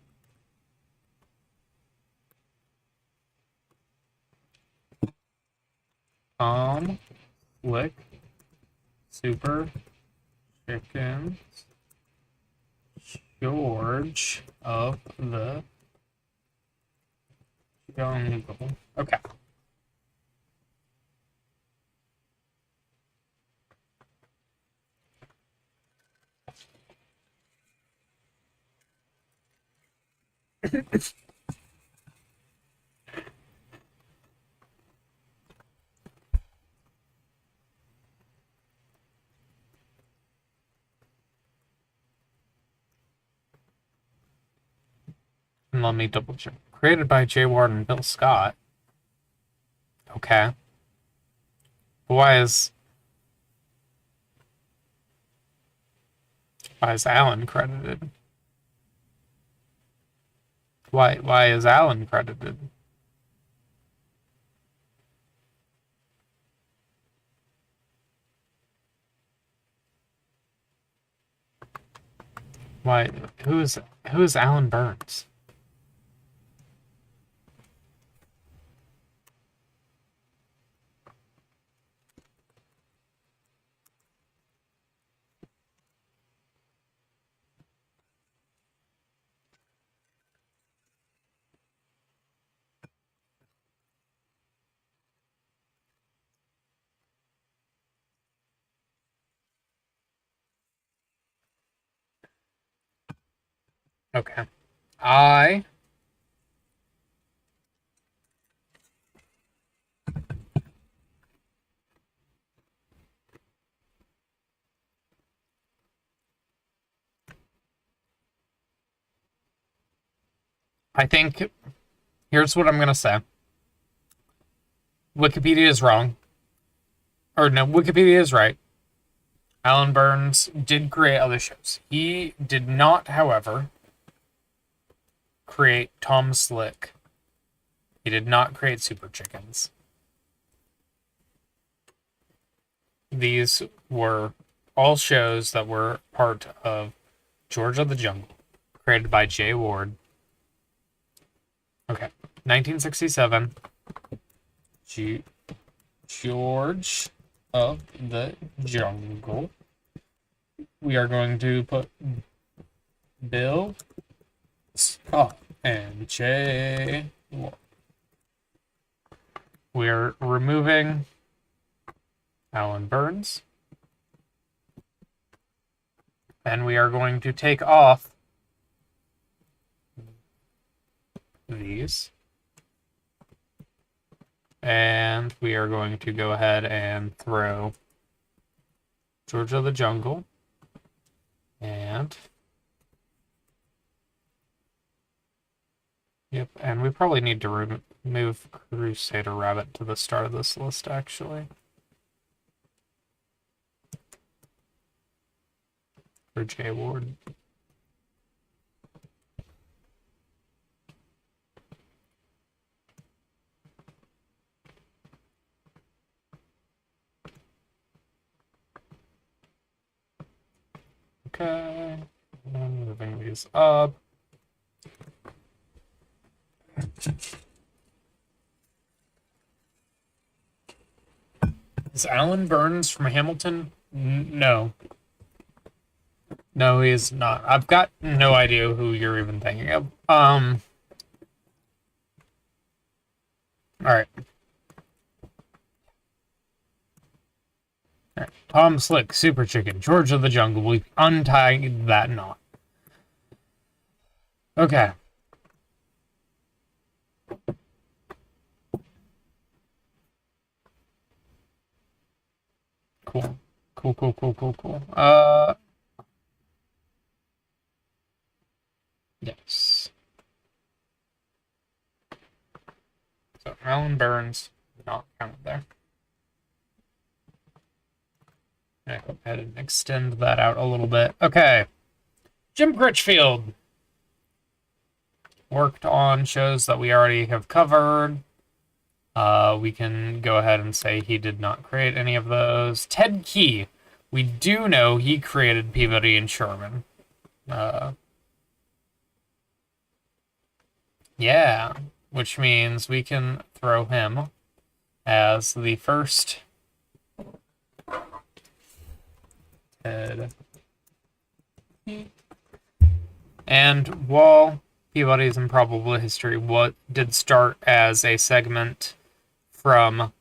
Tom Slick. Super Chickens. George of the Jungle. Okay. Let me double check. Created by Jay Ward and Bill Scott. Okay. Why is Alan credited? Why is Alan credited? Who is Alan Burns? Okay. I think here's what I'm gonna say. Wikipedia is wrong. Or no, Wikipedia is right. Alan Burns did create other shows. He did not, however, create Tom Slick. He did not create Super Chickens. These were all shows that were part of George of the Jungle, created by Jay Ward. Okay, 1967. George of the Jungle. We are going to put Bill Scott and Jay Ward. We're removing Alan Burns. Then we are going to take off these. And we are going to go ahead and throw George of the Jungle. And... Yep, and we probably need to move Crusader Rabbit to the start of this list, actually. For J Ward. Okay, and moving these up. Is Alan Burns from Hamilton? No. No, he is not. I've got no idea who you're even thinking of. Alright. Tom Slick, Super Chicken, George of the Jungle. We untie that knot. Okay. Cool. Cool. Yes. So, Alan Burns, not counted there. I'm gonna go ahead and extend that out a little bit. Okay. Jim Critchfield. Worked on shows that we already have covered. We can go ahead and say he did not create any of those. Ted Key. We do know he created Peabody and Sherman. Yeah, which means we can throw him as the first Ted. And while Peabody's Improbable History did start as a segment from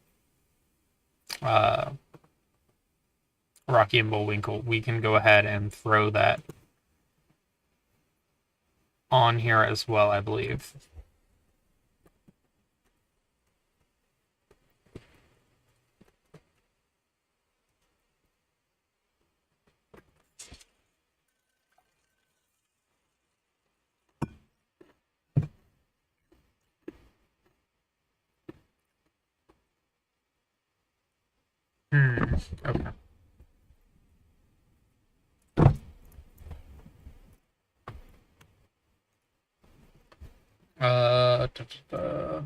Rocky and Bullwinkle, we can go ahead and throw that on here as well, I believe. Okay. Da, da, da.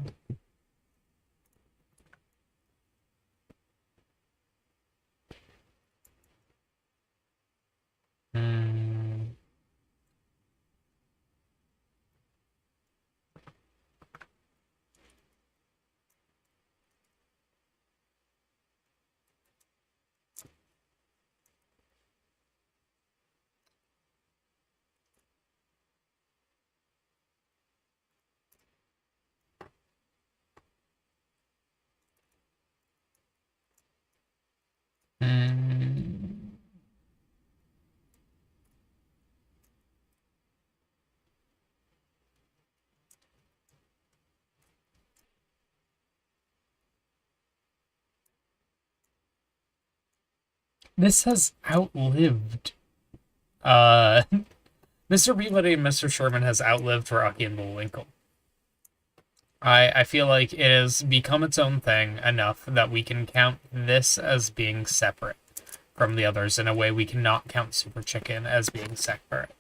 This has outlived Mr. Peabody and Mr. Sherman has outlived Rocky and Bullwinkle. I feel like it has become its own thing enough that we can count this as being separate from the others in a way we cannot count Super Chicken as being separate.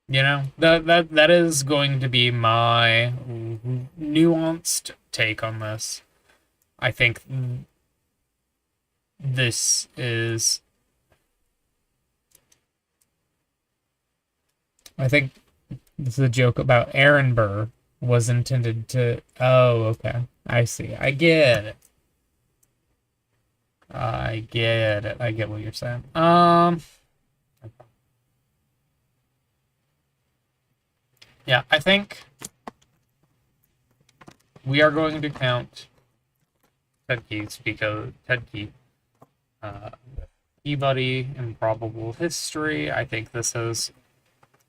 You know, that is going to be my nuanced take on this. I think this is... I think this is a joke about Aaron Burr was intended to... Oh, okay. I see. I get it. I I get it. I get what you're saying. Yeah, I think we are going to count Ted Keith's because Ted Keith, Peabody, Improbable History. I think this is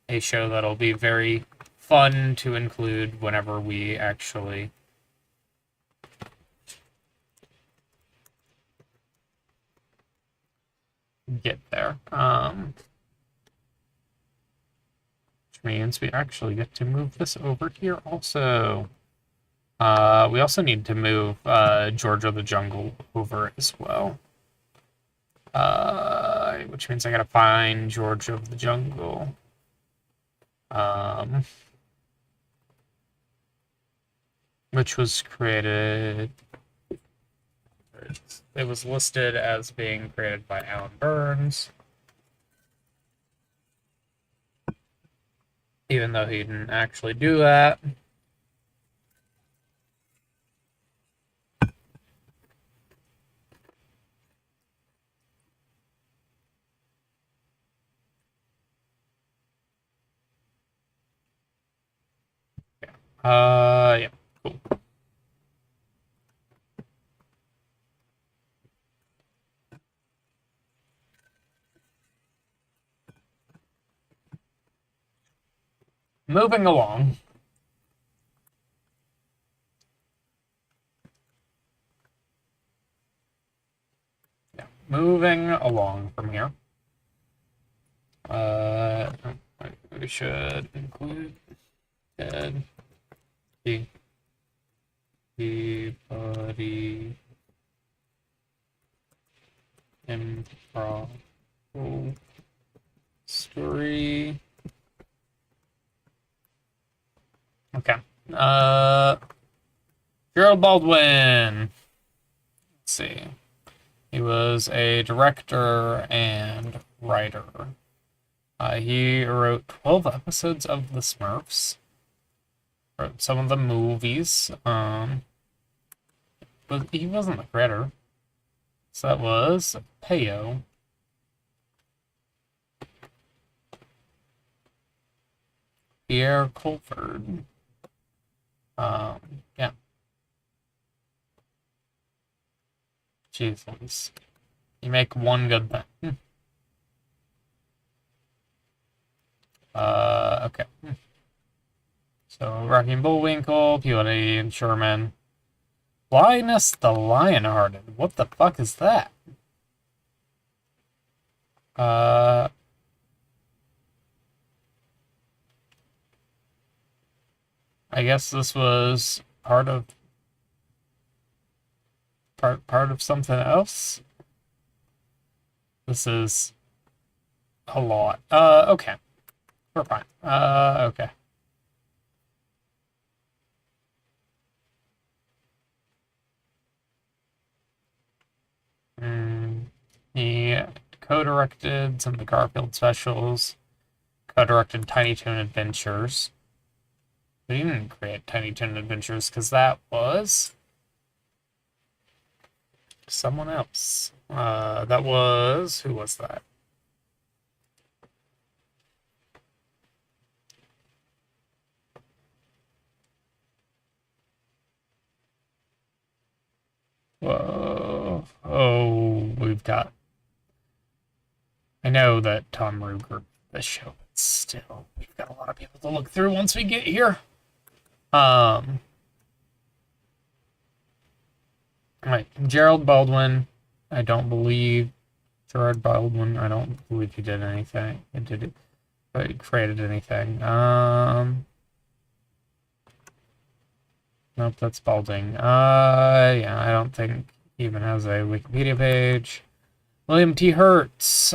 a show that'll be very fun to include whenever we actually get there. Which means we actually get to move this over here also. We also need to move George of the Jungle over as well. Which means I gotta find George of the Jungle. Which was created... It was listed as being created by Alan Burns. Even though he didn't actually do that. Yeah, cool. Moving along. Yeah, moving along from here. We should include Ted, Peabody, Improbable Story. Okay. Gerald Baldwin. Let's see. He was a director and writer. He wrote 12 episodes of The Smurfs. Wrote some of the movies. But he wasn't the creator. So that was Peyo. Pierre Colford. Yeah. Jesus. You make one good thing. Okay. So, Rocky and Bullwinkle, Peabody and Sherman. Linus the Lionhearted. What the fuck is that? I guess this was part of something else. This is a lot. Okay. We're fine. Okay. He co-directed some of the Garfield specials. Co-directed Tiny Toon Adventures. But he didn't create Tiny Toon Adventures because that was someone else. That was... Who was that? Whoa. Oh, we've got... I know that Tom Ruger the show, but still, we've got a lot of people to look through once we get here. Right, Gerald Baldwin. I don't believe Gerard Baldwin. I don't believe he did anything. He did it, but he created anything. Nope, that's Balding. Yeah, I don't think he even has a Wikipedia page. William T. Hertz,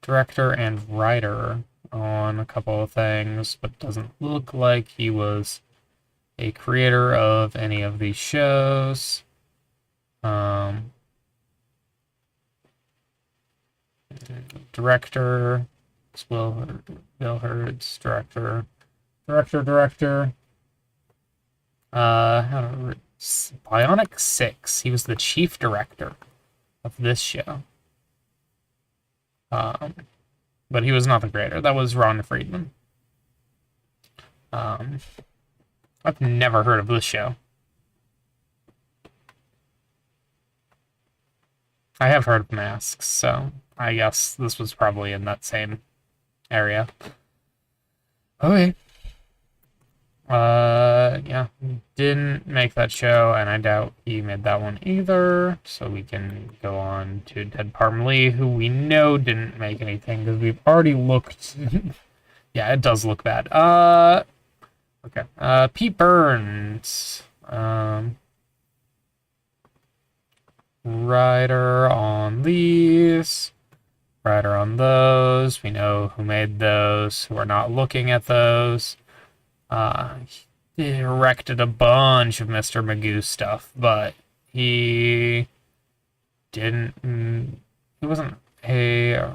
director and writer on a couple of things, but doesn't look like he was a creator of any of these shows. Director, Bill Hertz, director. Bionic 6. He was the chief director of this show. But he was not the creator. That was Ron Friedman. I've never heard of this show. I have heard of Masks, so I guess this was probably in that same area. Okay. Yeah, didn't make that show, and I doubt he made that one either. So we can go on to Ted Parmalee, who we know didn't make anything because we've already looked. Yeah, it does look bad. Okay. Pete Burns. Writer on these. Writer on those. We know who made those. We're not looking at those. He directed a bunch of Mr. Magoo stuff, but he didn't. He wasn't a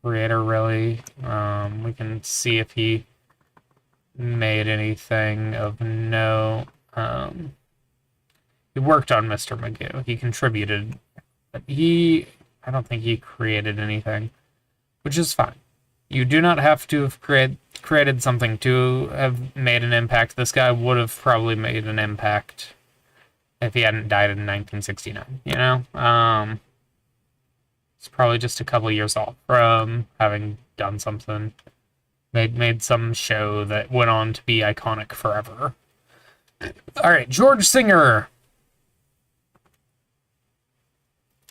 creator, really. We can see if he made anything of note. He worked on Mr. Magoo. He contributed, but I don't think he created anything, which is fine. You do not have to have created something to have made an impact. This guy would have probably made an impact if he hadn't died in 1969, you know? It's probably just a couple years off from having done something, made some show that went on to be iconic forever. All right, George Singer.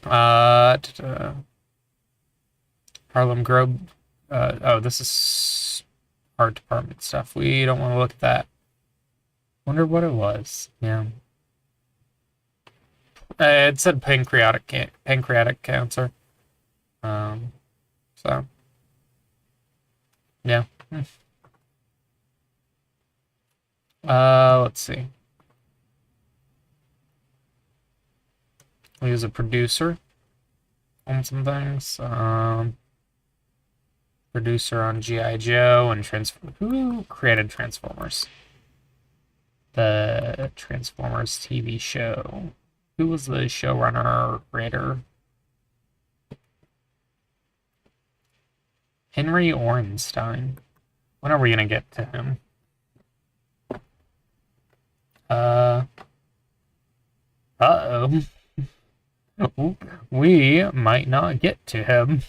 Harlem Grove. Oh, this is art department stuff. We don't want to look at that. Wonder what it was. Yeah. It said pancreatic cancer. So. Yeah. Let's see. He was a producer on some things. Producer on G.I. Joe and Who created Transformers? The Transformers TV show. Who was the showrunner or creator? Henry Orenstein. When are we gonna get to him? Uh-oh. We might not get to him.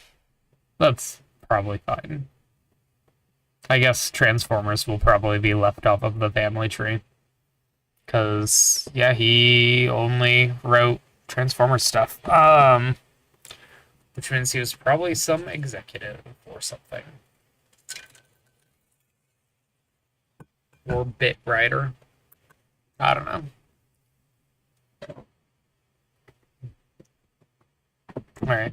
That's probably fine. I guess Transformers will probably be left off of the family tree. Because, yeah, he only wrote Transformers stuff. Which means he was probably some executive or something. Or bit writer. I don't know. Alright,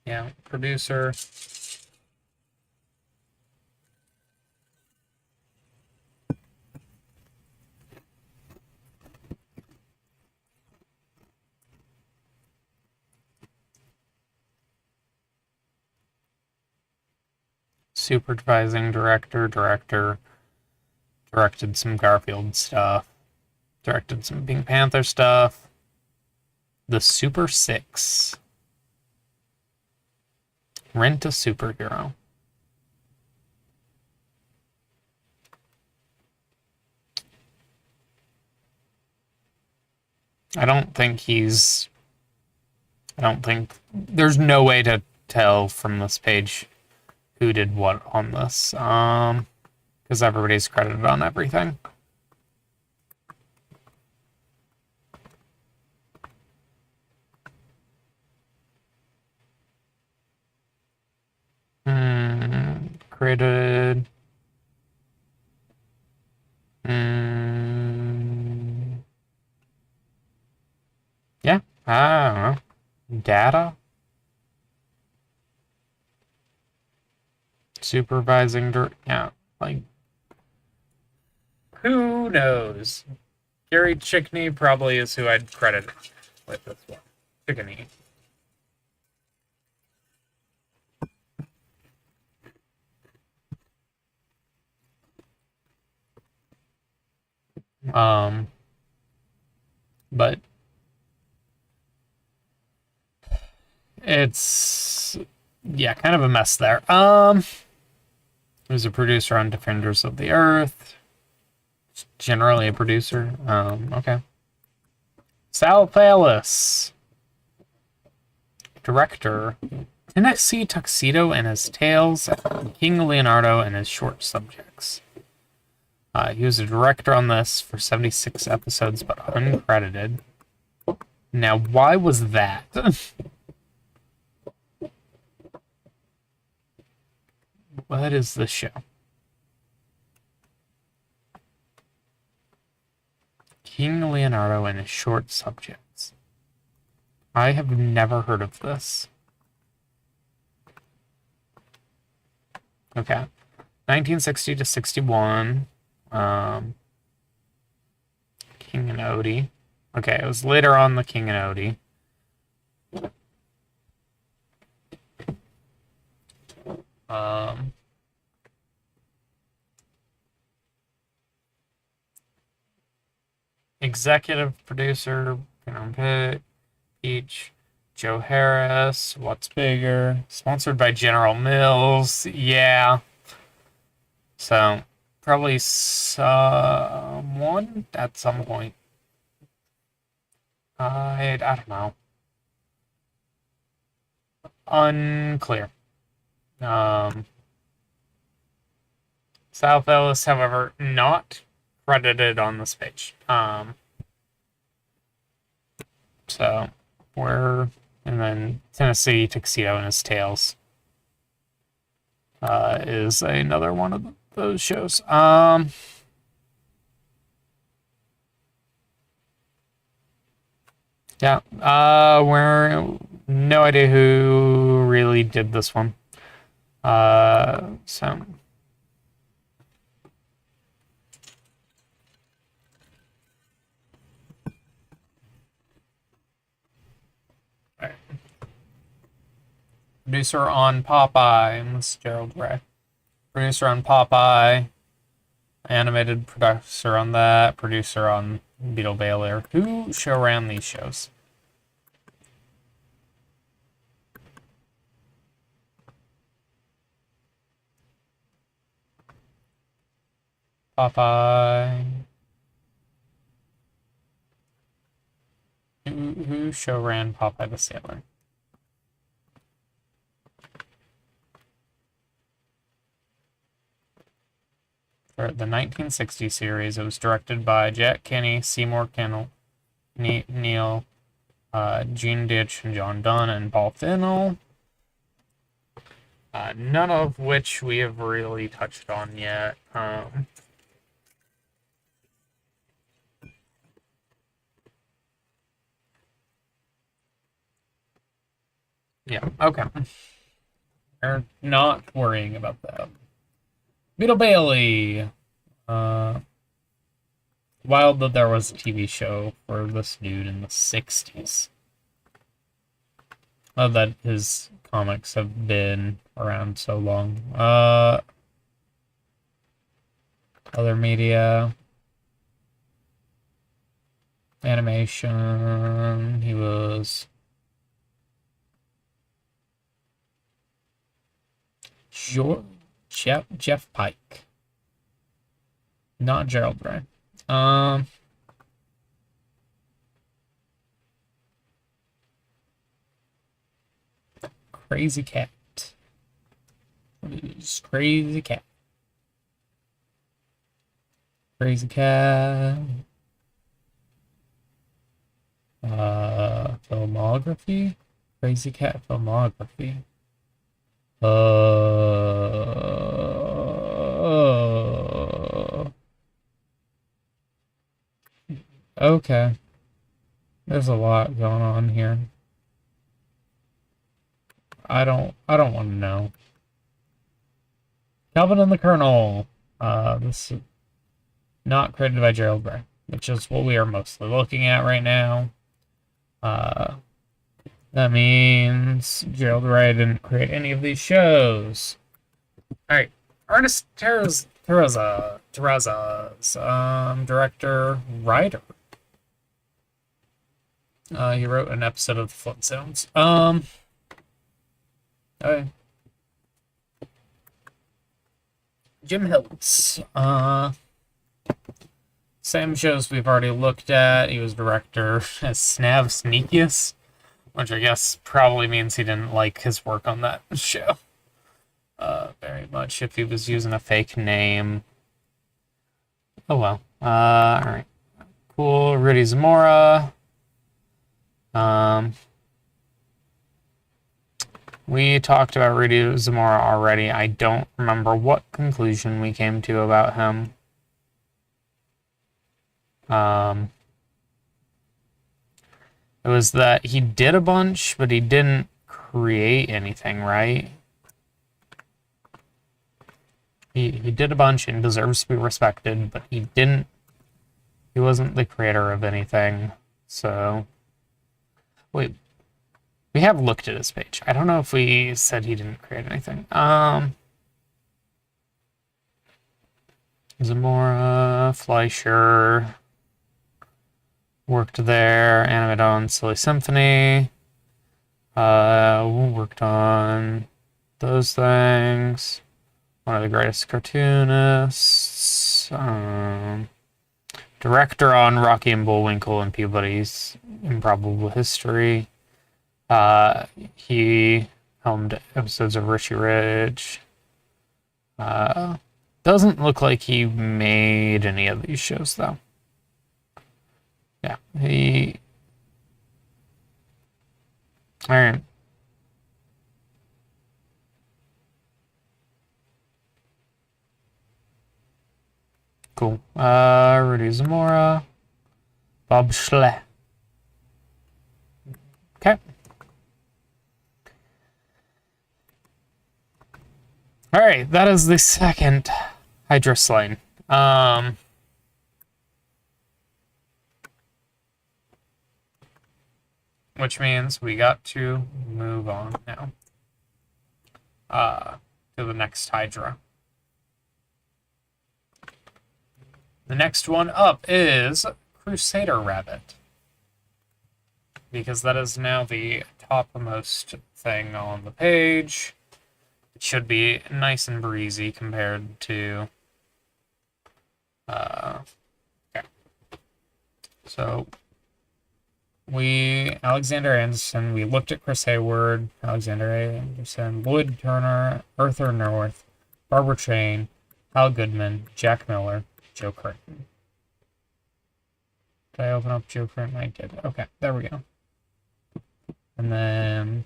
yeah, producer. Supervising director, directed some Garfield stuff, directed some Pink Panther stuff, The Super Six, Rent a Superhero. I don't think there's no way to tell from this page who did what on this, because everybody's credited on everything. Created. Yeah, I don't know. Data? Supervising yeah, like, who knows? Gary Chickney probably is who I'd credit with this one. Chickney. But it's, yeah, kind of a mess there. He was a producer on Defenders of the Earth. Generally a producer. Okay. Sal Palace. Director. Tennessee Tuxedo and His Tales. King Leonardo and His Short Subjects. He was a director on this for 76 episodes, but uncredited. Now, why was that? What is this show? King Leonardo and His Short Subjects. I have never heard of this. Okay. 1960 to 61. King and Odie. Okay, it was later on the King and Odie. Executive producer, Peach, Joe Harris, What's Bigger, sponsored by General Mills, yeah. So, probably someone at some point. I don't know. Unclear. South Ellis, however, not credited on this page. So, and then Tennessee Tuxedo and His Tales is another one of those shows. Yeah, we're no idea who really did this one. So. Right. Producer on Popeye, Miss Gerald Ray. Producer on Popeye. Animated producer on that. Producer on Beetle Baylor. Who show ran these shows? Popeye. Who show ran Popeye the Sailor? For the 1960 series, it was directed by Jack Kinney, Seymour Kennel, Neil, Gene Ditch, and John Dunn, and Paul Fennell. None of which we have really touched on yet. Yeah, okay. We're not worrying about that. Beetle Bailey. Wild that there was a TV show for this dude in the 60s. Love that his comics have been around so long. Other media. Animation. He was... Jeff Pike. Not Gerald Ray. Crazy Cat. What is Crazy Cat? Crazy Cat. Filmography? Crazy Cat filmography. Okay. There's a lot going on here. I don't want to know. Calvin and the Colonel. This is not credited by Gerald Ray, which is what we are mostly looking at right now. That means Gerald Ray didn't create any of these shows. Alright. Ernest Terra's Teresa's director, writer. He wrote an episode of the Flintstones. Okay. Jim Hills. Same shows we've already looked at. He was director as Snav Sneakius, which I guess probably means he didn't like his work on that show very much if he was using a fake name. Oh well. Alright. Cool. Rudy Zamora. We talked about Rudy Zamora already. I don't remember what conclusion we came to about him. It was that he did a bunch, but he didn't create anything, right? He did a bunch and deserves to be respected, but he wasn't the creator of anything. So, wait, we have looked at his page. I don't know if we said he didn't create anything. Zamora, Fleischer, worked there, animated on Silly Symphony, worked on those things, one of the greatest cartoonists, director on Rocky and Bullwinkle and Peabody's Improbable History, he helmed episodes of Richie Rich, doesn't look like he made any of these shows though. Yeah, alright. Cool. Rudy Zamora. Bob Schle. Okay. Alright, that is the second Hydra Slain. Which means we got to move on now. To the next Hydra. The next one up is Crusader Rabbit. Because that is now the topmost thing on the page. It should be nice and breezy compared to... okay. So... Alexander Anderson, we looked at Chris Hayward, Alexander Anderson, Lloyd Turner, Arthur North, Barbara Chain, Hal Goodman, Jack Miller, Joe Curtin. Did I open up Joe Curtin? I did. Okay, there we go. And then,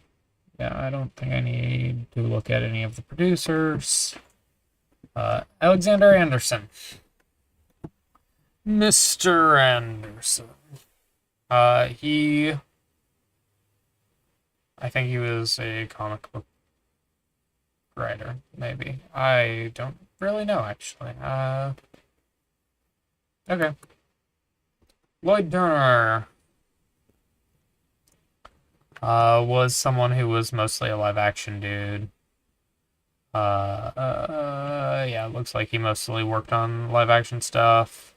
yeah, I don't think I need to look at any of the producers. Alexander Anderson. Mr. Anderson. I think he was a comic book writer, maybe. I don't really know, actually. Okay. Lloyd Turner was someone who was mostly a live-action dude. Yeah, it looks like he mostly worked on live-action stuff.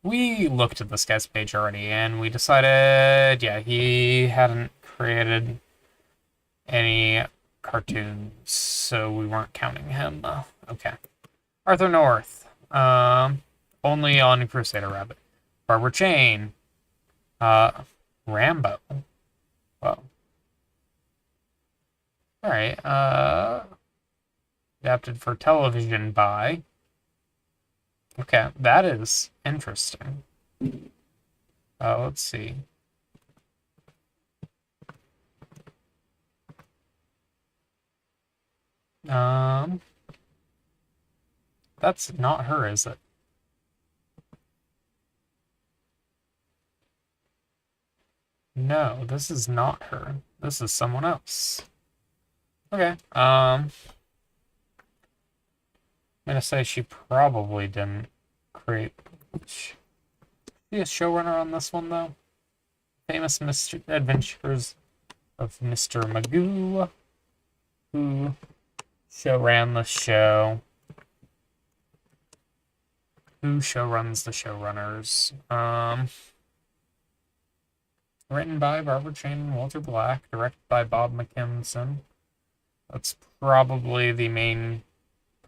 We looked at this guy's page already, and we decided, yeah, he hadn't created any cartoons, so we weren't counting him. Okay. Arthur North, only on Crusader Rabbit. Barbara Chain, Rambo. Whoa. Alright, adapted for television by... Okay, that is interesting. Let's see. That's not her, is it? No, this is not her. This is someone else. Okay, I'm gonna say she probably didn't create... Is she a showrunner on this one, though? Famous Adventures of Mr. Magoo, who ran the show. Who showruns the showrunners? Written by Barbara Chain and Walter Black, directed by Bob McKimson. That's probably the main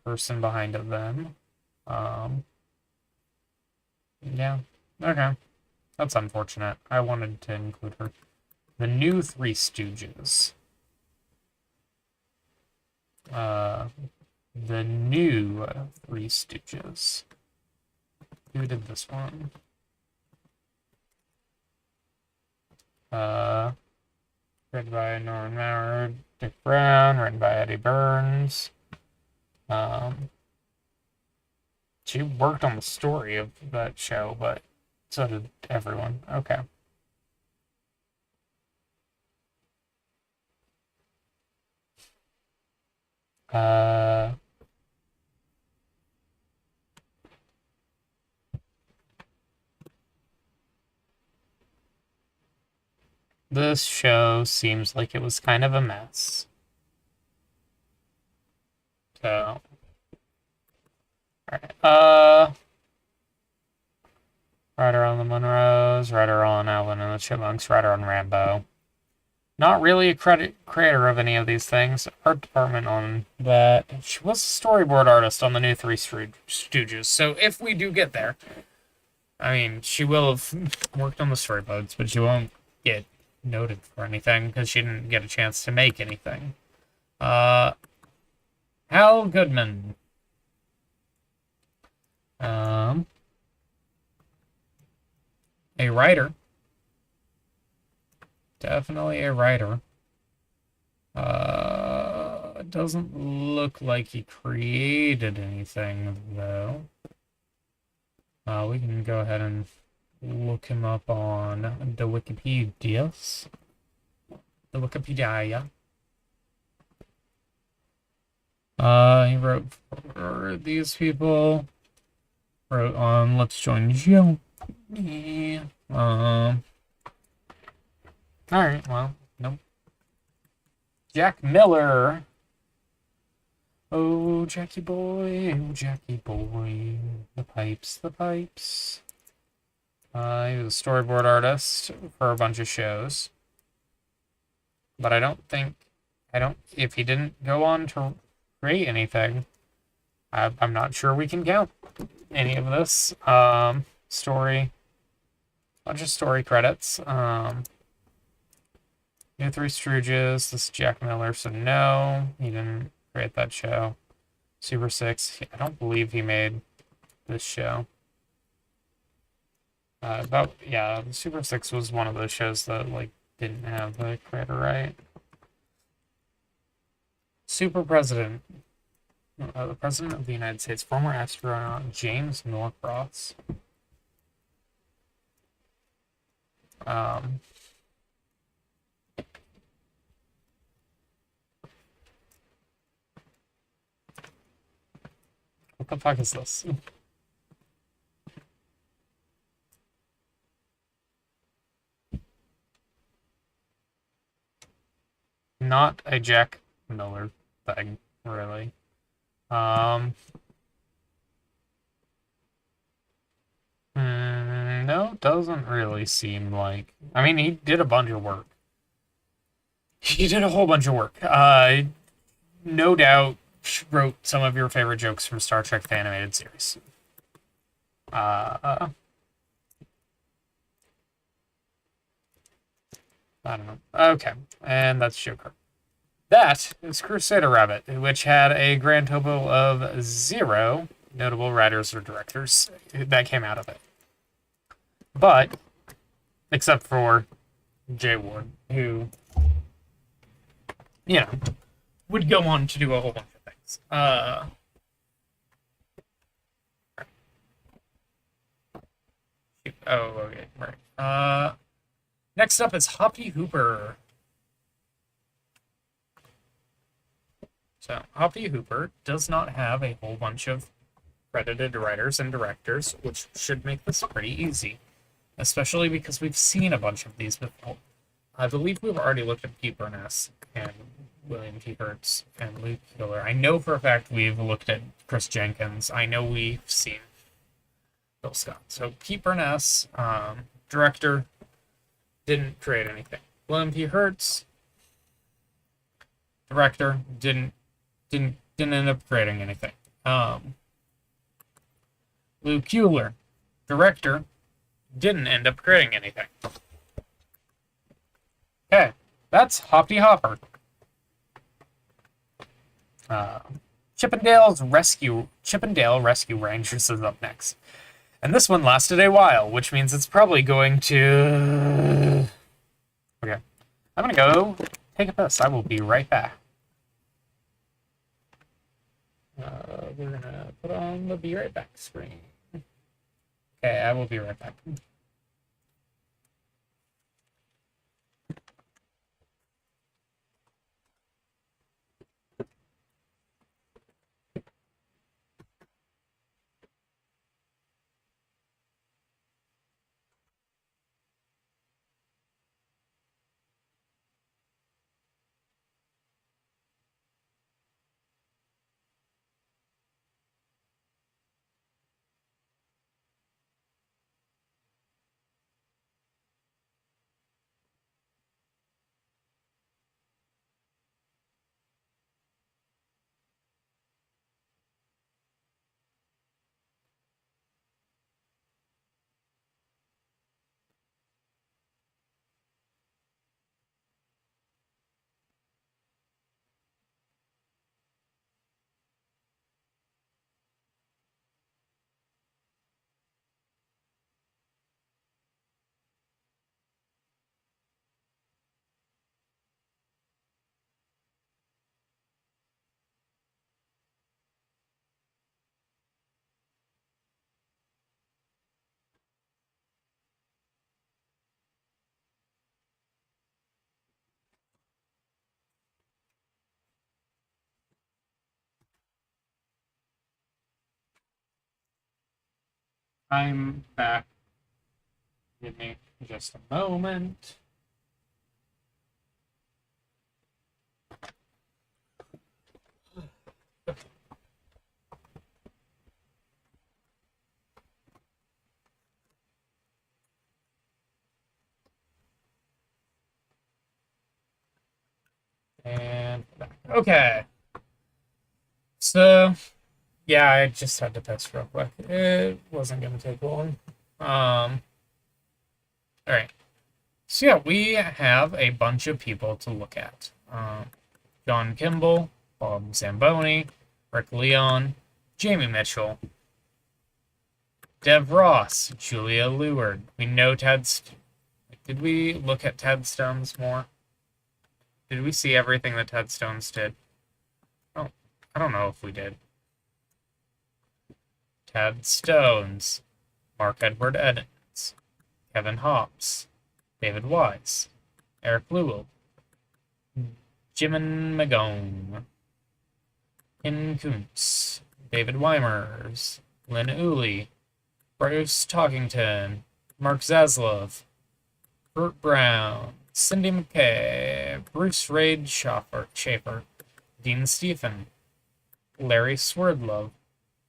person behind it then. Yeah, okay. That's unfortunate. I wanted to include her. The new Three Stooges. The new Three Stooges. Who did this one? Written by Norman Maurer, Dick Brown, written by Eddie Burns. She worked on the story of that show, but so did everyone. Okay. This show seems like it was kind of a mess. So, alright. Writer on the Monroes, writer on Alvin and the Chipmunks, writer on Rambo. Not really a creator of any of these things. Art department on that. She was a storyboard artist on the new Three Stooges. So if we do get there, I mean, she will have worked on the storyboards, but she won't get noted for anything because she didn't get a chance to make anything. Hal Goodman. A writer. Definitely a writer. It doesn't look like he created anything, though. We can go ahead and look him up on the Wikipedias. The Wikipedia. He wrote for these people. Wrote on Let's Join Joe. Alright, well, nope. Jack Miller. Oh, Jackie boy, oh, Jackie boy. The pipes, the pipes. He was a storyboard artist for a bunch of shows. But if he didn't go on to create anything, I'm not sure we can count any of this. Story. Bunch of story credits. New Three Stooges. This is Jack Miller, so no, he didn't create that show. Super 6. I don't believe he made this show. Super 6 was one of those shows that, like, didn't have the creator right. Super President. The President of the United States, former astronaut James Norcross. What the fuck is this? Not a Jack Miller thing, really. No, doesn't really seem like... I mean, he did a bunch of work. He did a whole bunch of work. No doubt wrote some of your favorite jokes from Star Trek the Animated Series. I don't know. Okay, and that's Joker. That is Crusader Rabbit, which had a grand total of 0 notable writers or directors that came out of it. But, except for Jay Ward, who, you know, would go on to do a whole bunch of things. Okay, right. Next up is Hoppy Hooper. So, Hoppy Hooper does not have a whole bunch of credited writers and directors, which should make this pretty easy. Especially because we've seen a bunch of these before. I believe we've already looked at Pete Burness and William T. Hertz and Luke Hiller. I know for a fact we've looked at Chris Jenkins. I know we've seen Bill Scott. So Pete Burness, director, didn't create anything. William P. Hertz, director, didn't end up creating anything. Lou Kuehler, director, didn't end up creating anything. Okay, that's Hoppy Hopper. Chippendale Rescue Rangers is up next. And this one lasted a while, which means it's probably going to... Okay. I'm gonna go take a piss. I will be right back. We're gonna put on the be right back screen. Okay, I will be right back. I'm back. Give me just a moment. And back. Okay. So, yeah, I just had to piss real quick. It wasn't going to take long. All right. So, yeah, we have a bunch of people to look at. John Kimball, Bob Zamboni, Rick Leon, Jamie Mitchell, Dev Ross, Julia Leward. We know did we look at Ted Stones more? Did we see everything that Ted Stones did? Oh, I don't know if we did. Ted Stones, Mark Edward Edmonds, Kevin Hobbs, David Wise, Eric Lewell, Jim Magone, Ken Kuntz, David Weimers, Lynn Uli, Bruce Talkington, Mark Zaslov, Burt Brown, Cindy McKay, Bruce Raid Schaefer, Dean Stephen, Larry Swerdlove,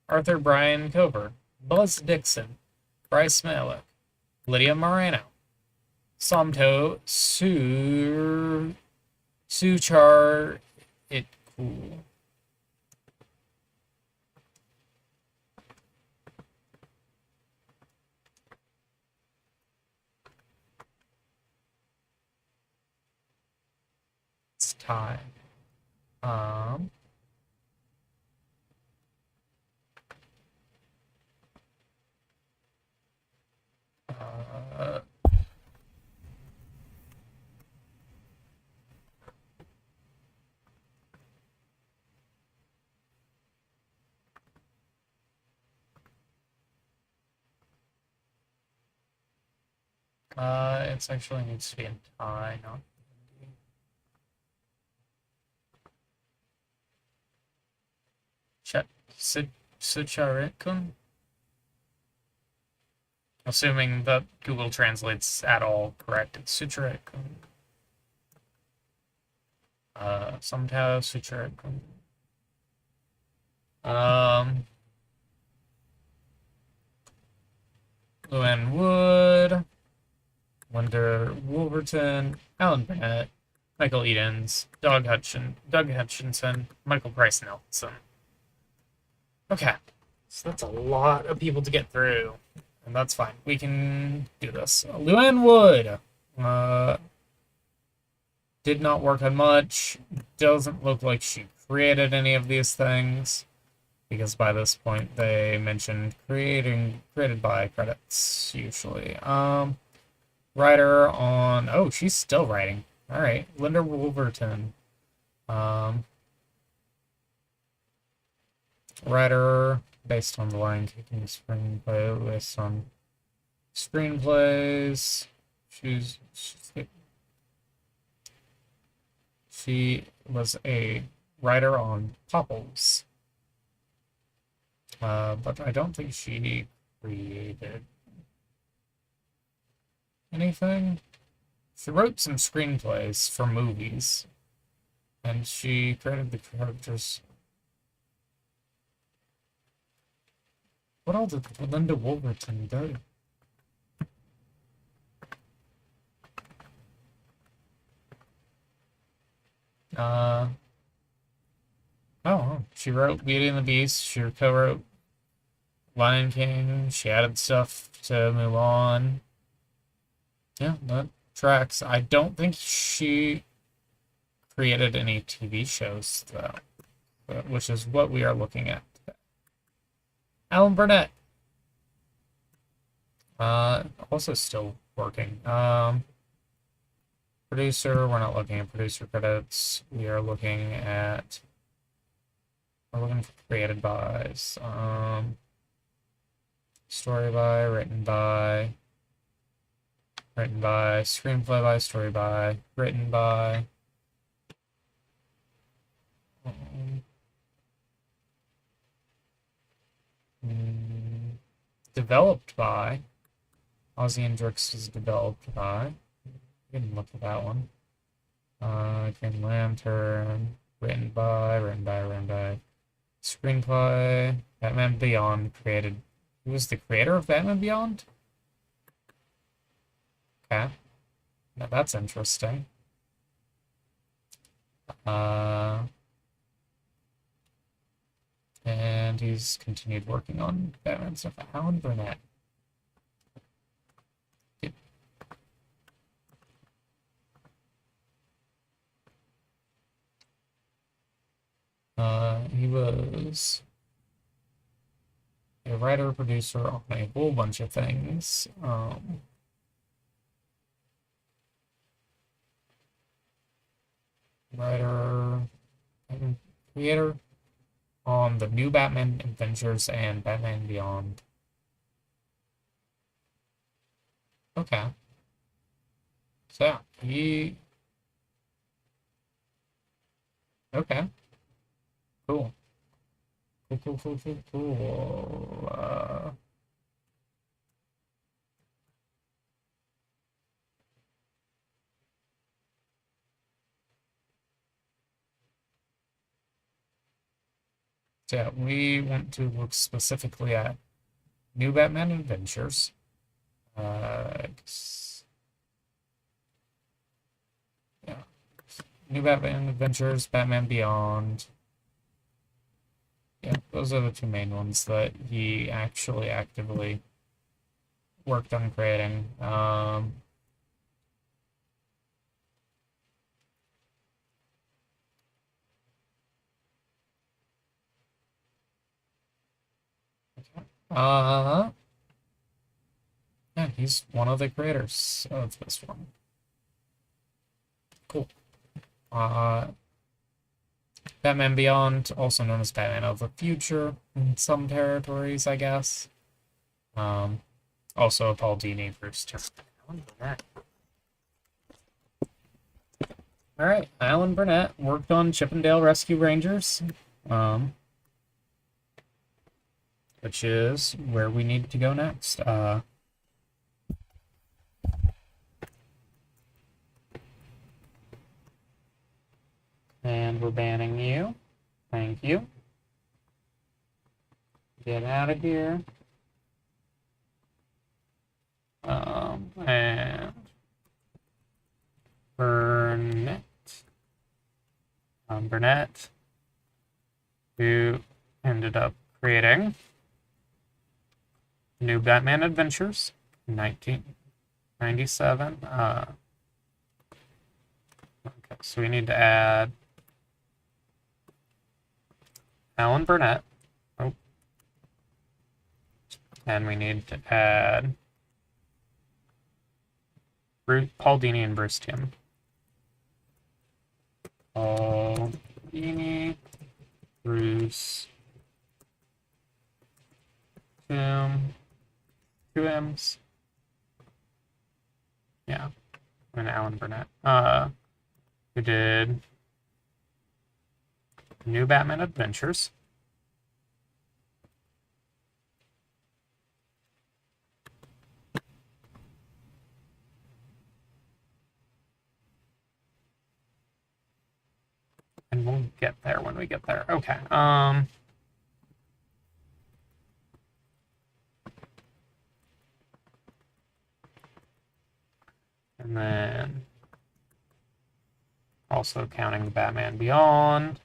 Arthur Brian Cover, Buzz Dixon, Bryce Malick, Lydia Moreno, Somto Suchar Itku, it's time. It actually needs to be in Thai, not Hindi. Sucharikun? Assuming that Google translates at all correct, it's Sucharikun. Somehow Sucharikun. Luann Wood, Linda Wolverton, Alan Burnett, Michael Edens, Doug Hutchinson, Michael Price Nelson. Okay, so that's a lot of people to get through, and that's fine. We can do this. Luann Wood did not work on much. Doesn't look like she created any of these things, because by this point they mentioned created by credits usually. Writer on, oh, she's still writing. All right, Linda Wolverton. Writer based on the Lion King screenplay, based on screenplays. She was a writer on Popples. But I don't think she created anything. She wrote some screenplays for movies, and she created the characters. What all did Linda Wolverton do? Oh, she wrote Beauty and the Beast. She co-wrote Lion King. She added stuff to Mulan. Yeah, that tracks. I don't think she created any TV shows, though, which is what we are looking at today. Alan Burnett. Also still working. Producer, we're not looking at producer credits. We are looking at, we're looking for created bys. Story by, written by, screenplay by, story by, written by. Developed by. Ozzy and Drix is developed by. We can look at that one. Green Lantern, written by. Screenplay, Batman Beyond created. Who was the creator of Batman Beyond? Okay. Now that's interesting. And he's continued working on Batman stuff. Alan Burnett. He was a writer, producer on a whole bunch of things. Writer and creator on the new Batman Adventures and Batman Beyond. Okay. So yeah, okay. Cool. Cool. So yeah, we want to look specifically at New Batman Adventures. Yeah. New Batman Adventures, Batman Beyond. Yeah, those are the two main ones that he actually actively worked on creating. Yeah, he's one of the creators of this one. Cool. Batman Beyond, also known as Batman of the Future in some territories, I guess. Also a Paul Dini first term. Alright, Alan Burnett worked on Chippendale Rescue Rangers. Which is where we need to go next. And we're banning you. Thank you. Get out of here. And Burnett. Burnett, who ended up creating New Batman Adventures, 1997. Okay, so we need to add Alan Burnett. Oh. And we need to add Paul Dini and Bruce Timm. Paul Dini, Bruce Timm, 2 M's. Yeah, and Alan Burnett. Who did New Batman Adventures. And we'll get there when we get there. Okay. And then also counting the Batman Beyond.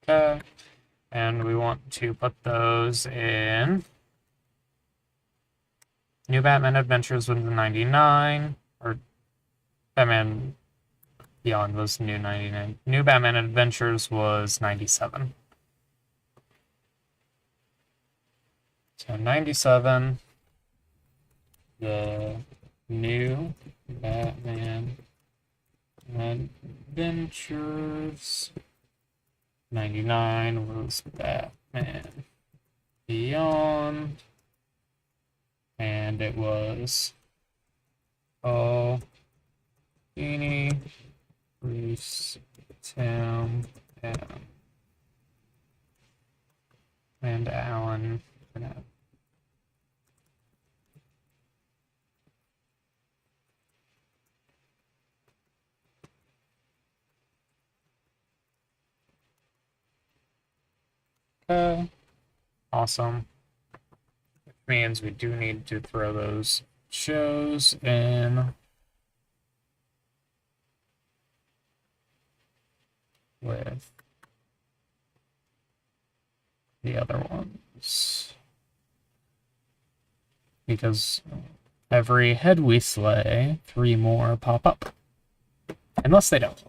Okay. And we want to put those in New Batman Adventures was 99, or Batman Beyond was new 99. New Batman Adventures was 97. So 97, the New Batman Adventures. 99 was Batman Beyond. And it was Paul Dini, Bruce Timm, and Alan Burnett. Okay, awesome. Which means we do need to throw those shows in with the other ones. Because every head we slay, 3 more pop up. Unless they don't.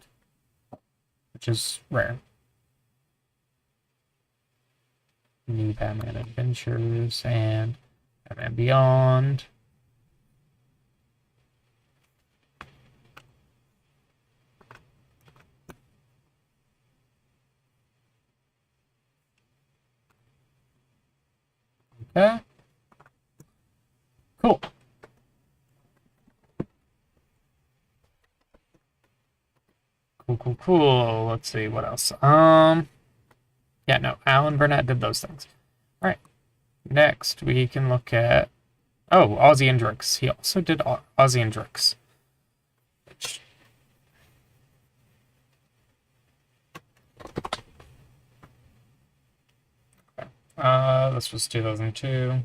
Which is rare. New Batman Adventures and Batman Beyond. Okay. Cool. Cool. Let's see what else. Yeah, no, Alan Burnett did those things. All right. Next, we can look at Ozzy and Drix. He also did Ozzy and Drix. This was 2002.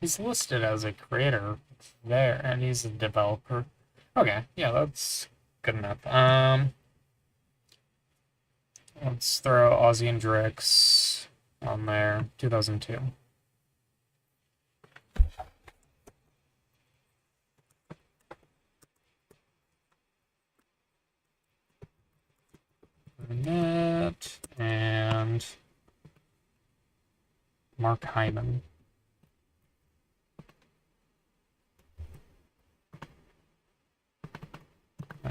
He's listed as a creator there, and he's a developer. Okay, yeah, that's good enough. Let's throw Ozzy and Drix on there, 2002. Burnett and Mark Hyman.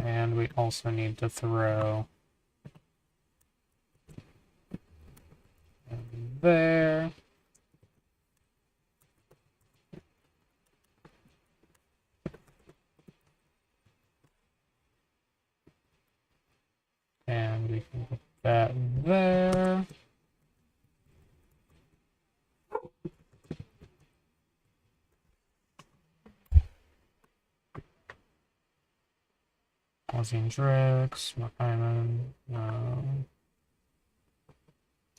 And we also need to throw there. And we can put that there. Ozzy and Drix, McIman,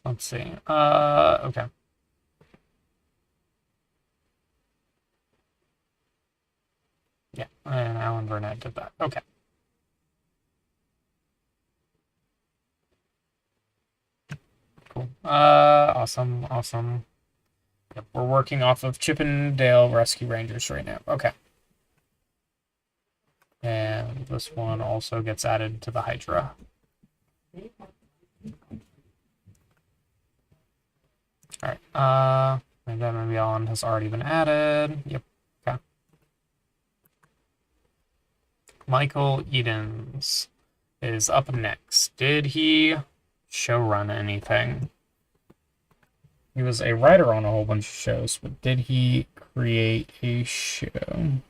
let's see. Okay. Yeah, and Alan Burnett did that. Okay. Cool. Awesome, awesome. Yep, we're working off of Chippendale Rescue Rangers right now. Okay. And this one also gets added to the Hydra. Alright, and then maybe Ellen has already been added. Yep, okay. Michael Edens is up next. Did he showrun anything? He was a writer on a whole bunch of shows, but did he create a show?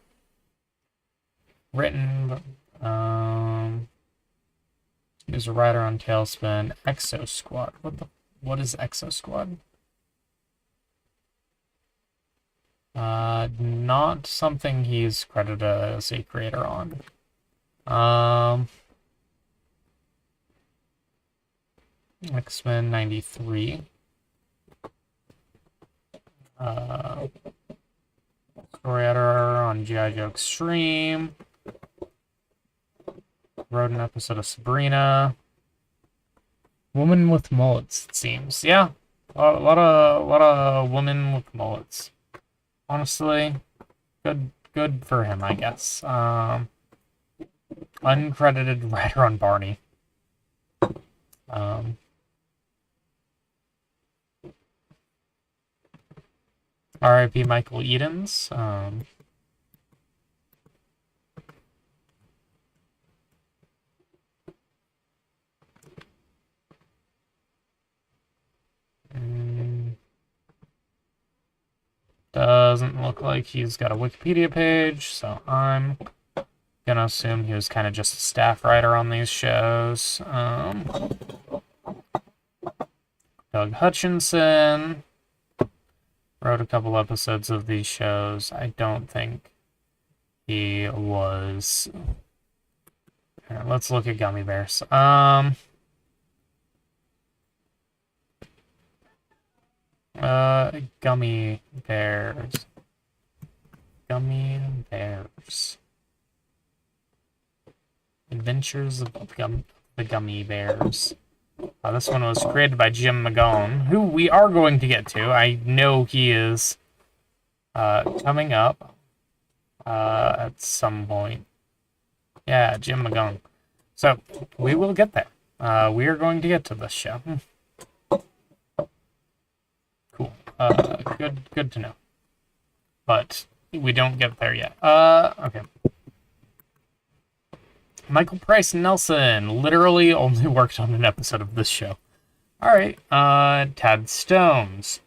Written, he was a writer on Tailspin. Exo Squad. What is Exo Squad? Not something he's credited as a creator on. X-Men 93. Story editor on G.I. Joe Extreme. Wrote an episode of Sabrina. Woman with mullets, it seems. Yeah, a lot of women with mullets. Honestly, good for him, I guess. Uncredited writer on Barney. R.I.P. Michael Edens. Doesn't look like he's got a Wikipedia page, so I'm gonna assume he was kind of just a staff writer on these shows. Doug Hutchinson wrote a couple episodes of these shows. I don't think he was... Here, let's look at Gummy Bears. Gummy Bears. Gummy Bears. Adventures of the Gummy Bears. This one was created by Jim Magone, who we are going to get to. I know he is coming up at some point. Yeah, Jim Magone. So, we will get there. We are going to get to this show. Cool. Good to know. But we don't get there yet. Okay. Michael Price Nelson literally only worked on an episode of this show. Alright, Tad Stones.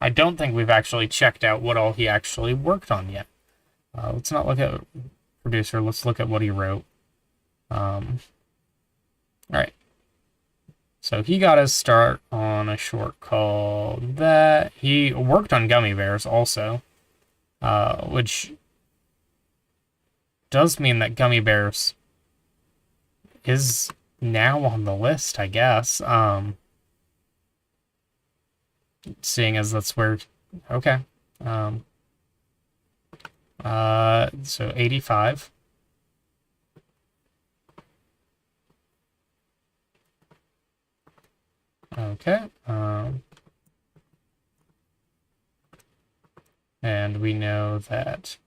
I don't think we've actually checked out what all he actually worked on yet. Let's not look at producer, let's look at what he wrote. Alright. So he got his start on a short called That. He worked on Gummy Bears also, which does mean that Gummy Bears is now on the list, I guess. Seeing as that's where... Okay. So 85. Okay. And we know that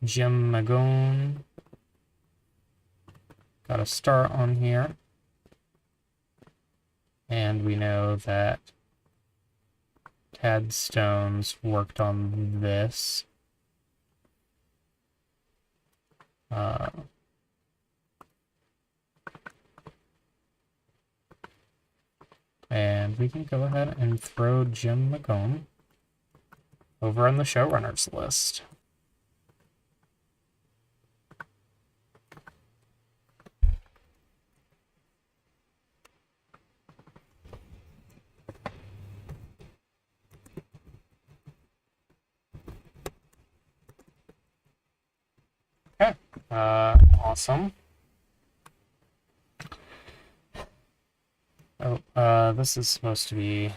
Jim Magone got a start on here. And we know that Tad Stones worked on this. we can go ahead and throw Jim McGone over on the showrunners list. Okay, awesome. Oh, this is supposed to be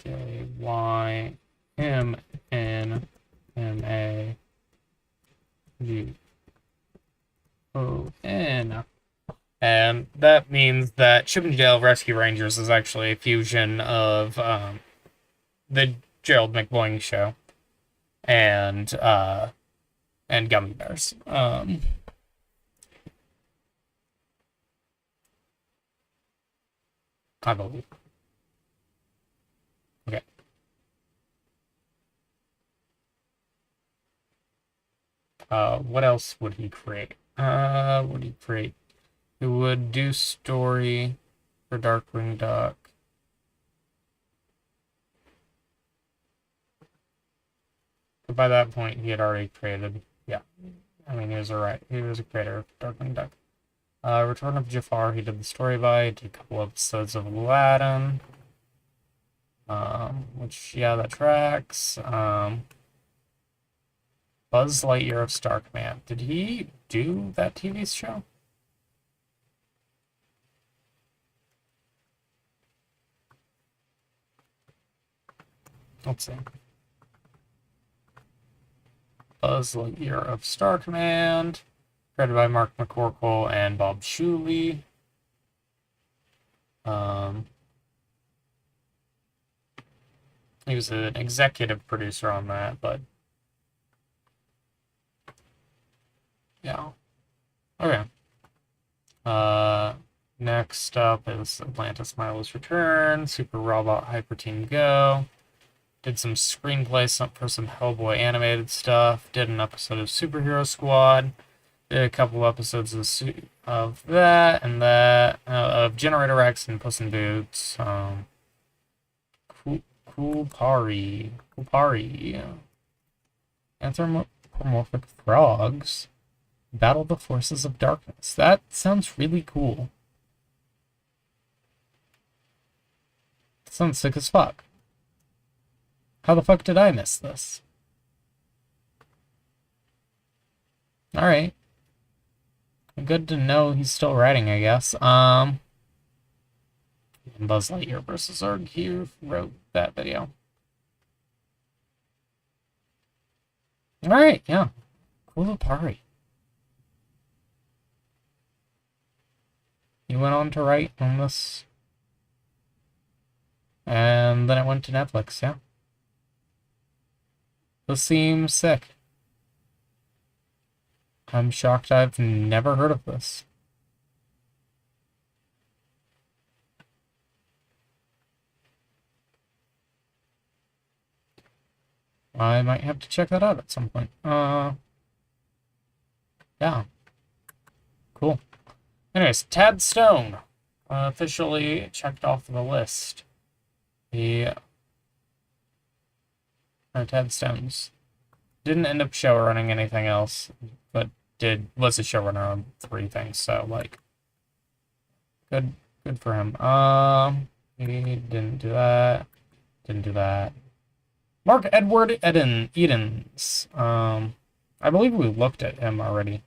JYMNMAGON. And that means that Chippendale Rescue Rangers is actually a fusion of the Gerald McBoing Show and Gummy Bears. I believe. Okay. What else would he create? He would do story for Darkwing Duck. But by that point, he had already created. Yeah, I mean, he was a creator of Darkwing Duck. Return of Jafar, he did the story by. He did a couple episodes of Aladdin. Which, yeah, that tracks. Buzz Lightyear of Star Command. Did he do that TV show? Let's see. Buzz Lightyear of Star Command. Created by Mark McCorkle and Bob Shuley. He was an executive producer on that, but yeah. Okay. Next up is Atlantis Milo's Return, Super Robot Hyper Team Go. Did some screenplay for some Hellboy animated stuff. Did an episode of Superhero Squad. Did a couple episodes of that and that. Of Generator X and Puss in Boots. Coolpari. Anthropomorphic Frogs. Battle the Forces of Darkness. That sounds really cool. Sounds sick as fuck. How the fuck did I miss this? Alright. Good to know he's still writing, I guess. Buzz Lightyear vs. Zurg, he wrote that video. Alright, yeah. Cool party. He went on to write on this. And then it went to Netflix, yeah. This seems sick. I'm shocked I've never heard of this. I might have to check that out at some point. Yeah. Cool. Anyways, Tad Stone. Officially checked off the list. Tad Stones. Didn't end up showrunning anything else, but was a showrunner on 3 things, so like good for him. He didn't do that. Mark Edward Edens. I believe we looked at him already.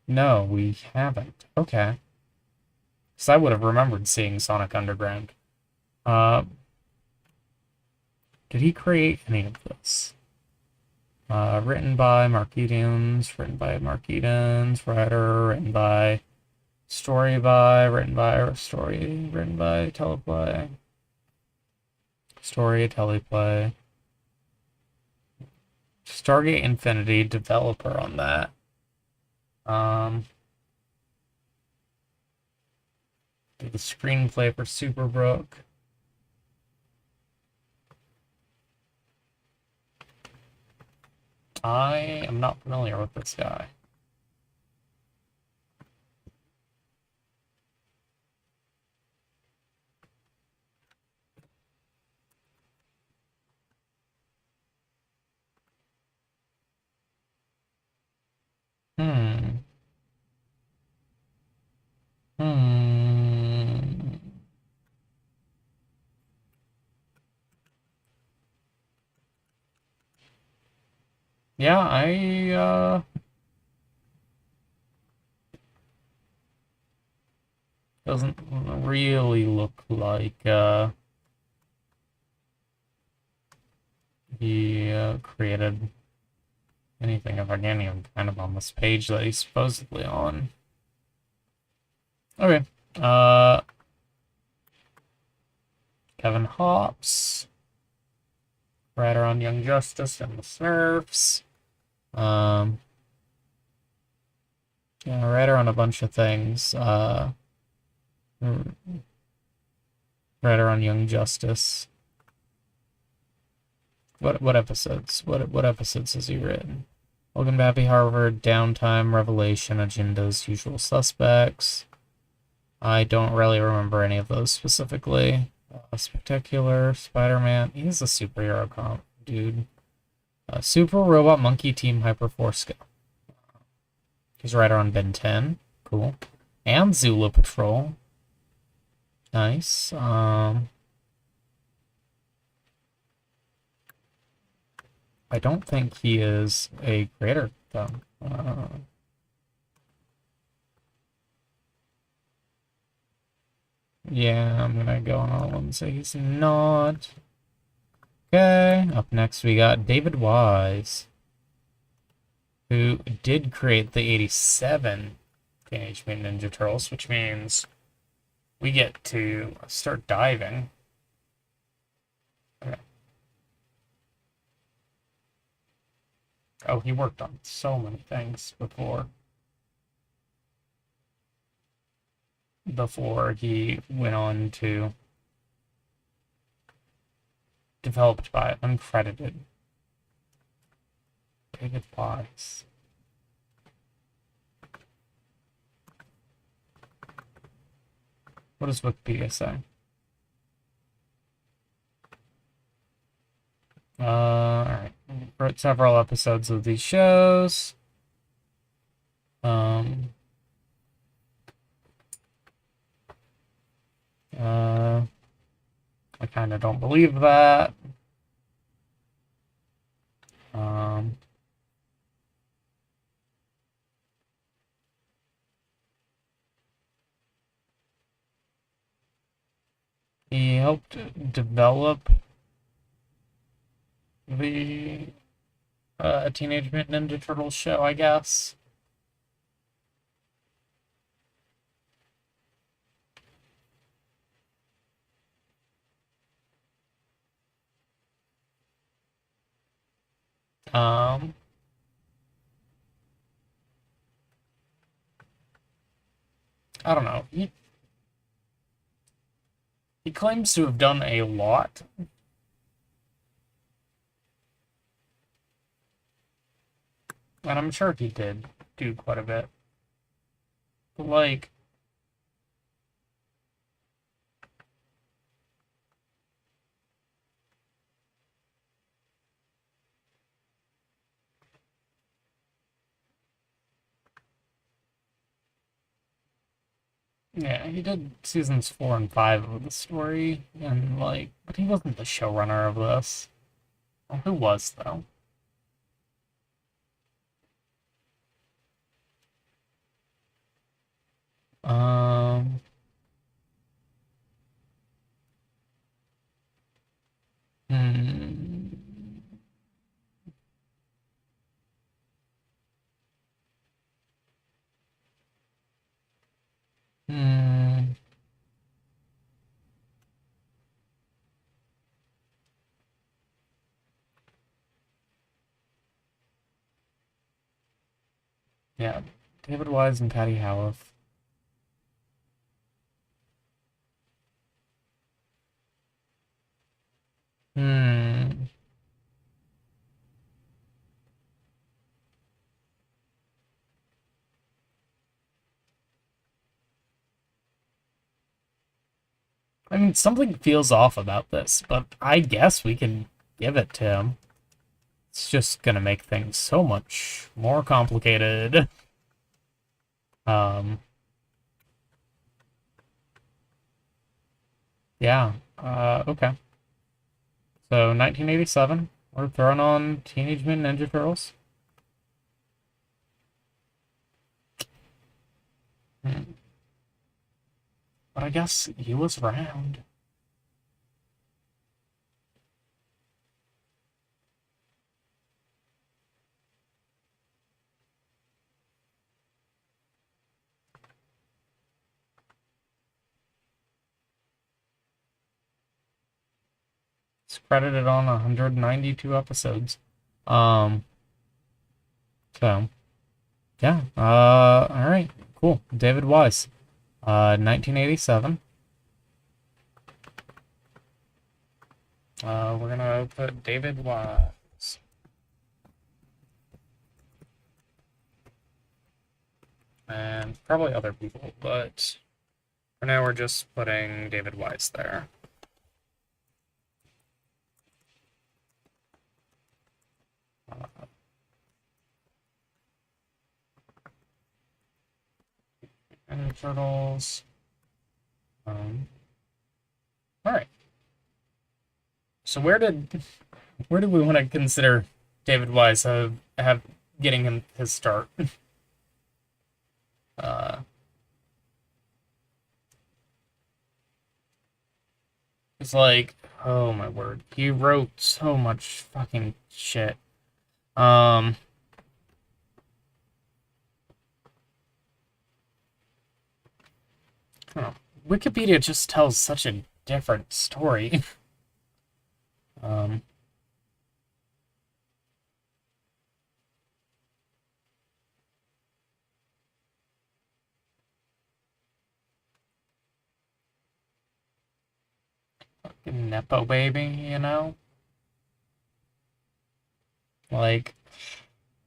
No, we haven't. Okay. Because I would have remembered seeing Sonic Underground. Did he create any of this? Written by Mark Edens, written by Teleplay. Teleplay. Stargate Infinity, developer on that. Did the screenplay for Superbrook. I am not familiar with this guy. Hmm. Hmm. Yeah, doesn't really look like, he, created anything of any kind of on this page that he's supposedly on. Okay, Kevin Hops, writer on Young Justice and the Smurfs. Yeah, writer on a bunch of things. Writer on Young Justice. What episodes? What episodes has he written? Welcome to Happy Harvard, Downtime, Revelation, Agendas, Usual Suspects. I don't really remember any of those specifically. Spectacular, Spider-Man. He's a superhero comp, dude. Super Robot Monkey Team Hyperforce. He's a writer on Ben 10. Cool. And Zula Patrol. Nice. I don't think he is a creator, though. Yeah, I'm gonna go on all and say he's not. Okay, up next we got David Wise, who did create the 87 Teenage Mutant Ninja Turtles, which means we get to start diving. Okay. Oh, he worked on so many things before he went on to developed by uncredited David Wise. What does Wikipedia say? Alright. Wrote several episodes of these shows. I kind of don't believe that. He helped develop the Teenage Mutant Ninja Turtles show, I guess. I don't know. He claims to have done a lot. And I'm sure he did do quite a bit. But, like, yeah, he did seasons 4 and 5 of the story, and, like, but he wasn't the showrunner of this. Well, who was, though? Um... Hmm... Hmm... Yeah, David Wise and Patty Howarth. Hmm... I mean, something feels off about this, but I guess we can give it to him. It's just gonna make things so much more complicated. Yeah, okay. So, 1987, we're throwing on Teenage Mutant Ninja Turtles. But I guess he was around. It's credited on 192 episodes. So, yeah. Alright, cool. David Wise. 1987. We're gonna put David Wise. And probably other people, but for now we're just putting David Wise there. And Turtles. Alright. So where did we want to consider David Wise have getting him his start? It's like, oh my word, he wrote so much fucking shit. I don't know. Wikipedia just tells such a different story. Fucking Nepo baby, you know? Like,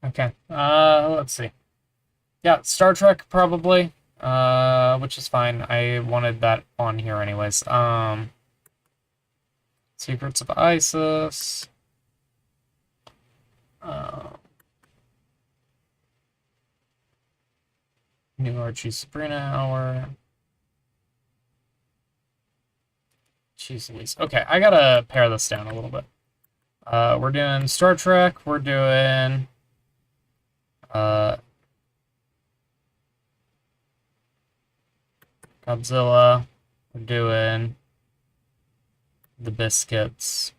okay. Let's see. Yeah, Star Trek probably. Which is fine. I wanted that on here anyways. Secrets of Isis. New Archie Sabrina Hour. Jeez Louise. Okay, I gotta pare this down a little bit. We're doing Star Trek. We're doing Godzilla. We're doing The Biscuits.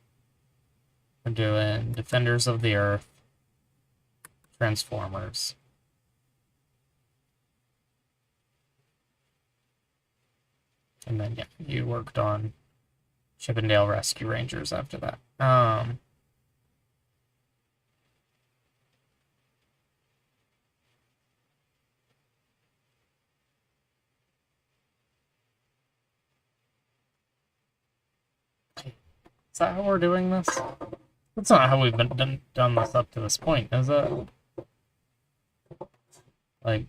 We're doing Defenders of the Earth. Transformers. And then, yeah, you worked on Chippendale Rescue Rangers after that. Is that how we're doing this? That's not how we've been done this up to this point, is it? Like,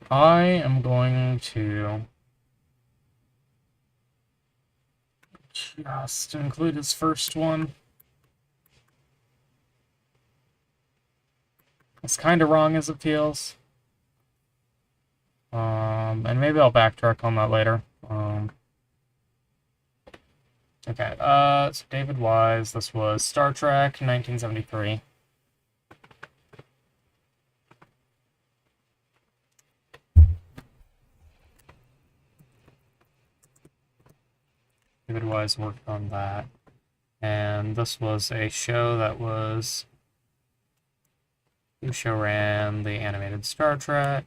I am going to just include his first one. It's kind of wrong as it feels. And maybe I'll backtrack on that later. Okay, so David Wise, this was Star Trek, 1973. David Wise worked on that. And this was a show that was... The show ran the animated Star Trek.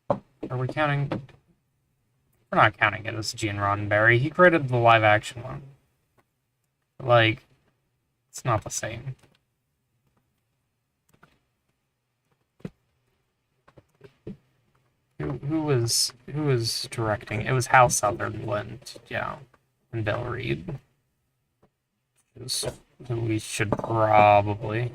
Are we counting? We're not counting it as Gene Roddenberry. He created the live action one. Like, it's not the same. Who was directing? It was Hal Sutherland, yeah, and Bill Reed. Rose, who we should probably...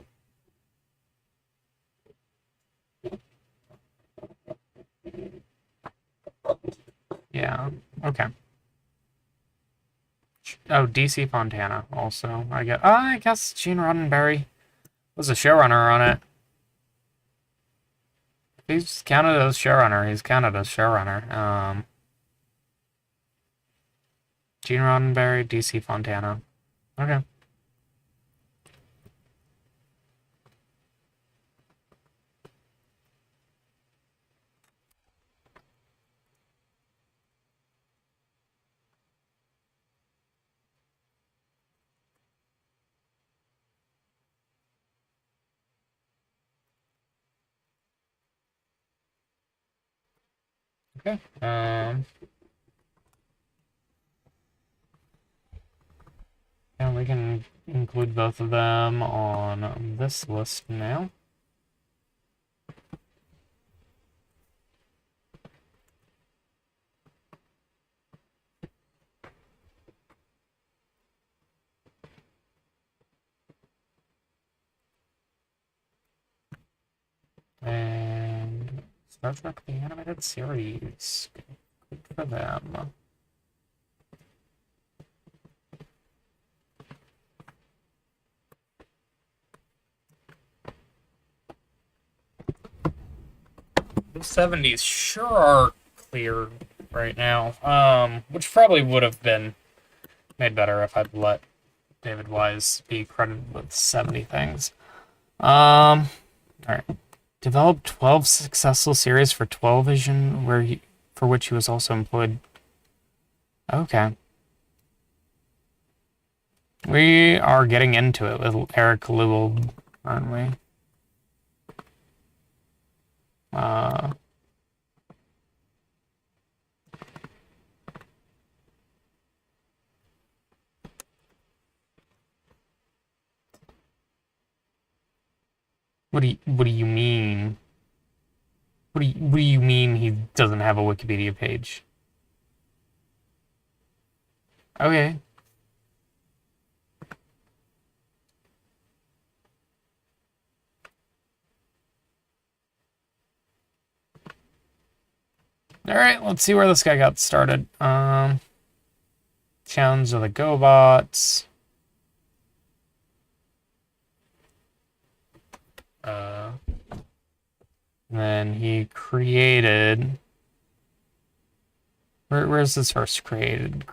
Yeah, okay. Oh, DC Fontana also. I guess Gene Roddenberry was a showrunner on it. If he's counted as showrunner, he's counted as showrunner. Gene Roddenberry, DC Fontana. Okay. Okay. Yeah, we can include both of them on this list now. And Star Trek the Animated Series. Good for them. The 70s sure are clear right now. Which probably would have been made better if I'd let David Wise be credited with 70 things. Alright. Developed 12 successful series for television for which he was also employed. Okay. We are getting into it with Eric Lewell, aren't we? What do you mean? What do you mean he doesn't have a Wikipedia page? Okay. Alright, let's see where this guy got started. Challenge of the GoBots. Then he created... Where's his first created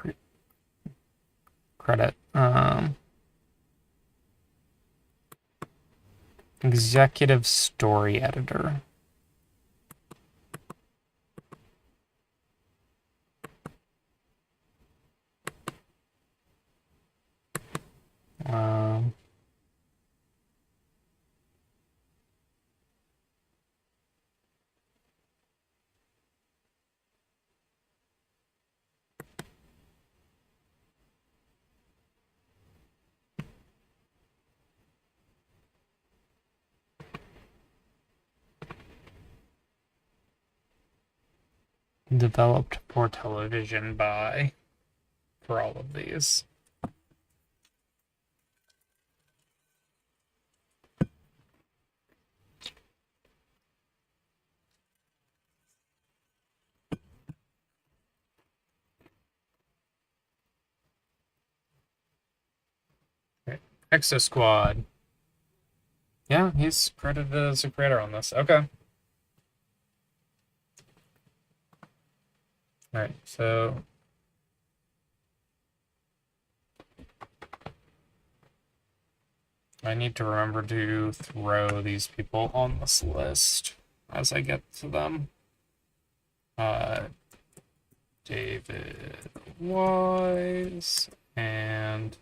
credit? Executive story editor. Developed for television by for all of these. Okay. Exo Squad. Yeah, he's credited as a creator on this. Okay. Alright, so I need to remember to throw these people on this list as I get to them. David Wise and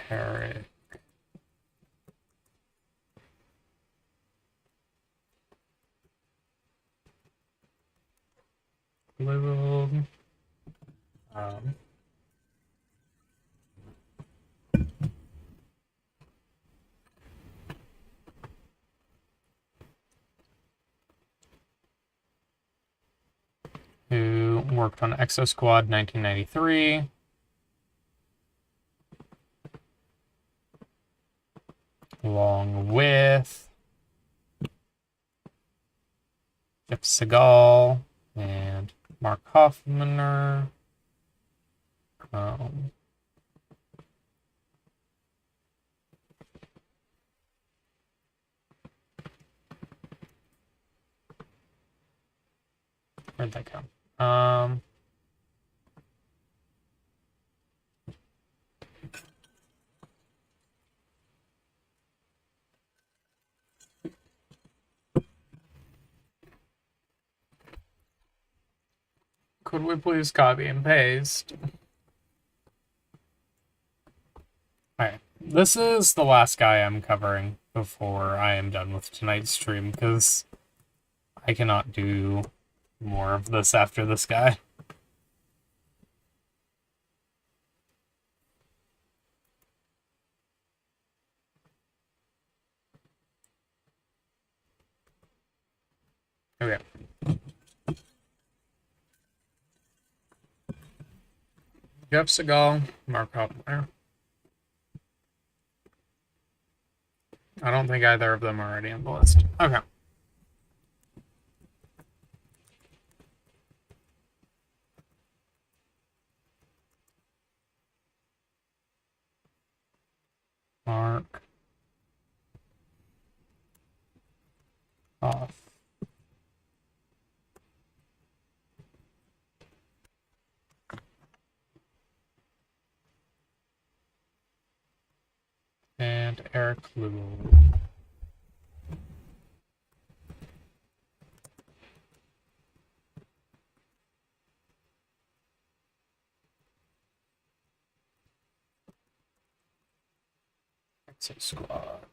Eric Lewell. Who worked on Exo Squad 1993. along with Jeff Segal and Mark Hoffmaner. Where'd that go? Could we please copy and paste? Alright, this is the last guy I'm covering before I am done with tonight's stream, because I cannot do more of this after this guy. Okay. Jeff Segal, Mark Hoffmaner. I don't think either of them are already on the list. Okay. Mark off. And Eric Lewell. Exo Squad.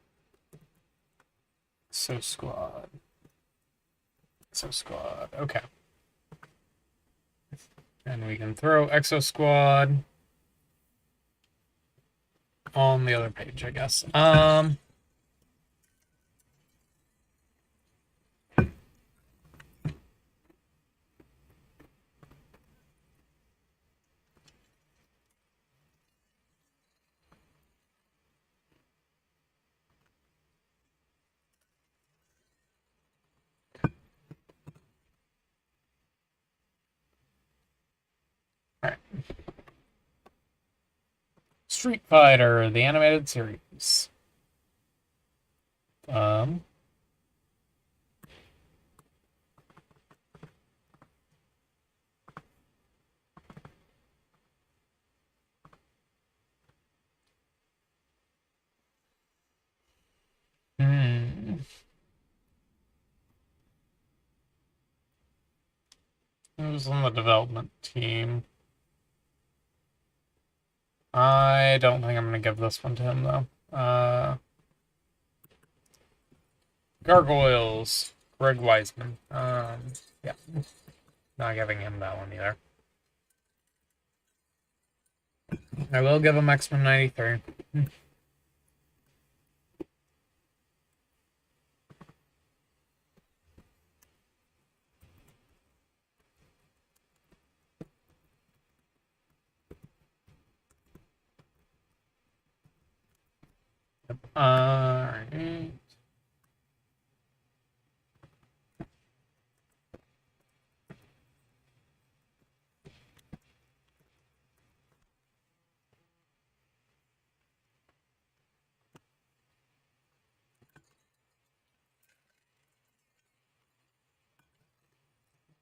Exo Squad. Exo Squad. Okay. And we can throw Exo Squad on the other page, I guess. Alright. Street Fighter, the animated series. Who's on the development team? I don't think I'm going to give this one to him, though. Gargoyles, Greg Weisman. Yeah. Not giving him that one either. I will give him X-Men 93. Alright.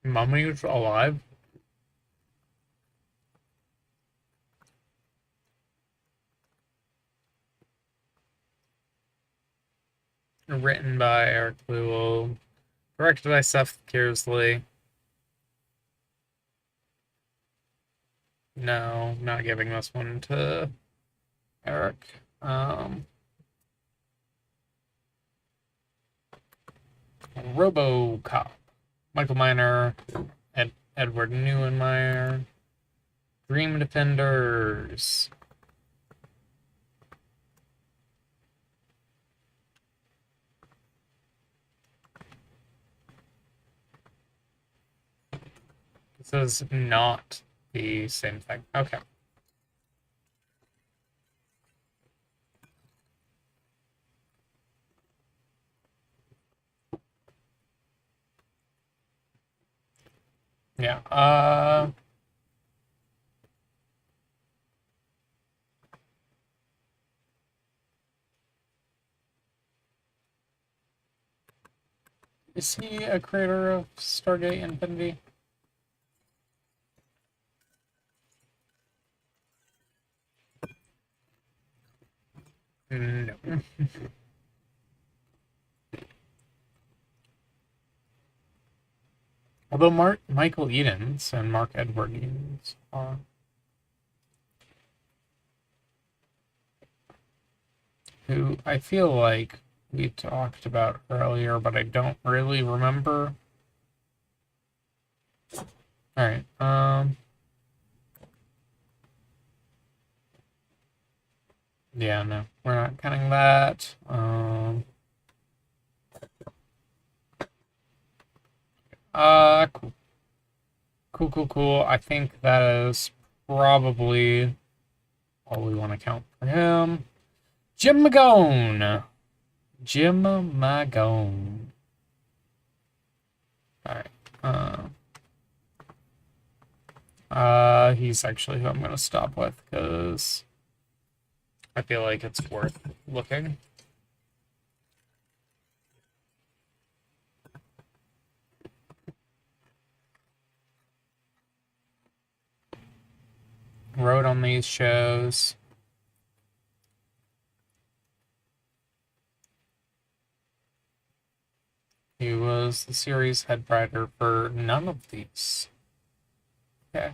Mummy's alive? Written by Eric Lewell. Directed by Seth Kearsley. No, not giving this one to Eric. RoboCop. Michael Miner, Edward Neuenmeyer. Dream Defenders. This is not the same thing. Okay. Yeah. Is he a creator of Stargate Infinity? No. Although Michael Edens and Mark Edward Edens are. Who I feel like we talked about earlier, but I don't really remember. Alright, yeah, no, we're not counting that. Cool. Cool. I think that is probably all we want to count for him. Jim Magone. Alright. He's actually who I'm gonna stop with because I feel like it's worth looking. Wrote on these shows. He was the series head writer for none of these. Okay.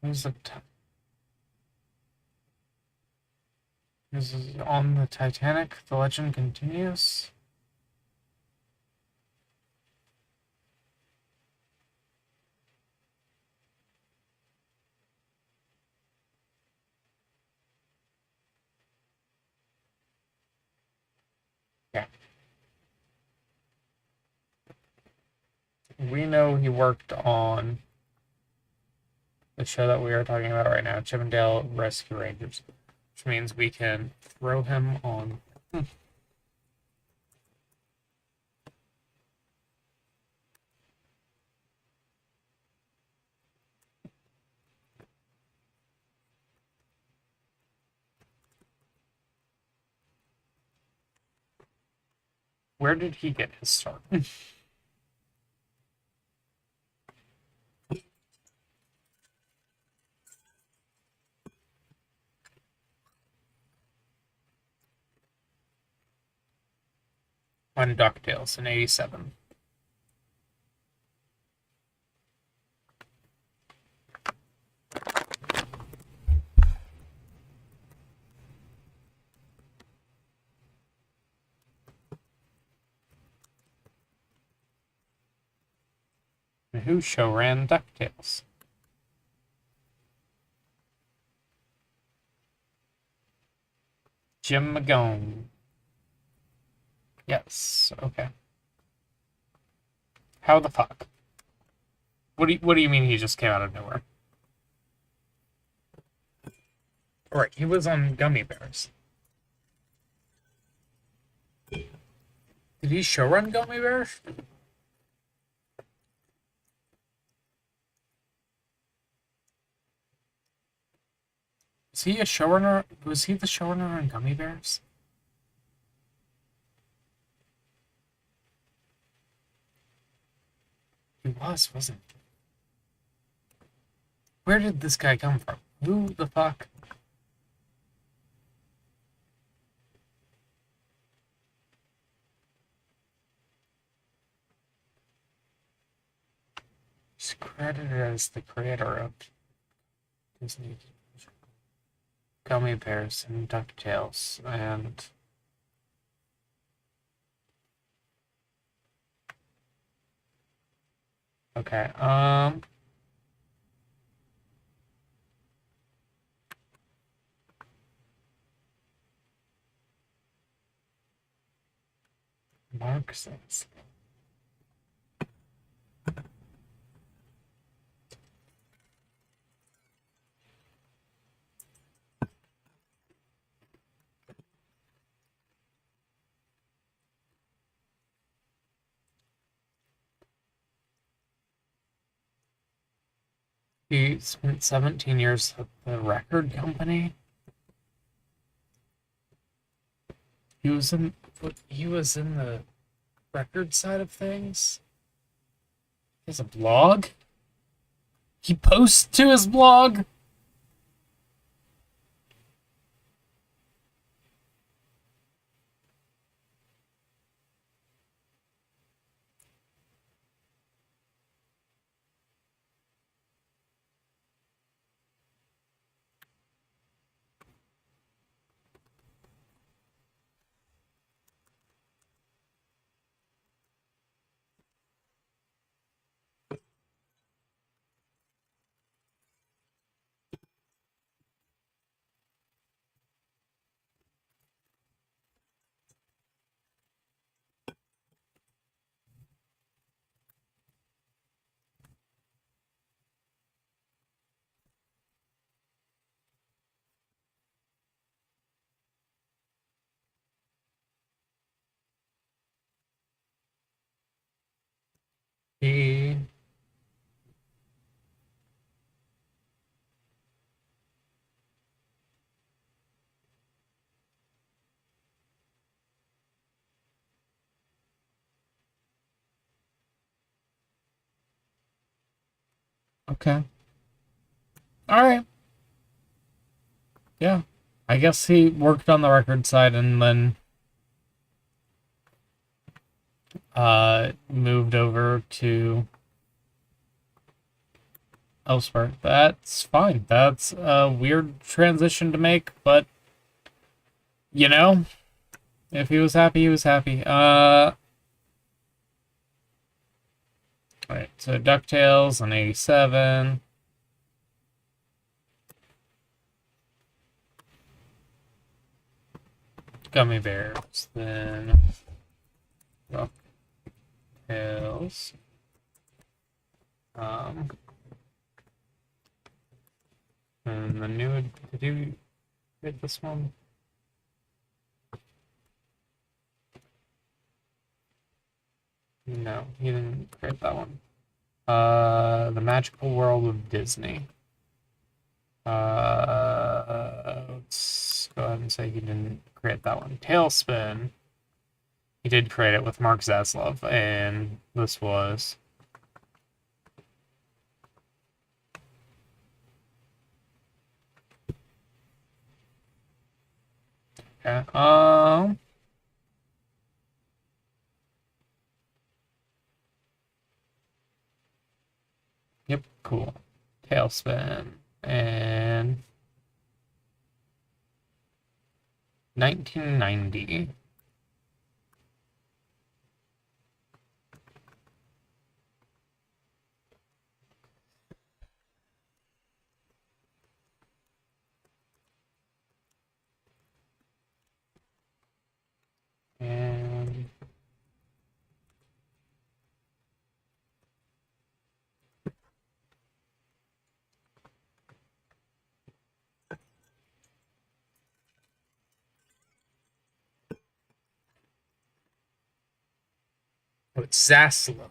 Who's the This is on the Titanic. The legend continues. Yeah. We know he worked on the show that we are talking about right now, Chippendale Rescue Rangers, which means we can throw him on. Where did he get his start? On DuckTales in '87. And who show ran DuckTales? Jim Magone. Yes, okay. How the fuck? What do you mean he just came out of nowhere? Right, he was on Gummy Bears. Did he showrun Gummy Bears? Is he a showrunner? Was he the showrunner on Gummy Bears? He was, wasn't he? Where did this guy come from? Who the fuck? He's credited as the creator of Disney Gummy Bears and DuckTales and okay, Mark says. He spent 17 years at the record company. He was in the record side of things. He has a blog. He posts to his blog. He Okay. All right. Yeah. I guess he worked on the record side and then moved over to elsewhere. That's fine. That's a weird transition to make, but you know, if he was happy, he was happy. Alright, so DuckTales on 87. Gummy Bears, then DuckTales. And the new, did you get this one? No, he didn't create that one. The Magical World of Disney. Let's go ahead and say he didn't create that one. Tailspin. He did create it with Mark Zaslav, and this was... Okay, yep, cool. Tailspin. And 1990. And oh, it's Zaslav.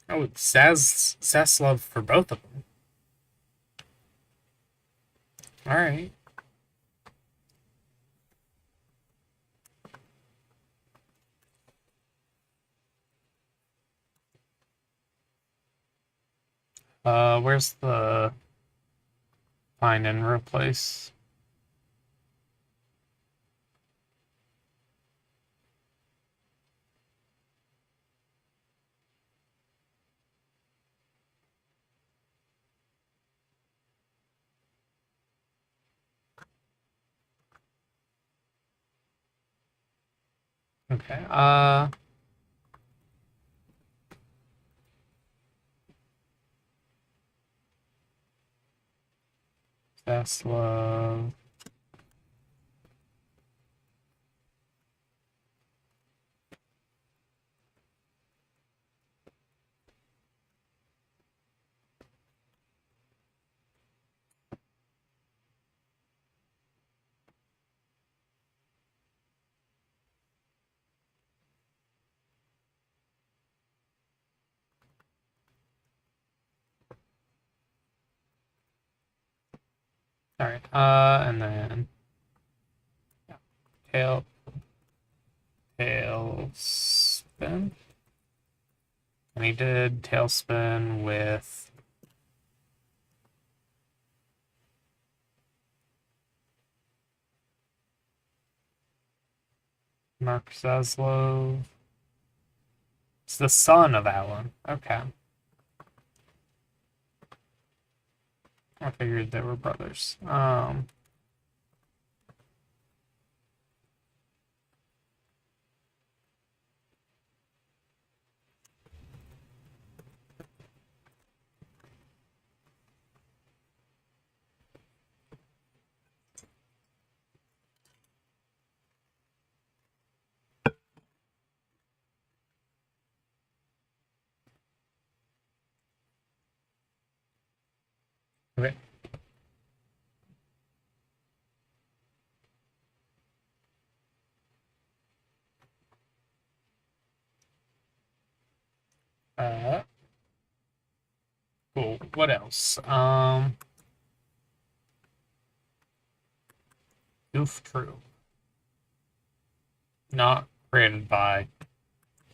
Oh, it's Zaslav for both of them. All right. Where's the find and replace? Okay, Zaslav. Alright, and then tail spin. And he did tailspin with Mark Zaslov. It's the son of Alan. Okay. I figured they were brothers. Okay. Cool. What else? Goof Troop. Not created by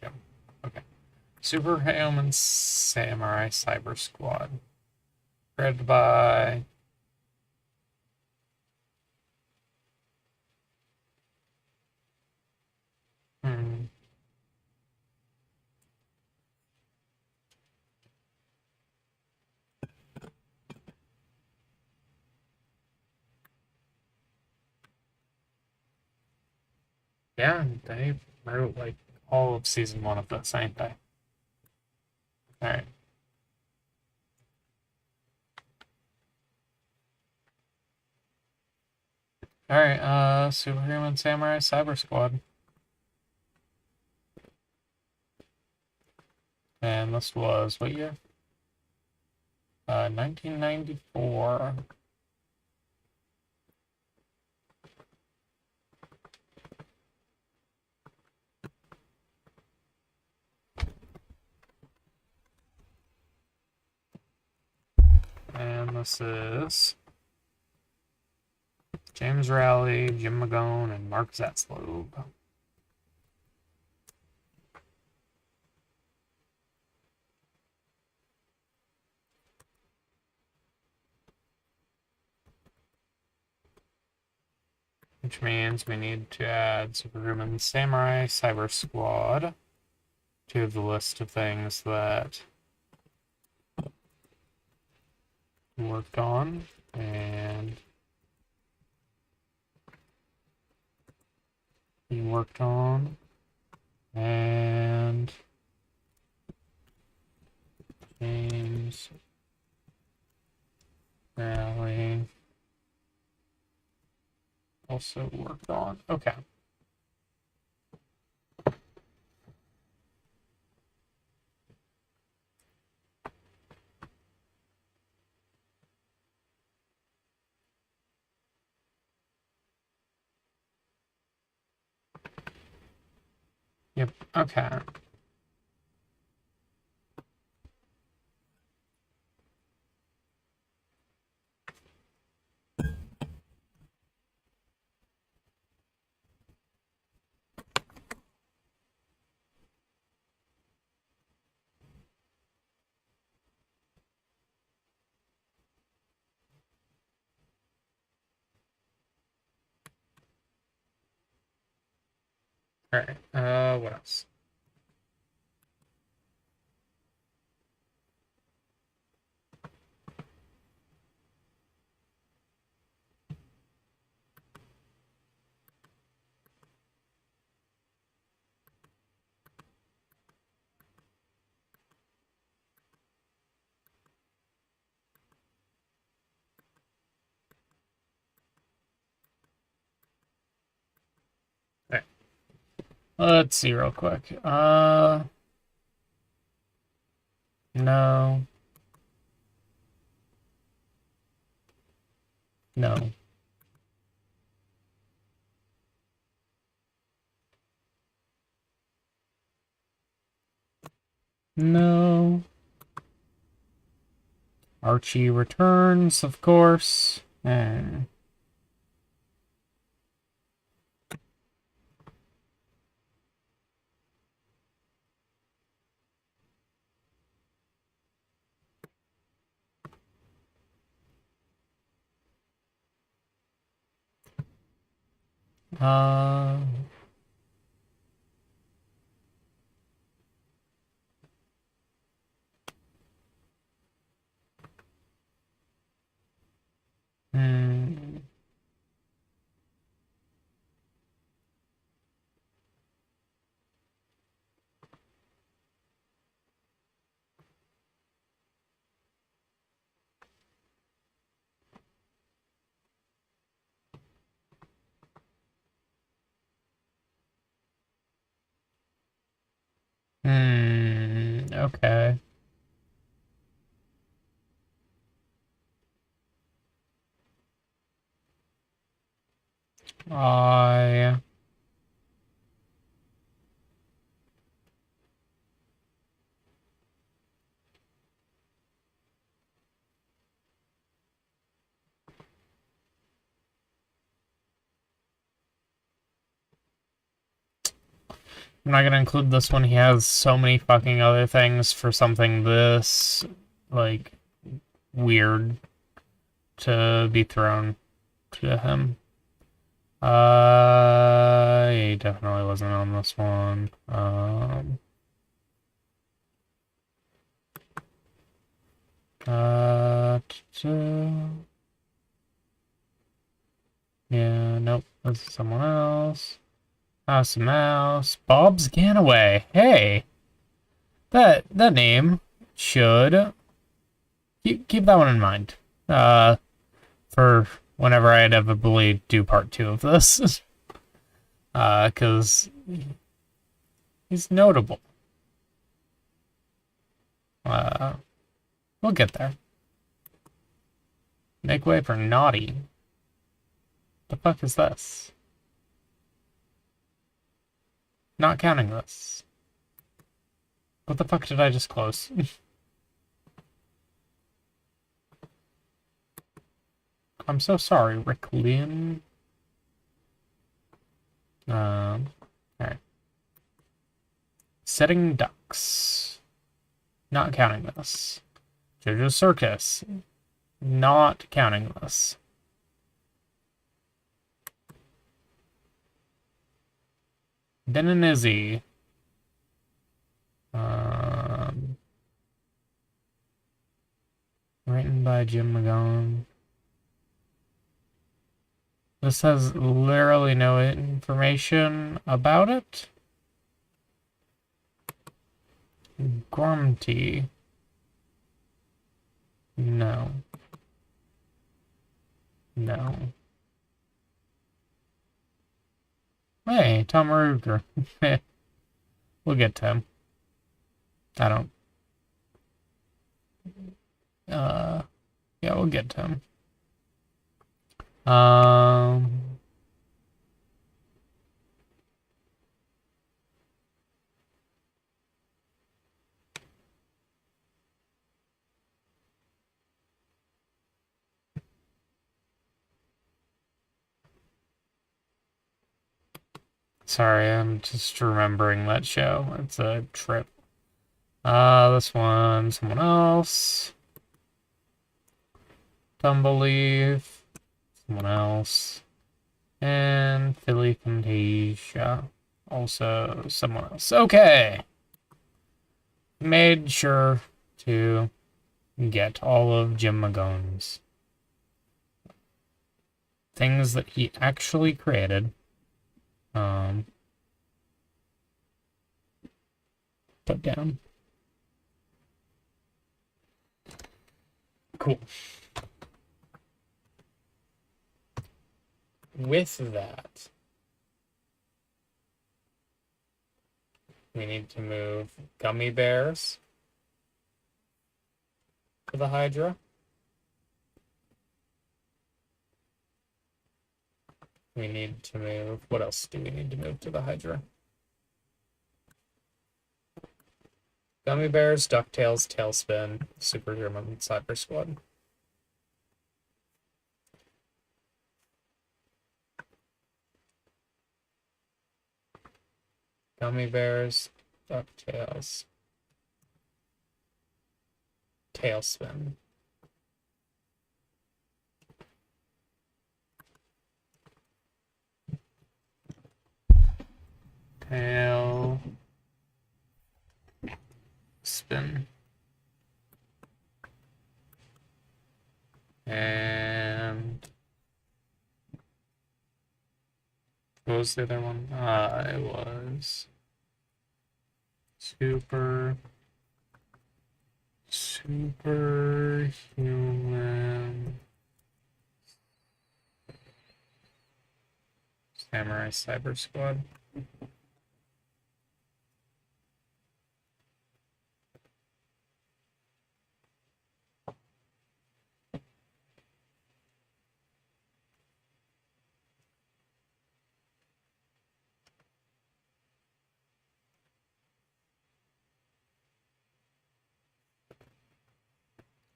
Jim. Okay. Superhuman Samurai Cyber Squad. Created by Yeah, they wrote like all of season 1 of this, ain't they? Alright. Alright, Superhuman Samurai Cyber Squad. And this was what year? 1994. And this is James Rowley, Jim Magone, and Mark Zatzlob. Which means we need to add Superhuman Samurai Cyber Squad to the list of things that worked on, and he worked on, and James Rally also worked on. Okay. Yep, okay. Alright, what else? Okay. Let's see real quick. No. No. No. Archie returns, of course. Hmm. Uh, hmm. Okay. I I'm not gonna include this one. He has so many fucking other things for something this, like, weird to be thrown to him. He definitely wasn't on this one. Yeah, nope, this is someone else. House of Mouse. Bob's Ganaway. Hey! That name should keep that one in mind. For whenever I inevitably do part 2 of this. Cause he's notable. We'll get there. Make way for Naughty. The fuck is this? Not counting this. What the fuck did I just close? I'm so sorry, Rick Lynn. Alright. Setting ducks. Not counting this. JoJo's Circus. Not counting this. Ben and Izzy. Written by Jim McGowan. This has literally no information about it. Gormty. No. No. Hey, Tom Ruger. We'll get to him. I don't. Yeah, we'll get to him. Sorry, I'm just remembering that show. It's a trip. This one, someone else. Tumbleweed, someone else. And Philly Fantasia, also someone else. Okay! Made sure to get all of Jim McGowan's things that he actually created. Put down. Cool. With that, we need to move gummy bears to the Hydra. We need to move... What else do we need to move to the Hydra? Gummy bears, DuckTales, Tailspin, Superhuman, Cyber Squad. Gummy bears, DuckTales, Tailspin. Tail spin. And what was the other one? It was superhuman samurai cyber squad.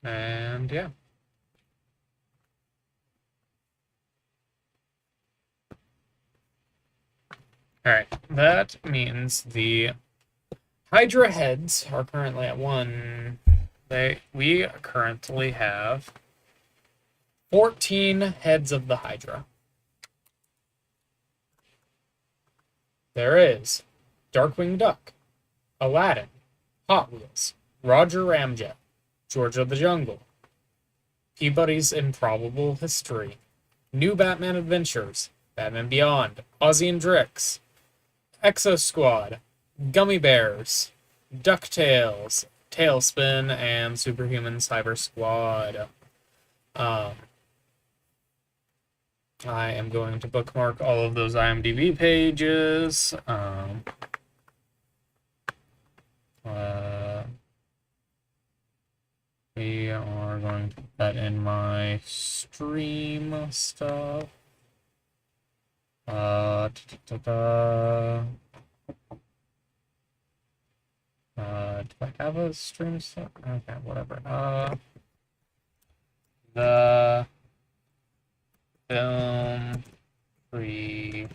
And yeah. Alright, that means the Hydra heads are currently at 1. We currently have 14 heads of the Hydra. There is Darkwing Duck, Aladdin, Hot Wheels, Roger Ramjet, Georgia the Jungle, Peabody's Improbable History, New Batman Adventures, Batman Beyond, Ozzy and Drix, Exo Squad, Gummy Bears, DuckTales, Tailspin, and Superhuman Cyber Squad. I am going to bookmark all of those IMDb pages. We are going to put that in my stream stuff. Do I have a stream stuff? Okay, whatever. The film free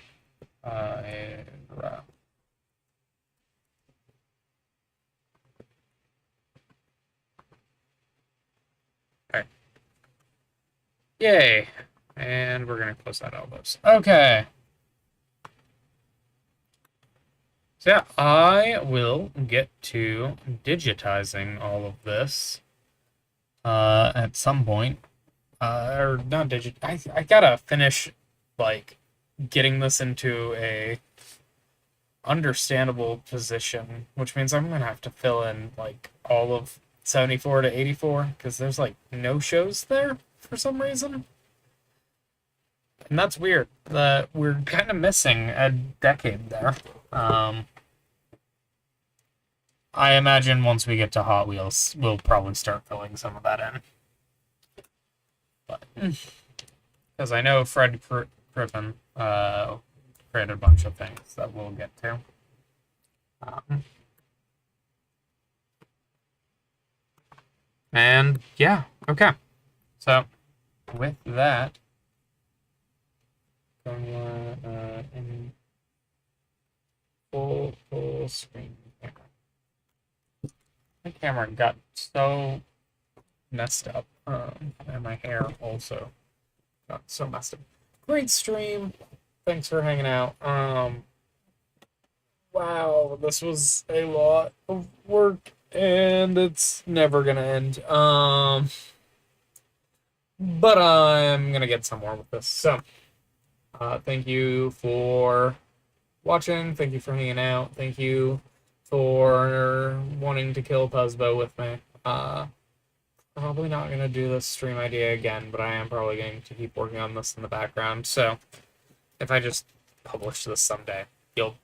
era. Okay. Yay. And we're going to close that out of those. Okay. So yeah, I will get to digitizing all of this at some point. Or not I gotta finish, like, getting this into a understandable position, which means I'm gonna have to fill in, like, all of 74 to 84, because there's, like, no shows there for some reason. And that's weird. We're kind of missing a decade there. I imagine once we get to Hot Wheels, we'll probably start filling some of that in. But because I know Fred Griffin created a bunch of things that we'll get to. And yeah, okay. So with that, in full screen camera. My camera got so messed up, and my hair also got so messed up. Great stream. Thanks for hanging out. Wow, this was a lot of work, and it's never gonna end. But I'm gonna get somewhere with this. So, thank you for watching. Thank you for hanging out. Thank you for wanting to kill Puzzbo with me. Probably not going to do this stream idea again, but I am probably going to keep working on this in the background. So if I just publish this someday, you'll